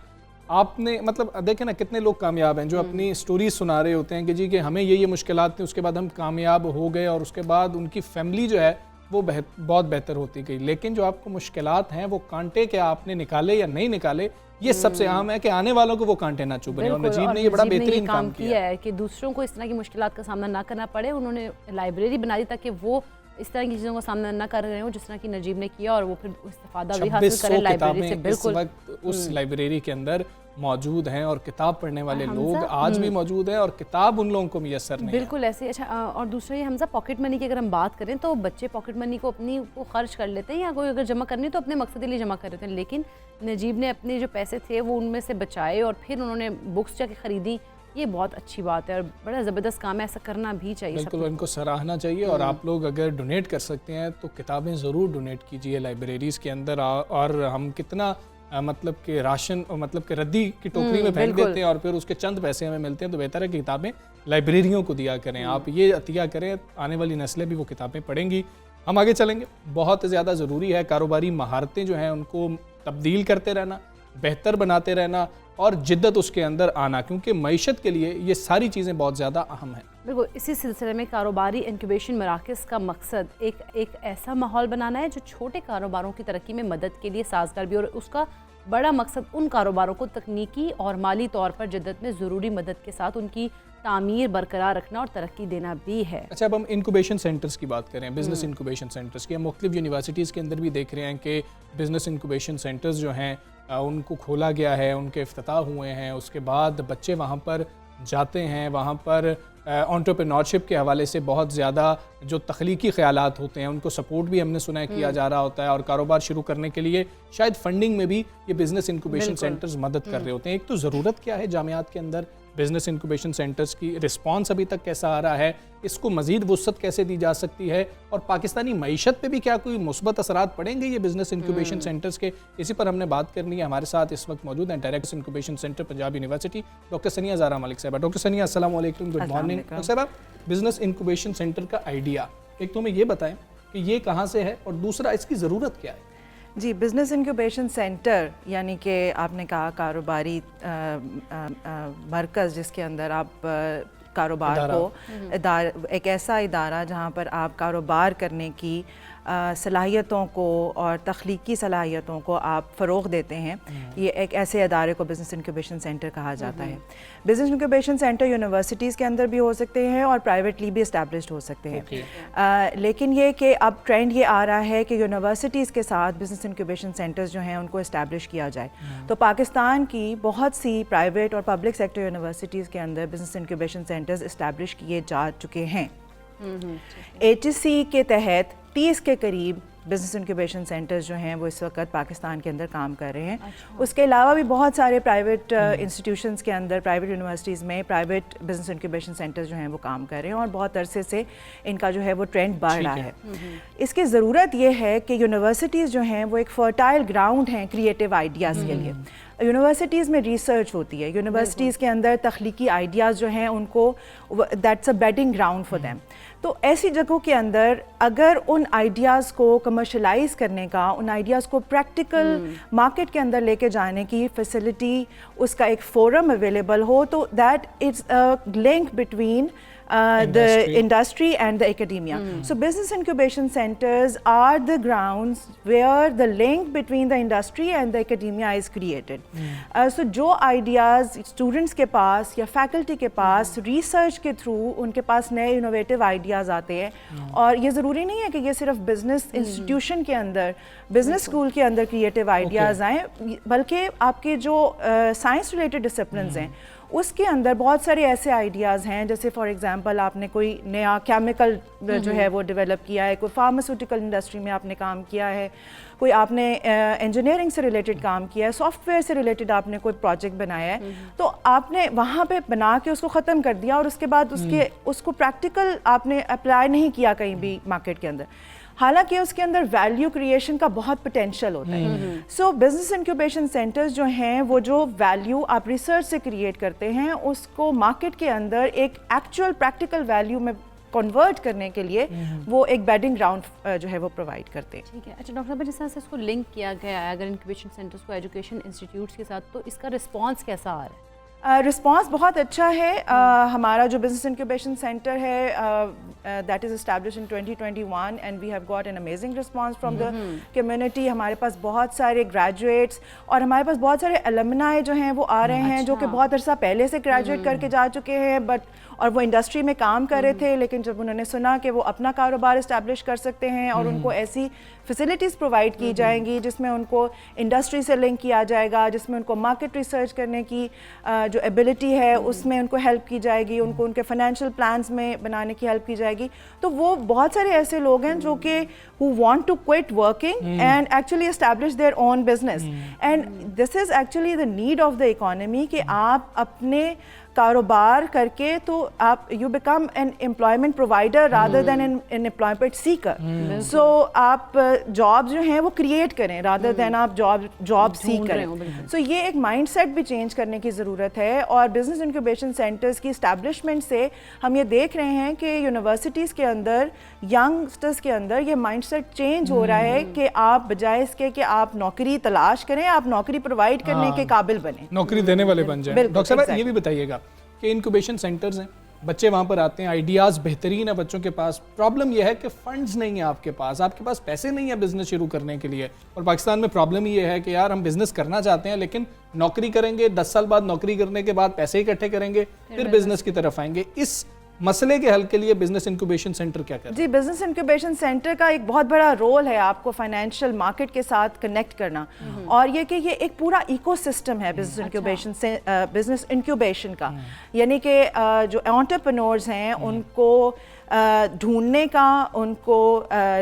आपने, मतलब देखें ना कितने लोग कामयाब हैं जो अपनी स्टोरी सुना रहे होते हैं कि जी कि हमें ये मुश्किलात थी, उसके बाद हम कामयाब हो गए और उसके बाद उनकी फैमिली जो है वो बहुत बेहतर होती गई। लेकिन जो आपको मुश्किलात हैं वो कांटे के आपने निकाले या नहीं निकाले, ये सबसे अहम है कि आने वालों को वो कांटे ना चुभे। और नजीब ने ये बड़ा बेहतरीन काम किया है कि दूसरों को इस तरह की मुश्किलात का सामना ना करना पड़े। उन्होंने लाइब्रेरी बना दी ताकि वो इस तरह की चीज़ों का सामना ना कर रहे हो जिस तरह की नजीब ने किया, और वो फिर इस्तेफादा भी हासिल करें लाइब्रेरी से। बिल्कुल इस वक्त उस लाइब्रेरी के अंदर मौजूद हैं और किताब पढ़ने वाले लोग आज भी मौजूद हैं और किताब उन लोगों को मैसर नहीं। बिल्कुल ऐसे। अच्छा, और दूसरा ये हमजा पॉकेट मनी की अगर हम बात करें तो बच्चे पॉकेट मनी को अपनी को खर्च कर लेते हैं या कोई अगर जमा करनी तो अपने मकसद के लिए जमा कर लेते हैं, लेकिन नजीब ने अपने जो पैसे थे वो उनमें से बचाए और फिर उन्होंने बुक्स जाके ख़रीदी। ये बहुत अच्छी बात है और बड़ा ज़बरदस्त काम है, ऐसा करना भी चाहिए। बिल्कुल, इनको सराहना चाहिए। और आप लोग अगर डोनेट कर सकते हैं तो किताबें ज़रूर डोनेट कीजिए लाइब्रेरीज़ के अंदर। और हम कितना मतलब कि राशन मतलब कि रद्दी की टोकरी में फेंक देते हैं और फिर उसके चंद पैसे हमें मिलते हैं, तो बेहतर है कि किताबें लाइब्रेरियों को दिया करें। आप ये अतिया करें, आने वाली नस्लें भी वो किताबें पढ़ेंगी। हम आगे चलेंगे। बहुत ज़्यादा ज़रूरी है कारोबारी महारतें जो हैं उनको तब्दील करते रहना, बेहतर बनाते रहना और जिद्दत उसके अंदर आना, क्योंकि मईशत के लिए ये सारी चीज़ें बहुत ज़्यादा अहम हैं। बिल्कुल, इसी सिलसिले में कारोबारी इंक्यूबेशन मराकज़ का मकसद एक ऐसा माहौल बनाना है जो छोटे कारोबारों की तरक्की में मदद के लिए साजगार भी, और उसका बड़ा मकसद उन कारोबारों को तकनीकी और माली तौर पर जिद्दत में ज़रूरी मदद के साथ उनकी तामीर बरकरार रखना और तरक्की देना भी है। अच्छा, अब हम इंक्यूबेशन सेंटर्स की बात करें, बिज़नेस इंक्यूबेशन सेंटर्स की। हम मुख्तलिफ यूनिवर्सिटीज़ के अंदर भी देख रहे हैं कि बिज़नेस इंक्यूबेशन सेंटर्स जो हैं उनको खोला गया है, उनके इफ्तिताह हुए हैं। उसके बाद बच्चे वहाँ पर जाते हैं, वहाँ पर एंटरप्रेन्योरशिप के हवाले से बहुत ज़्यादा जो तख्लीकी ख़यालात होते हैं उनको सपोर्ट भी हमने सुना है किया जा रहा होता है। और कारोबार शुरू करने के लिए शायद फंडिंग में भी ये बिज़नेस इंक्यूबेशन सेंटर्स मदद कर रहे होते हैं। एक तो ज़रूरत क्या है जामियात के अंदर बिज़नेस इंक्यूबेशन सेंटर्स की, रिस्पांस अभी तक कैसा आ रहा है, इसको मज़ीद वुसअत कैसे दी जा सकती है, और पाकिस्तानी मईशत पे भी क्या कोई मुस्बत असरात पड़ेंगे ये बिज़नेस इंक्यूबेशन सेंटर्स के, इसी पर हमने बात करनी है। हमारे साथ इस वक्त मौजूद हैं director incubation centre Punjab university doctor सनिया ज़ारा मलिक साहब। डॉक्टर सनिया अस्सलाम वालेकुम, गुड मॉर्निंग। डॉक्टर साहब, बिज़नेस इंक्यूबेशन सेंटर का आइडिया एक तो हमें ये बताएं कि ये कहाँ से है और दूसरा इसकी ज़रूरत क्या है। जी, बिज़नेस इंक्यूबेशन सेंटर यानी कि आपने कहा कारोबारी मरकज़ जिसके अंदर आप कारोबार को एक ऐसा इदारा जहाँ पर आप कारोबार करने की सलाहियतों को और तख्लीकी सलाहियतों को आप फ़रोग़ देते हैं, ये एक ऐसे अदारे को बिज़नेस इंक्यूबेशन सेंटर कहा जाता है। बिज़नेस इंक्यूबेशन सेंटर यूनिवर्सिटीज़ के अंदर भी हो सकते हैं और प्राइवेटली भी इस्टेब्लिश्ड हो सकते हैं। लेकिन ये कि अब ट्रेंड ये आ रहा है कि यूनिवर्सिटीज़ के साथ बिज़नेस इंक्यूबेशन सेंटर्स जो हैं उनको इस्टेब्लिश किया जाए। तो पाकिस्तान की बहुत सी प्राइवेट और पब्लिक सेक्टर यूनिवर्सिटीज़ के अंदर बिज़नेस इंक्यूबेशन सेंटर्स इस्टेब्लिश किए जा चुके हैं। HEC के तहत 30 के करीब बिज़नेस इंक्यूबेशन सेंटर्स जो हैं वो इस वक्त पाकिस्तान के अंदर काम कर रहे हैं। उसके अलावा भी बहुत सारे प्राइवेट इंस्टीट्यूशंस के अंदर, प्राइवेट यूनिवर्सिटीज़ में प्राइवेट बिज़नेस इंक्यूबेशन सेंटर्स जो हैं वो काम कर रहे हैं और बहुत अरसे से इनका जो है वो ट्रेंड बढ़ रहा है। इसकी ज़रूरत ये है कि यूनिवर्सिटीज़ जो हैं वो एक फर्टाइल ग्राउंड हैं क्रिएटिव आइडियाज़ के लिए। यूनिवर्सिटीज़ में रिसर्च होती है, यूनिवर्सिटीज़ के अंदर तख्लीकी आइडियाज़ जो हैं उनको that's a breeding ground for them. तो ऐसी जगहों के अंदर अगर उन आइडियाज़ को कमर्शलाइज करने का, उन आइडियाज़ को प्रैक्टिकल मार्केट के अंदर लेके जाने की फैसिलिटी, उसका एक फोरम अवेलेबल हो, तो that it's a link between the industry and the academia. So business incubation centers are the grounds where the link between the industry and the academia is created. So जो ideas students के पास या faculty के पास research के through उनके पास नए innovative ideas आते हैं, और ये ज़रूरी नहीं है कि ये सिर्फ business institution के अंदर, business school के अंदर creative ideas आएँ, बल्कि आपके जो science related disciplines हैं उसके अंदर बहुत सारे ऐसे आइडियाज़ हैं, जैसे फॉर एग्जांपल आपने कोई नया केमिकल जो है वो डेवलप किया है, कोई फार्मास्यूटिकल इंडस्ट्री में आपने काम किया है, कोई आपने इंजीनियरिंग से रिलेटेड काम किया है, सॉफ्टवेयर से रिलेटेड आपने कोई प्रोजेक्ट बनाया है, तो आपने वहाँ पे बना के उसको ख़त्म कर दिया और उसके बाद उसको प्रैक्टिकल आपने अप्लाई नहीं किया कहीं भी मार्केट के अंदर, हालांकि उसके अंदर वैल्यू क्रिएशन का बहुत पोटेंशियल होता है। सो बिजनेस इंक्यूबेशन सेंटर्स जो हैं वो जो वैल्यू आप रिसर्च से क्रिएट करते हैं उसको मार्केट के अंदर एक एक्चुअल प्रैक्टिकल वैल्यू में कन्वर्ट करने के लिए वो एक बेडिंग ग्राउंड जो है वो प्रोवाइड करते हैं। ठीक है, अच्छा डॉक्टर साहब, जिस तरह से इसको लिंक किया गया है अगर इंक्यूबेशन सेंटर्स को एजुकेशन इंस्टीट्यूट्स के साथ, तो इसका रिस्पॉन्स कैसा आ रहा है? रिस्पॉन्स बहुत अच्छा है। हमारा जो बिजनेस इंक्यूबेशन सेंटर है that is establish in 2021 and we have got an amazing response from the community. हमारे पास बहुत सारे ग्रेजुएट्स और हमारे पास बहुत सारे अलुमनाई जो हैं वो आ रहे हैं जो कि बहुत अरसा पहले से ग्रेजुएट करके जा चुके हैं और वो इंडस्ट्री में काम कर रहे थे, लेकिन जब उन्होंने सुना कि वो अपना कारोबार इस्टेब्लिश कर सकते हैं और उनको ऐसी फैसिलिटीज़ प्रोवाइड की जाएंगी जिसमें उनको इंडस्ट्री से लिंक किया जाएगा, जिसमें उनको मार्केट रिसर्च करने की जो एबिलिटी है उसमें उनको हेल्प की जाएगी, उनको उनके फाइनेंशियल प्लान्स में बनाने की हेल्प की जाएगी, तो वो बहुत सारे ऐसे लोग हैं जो कि who want to quit working and actually establish their own business and this is actually the need of the economy कि आप अपने कारोबार करके तो आप you become an employment provider rather than an employment seeker. So आप job जो हैं वो क्रिएट करें रादर देन आप जॉब सीक करें। सो ये एक माइंडसेट भी चेंज करने की ज़रूरत है और बिजनेस इंक्यूबेशन सेंटर्स की इस्टेब्लिशमेंट से हम ये देख रहे हैं कि यूनिवर्सिटीज़ के अंदर यंगस्टर्स के अंदर ये माइंडसेट चेंज हो रहा है कि आप बजाय इसके कि आप नौकरी तलाश करें, आप नौकरी प्रोवाइड करने के काबिल बने, नौकरी देने वाले बन जाएं। डॉक्टर साहब ये भी बताइएगा कि इंक्यूबेशन सेंटर्स हैं, बच्चे वहाँ पर आते हैं, आइडियाज़ बेहतरीन है बच्चों के पास, प्रॉब्लम यह है कि फंड्स नहीं है आपके पास पैसे नहीं है बिजनेस शुरू करने के लिए। और पाकिस्तान में प्रॉब्लम ये है कि यार हम बिजनेस करना चाहते हैं लेकिन नौकरी करेंगे, 10 साल बाद नौकरी करने के बाद पैसे इकट्ठे करेंगे, फिर बिजनेस की तरफ आएंगे। इस मसले के हल के लिए बिजनेस इंक्यूबेशन सेंटर क्या करता है? जी, बिजनेस इंक्यूबेशन सेंटर का एक बहुत बड़ा रोल है आपको फाइनेंशियल मार्केट के साथ कनेक्ट करना और ये कि ये एक पूरा इकोसिस्टम है बिजनेस इंक्यूबेशन से बिजनेस इंक्यूबेशन का, यानी कि जो एंटरप्रेन्योर्स हैं उनको ढूंढने का, उनको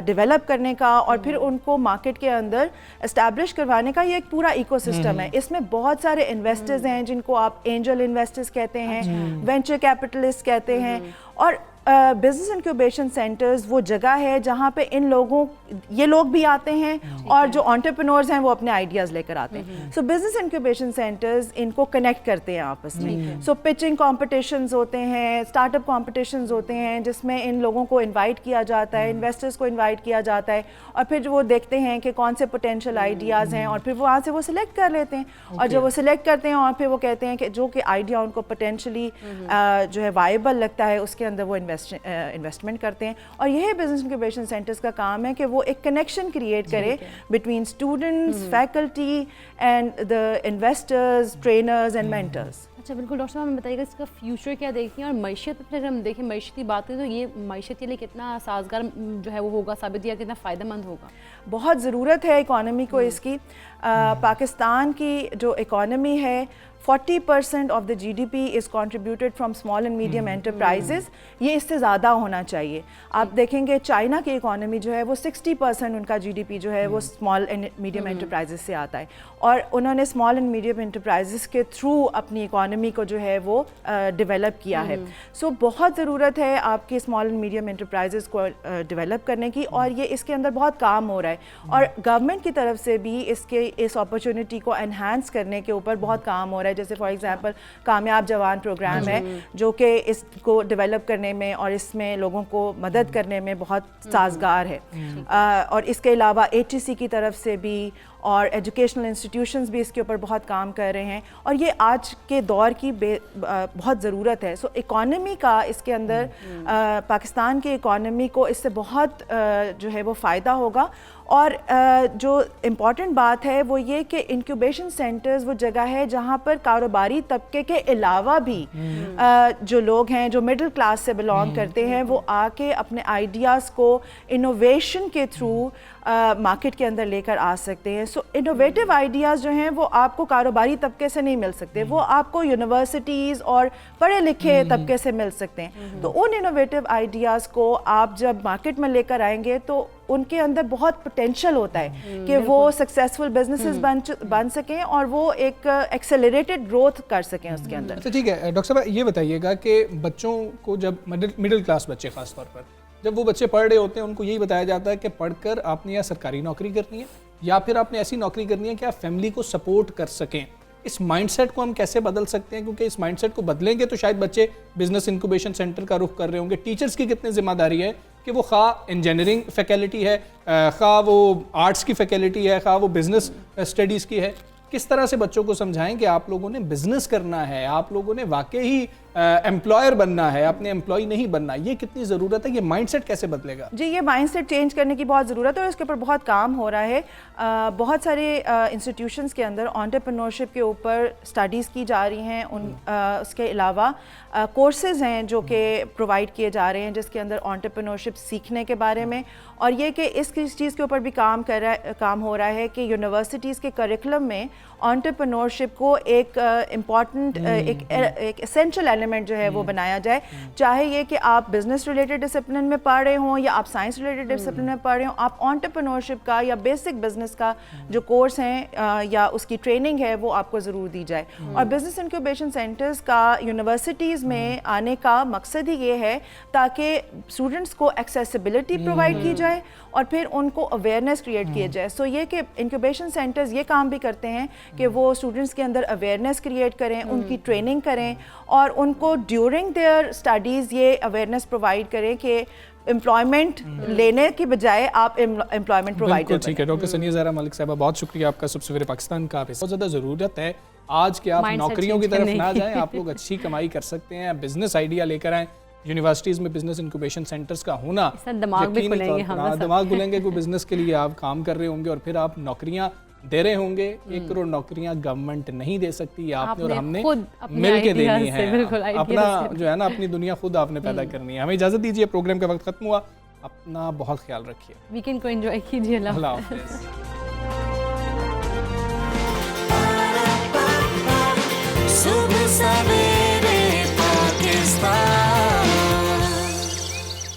डेवलप करने का और फिर उनको मार्केट के अंदर एस्टैब्लिश करवाने का ये एक पूरा इकोसिस्टम है। इसमें बहुत सारे इन्वेस्टर्स हैं जिनको आप एंजल इन्वेस्टर्स कहते हैं, वेंचर कैपिटलिस्ट कहते हैं और बिजनेस इंक्यूबेशन सेंटर्स वो जगह है जहाँ पे ये लोग भी आते हैं और जो एंटरप्रेन्योर्स हैं वो अपने आइडियाज़ लेकर आते हैं। सो बिजनेस इंक्यूबेशन सेंटर्स इनको कनेक्ट करते हैं आपस में। सो पिचिंग कॉम्पिटिशन्स होते हैं, स्टार्टअप कॉम्पिटिशन्स होते हैं जिसमें इन लोगों को इन्वाइट किया जाता है, इन्वेस्टर्स को इन्वाइट किया जाता है और फिर वो देखते हैं कि कौन से पोटेंशियल आइडियाज़ हैं और फिर वहाँ से वो सिलेक्ट कर लेते हैं और जब वो सिलेक्ट करते हैं और फिर वो कहते हैं कि जो कि आइडिया उनको पोटेंशली जो है वाइबल लगता है उसके अंदर वो इन्वेस्टमेंट करते हैं। और यही बिजनेस इंक्यूबेशन सेंटर्स का काम है कि वो एक कनेक्शन क्रिएट करे between students, faculty and the investors, trainers and mentors. अच्छा, बिल्कुल डॉक्टर साहब, हमें बताइएगा इसका फ्यूचर क्या देखती हैं और मैशियत पर अगर हम देखें, मैशियत की बात करें तो ये मैशियत के लिए कितना साजगार जो है वो होगा साबित या कितना फ़ायदेमंद होगा? बहुत ज़रूरत है इकॉनमी को इसकी। पाकिस्तान की जो इकॉनमी है 40% of the GDP is contributed from small and medium enterprises, ये इससे ज़्यादा होना चाहिए। आप देखेंगे चाइना की इकॉनमी जो है वो 60% उनका GDP जो है वो स्मॉल एंड मीडियम एंटरप्राइजेज़ से आता है और उन्होंने स्मॉल एंड मीडियम एंटरप्राइजेज़ के थ्रू अपनी इकॉनमी को जो है वो डेवलप किया है। सो बहुत ज़रूरत है आपकी स्मॉल एंड मीडियम एंटरप्राइजेज़ को डेवलप करने की और ये इसके अंदर बहुत काम हो रहा है और गवर्नमेंट की तरफ से भी इसके इस अपॉर्चुनिटी को एनहांस करने के ऊपर बहुत काम हो रहा है। जैसे फॉर एग्जांपल कामयाब जवान प्रोग्राम है जो कि इसको डेवलप करने में और इसमें लोगों को मदद करने में बहुत साजगार है। और इसके अलावा ATC की तरफ से भी और एजुकेशनल इंस्टीट्यूशंस भी इसके ऊपर बहुत काम कर रहे हैं और ये आज के दौर की बहुत ज़रूरत है। सो इकॉनमी का इसके अंदर पाकिस्तान के इकॉनमी को इससे बहुत जो है वो फ़ायदा होगा। और जो इम्पॉर्टेंट बात है वो ये कि इंक्यूबेशन सेंटर्स वो जगह है जहाँ पर कारोबारी तबके के अलावा भी जो लोग हैं जो मिडिल क्लास से बिलोंग करते हैं वो आके अपने आइडियाज़ को इनोवेशन के थ्रू मार्केट के अंदर लेकर आ सकते हैं। सो इनोवेटिव आइडियाज़ जो हैं वो आपको कारोबारी तबके से नहीं मिल सकते, वो आपको यूनिवर्सिटीज़ और पढ़े लिखे तबके से मिल सकते हैं। तो उन इनोवेटिव आइडियाज़ को आप जब मार्केट में लेकर आएंगे तो उनके अंदर बहुत पोटेंशियल होता है कि वो सक्सेसफुल बिजनेसेस बन सकें और वो एक एक्सेलरेटेड ग्रोथ कर सकें उसके अंदर। अच्छा ठीक है डॉक्टर साहब, ये बताइएगा कि बच्चों को जब मिडिल क्लास बच्चे खास तौर पर जब वो बच्चे पढ़ रहे होते हैं उनको यही बताया जाता है कि पढ़कर आपने या सरकारी नौकरी करनी है या फिर आपने ऐसी नौकरी करनी है कि आप फैमिली को सपोर्ट कर सकें। इस माइंडसेट को हम कैसे बदल सकते हैं, क्योंकि इस माइंडसेट को बदलेंगे तो शायद बच्चे बिजनेस इंक्यूबेशन सेंटर का रुख कर रहे होंगे। टीचर्स की कितनी जिम्मेदारी है कि वो खा इंजीनियरिंग फैकल्टी है, खा वो आर्ट्स की फैकल्टी है, खा वो बिजनेस स्टडीज़ की है, किस तरह से बच्चों को समझाएं कि आप लोगों ने बिजनेस करना है, आप लोगों ने वाकई ही एम्प्लॉयर बनना है, अपने एम्प्लॉय नहीं बनना। ये कितनी ज़रूरत है, ये माइंडसेट कैसे बदलेगा? जी, ये माइंडसेट चेंज करने की बहुत ज़रूरत है और इसके ऊपर बहुत काम हो रहा है। बहुत सारे इंस्टीट्यूशंस के अंदर एंटरप्रेन्योरशिप के ऊपर स्टडीज़ की जा रही हैं। उसके अलावा कोर्सेज़ हैं जो कि प्रोवाइड किए जा रहे हैं जिसके अंदर एंटरप्रेन्योरशिप सीखने के बारे में, और ये कि इस चीज़ के ऊपर भी काम हो रहा है कि यूनिवर्सिटीज़ के करिकुलम में एंटरप्रेन्योरशिप को एक इम्पॉर्टेंट एक एसेंशियल एलिमेंट जो है वो बनाया जाए। चाहे ये कि आप बिजनेस रिलेटेड डिसिप्लिन में पढ़ रहे हों या आप साइंस रिलेटेड डिसिप्लिन में पढ़ रहे हों, आप एंटरप्रेन्योरशिप का या बेसिक बिजनेस का जो कोर्स हैं या उसकी ट्रेनिंग है वो आपको ज़रूर दी जाए। और बिजनेस इंक्यूबेशन सेंटर्स का यूनिवर्सिटीज़ में आने का मकसद ही ये है ताकि स्टूडेंट्स को एक्सेसिबिलिटी प्रोवाइड की जाए और फिर उनको अवेयरनेस क्रिएट किया जाए। सो ये कि इंक्यूबेशन सेंटर्स ये काम भी करते हैं कि वो स्टूडेंट्स के अंदर अवेयरनेस क्रिएट करें, उनकी ट्रेनिंग करें और उनको ड्यूरिंग देयर स्टडीज़ ये अवेयरनेस प्रोवाइड करें कि एम्प्लॉयमेंट लेने की बजाय आप एम्प्लॉयमेंट प्रोवाइडर। ठीक है डॉक्टर सनिया ज़हरा मलिक साहबा, बहुत शुक्रिया आपका। सबसे पाकिस्तान का बहुत ज़्यादा ज़रूरत है आज के आप नौकरियों की तरफ ना जाएं, आप लोग अच्छी कमाई कर सकते हैं, बिजनेस आइडिया लेकर आएँ। यूनिवर्सिटीज़ में बिजनेस इंक्यूबेशन सेंटर्स का होना, दिमाग भी खुलेंगे, दिमाग खुलेंगे, कोई बिजनेस के लिए आप काम कर रहे होंगे और फिर आप नौकरियां दे रहे होंगे। 1 करोड़ नौकरियां गवर्नमेंट नहीं दे सकती, आपने और हमने मिल के देनी है। अपना जो है ना अपनी दुनिया खुद आपने पैदा करनी है। हमें इजाज़त दीजिए, प्रोग्राम का वक्त खत्म हुआ। अपना बहुत ख्याल रखिए, वीकेंड को एंजॉय कीजिए। अल्लाह हाफ़िज़।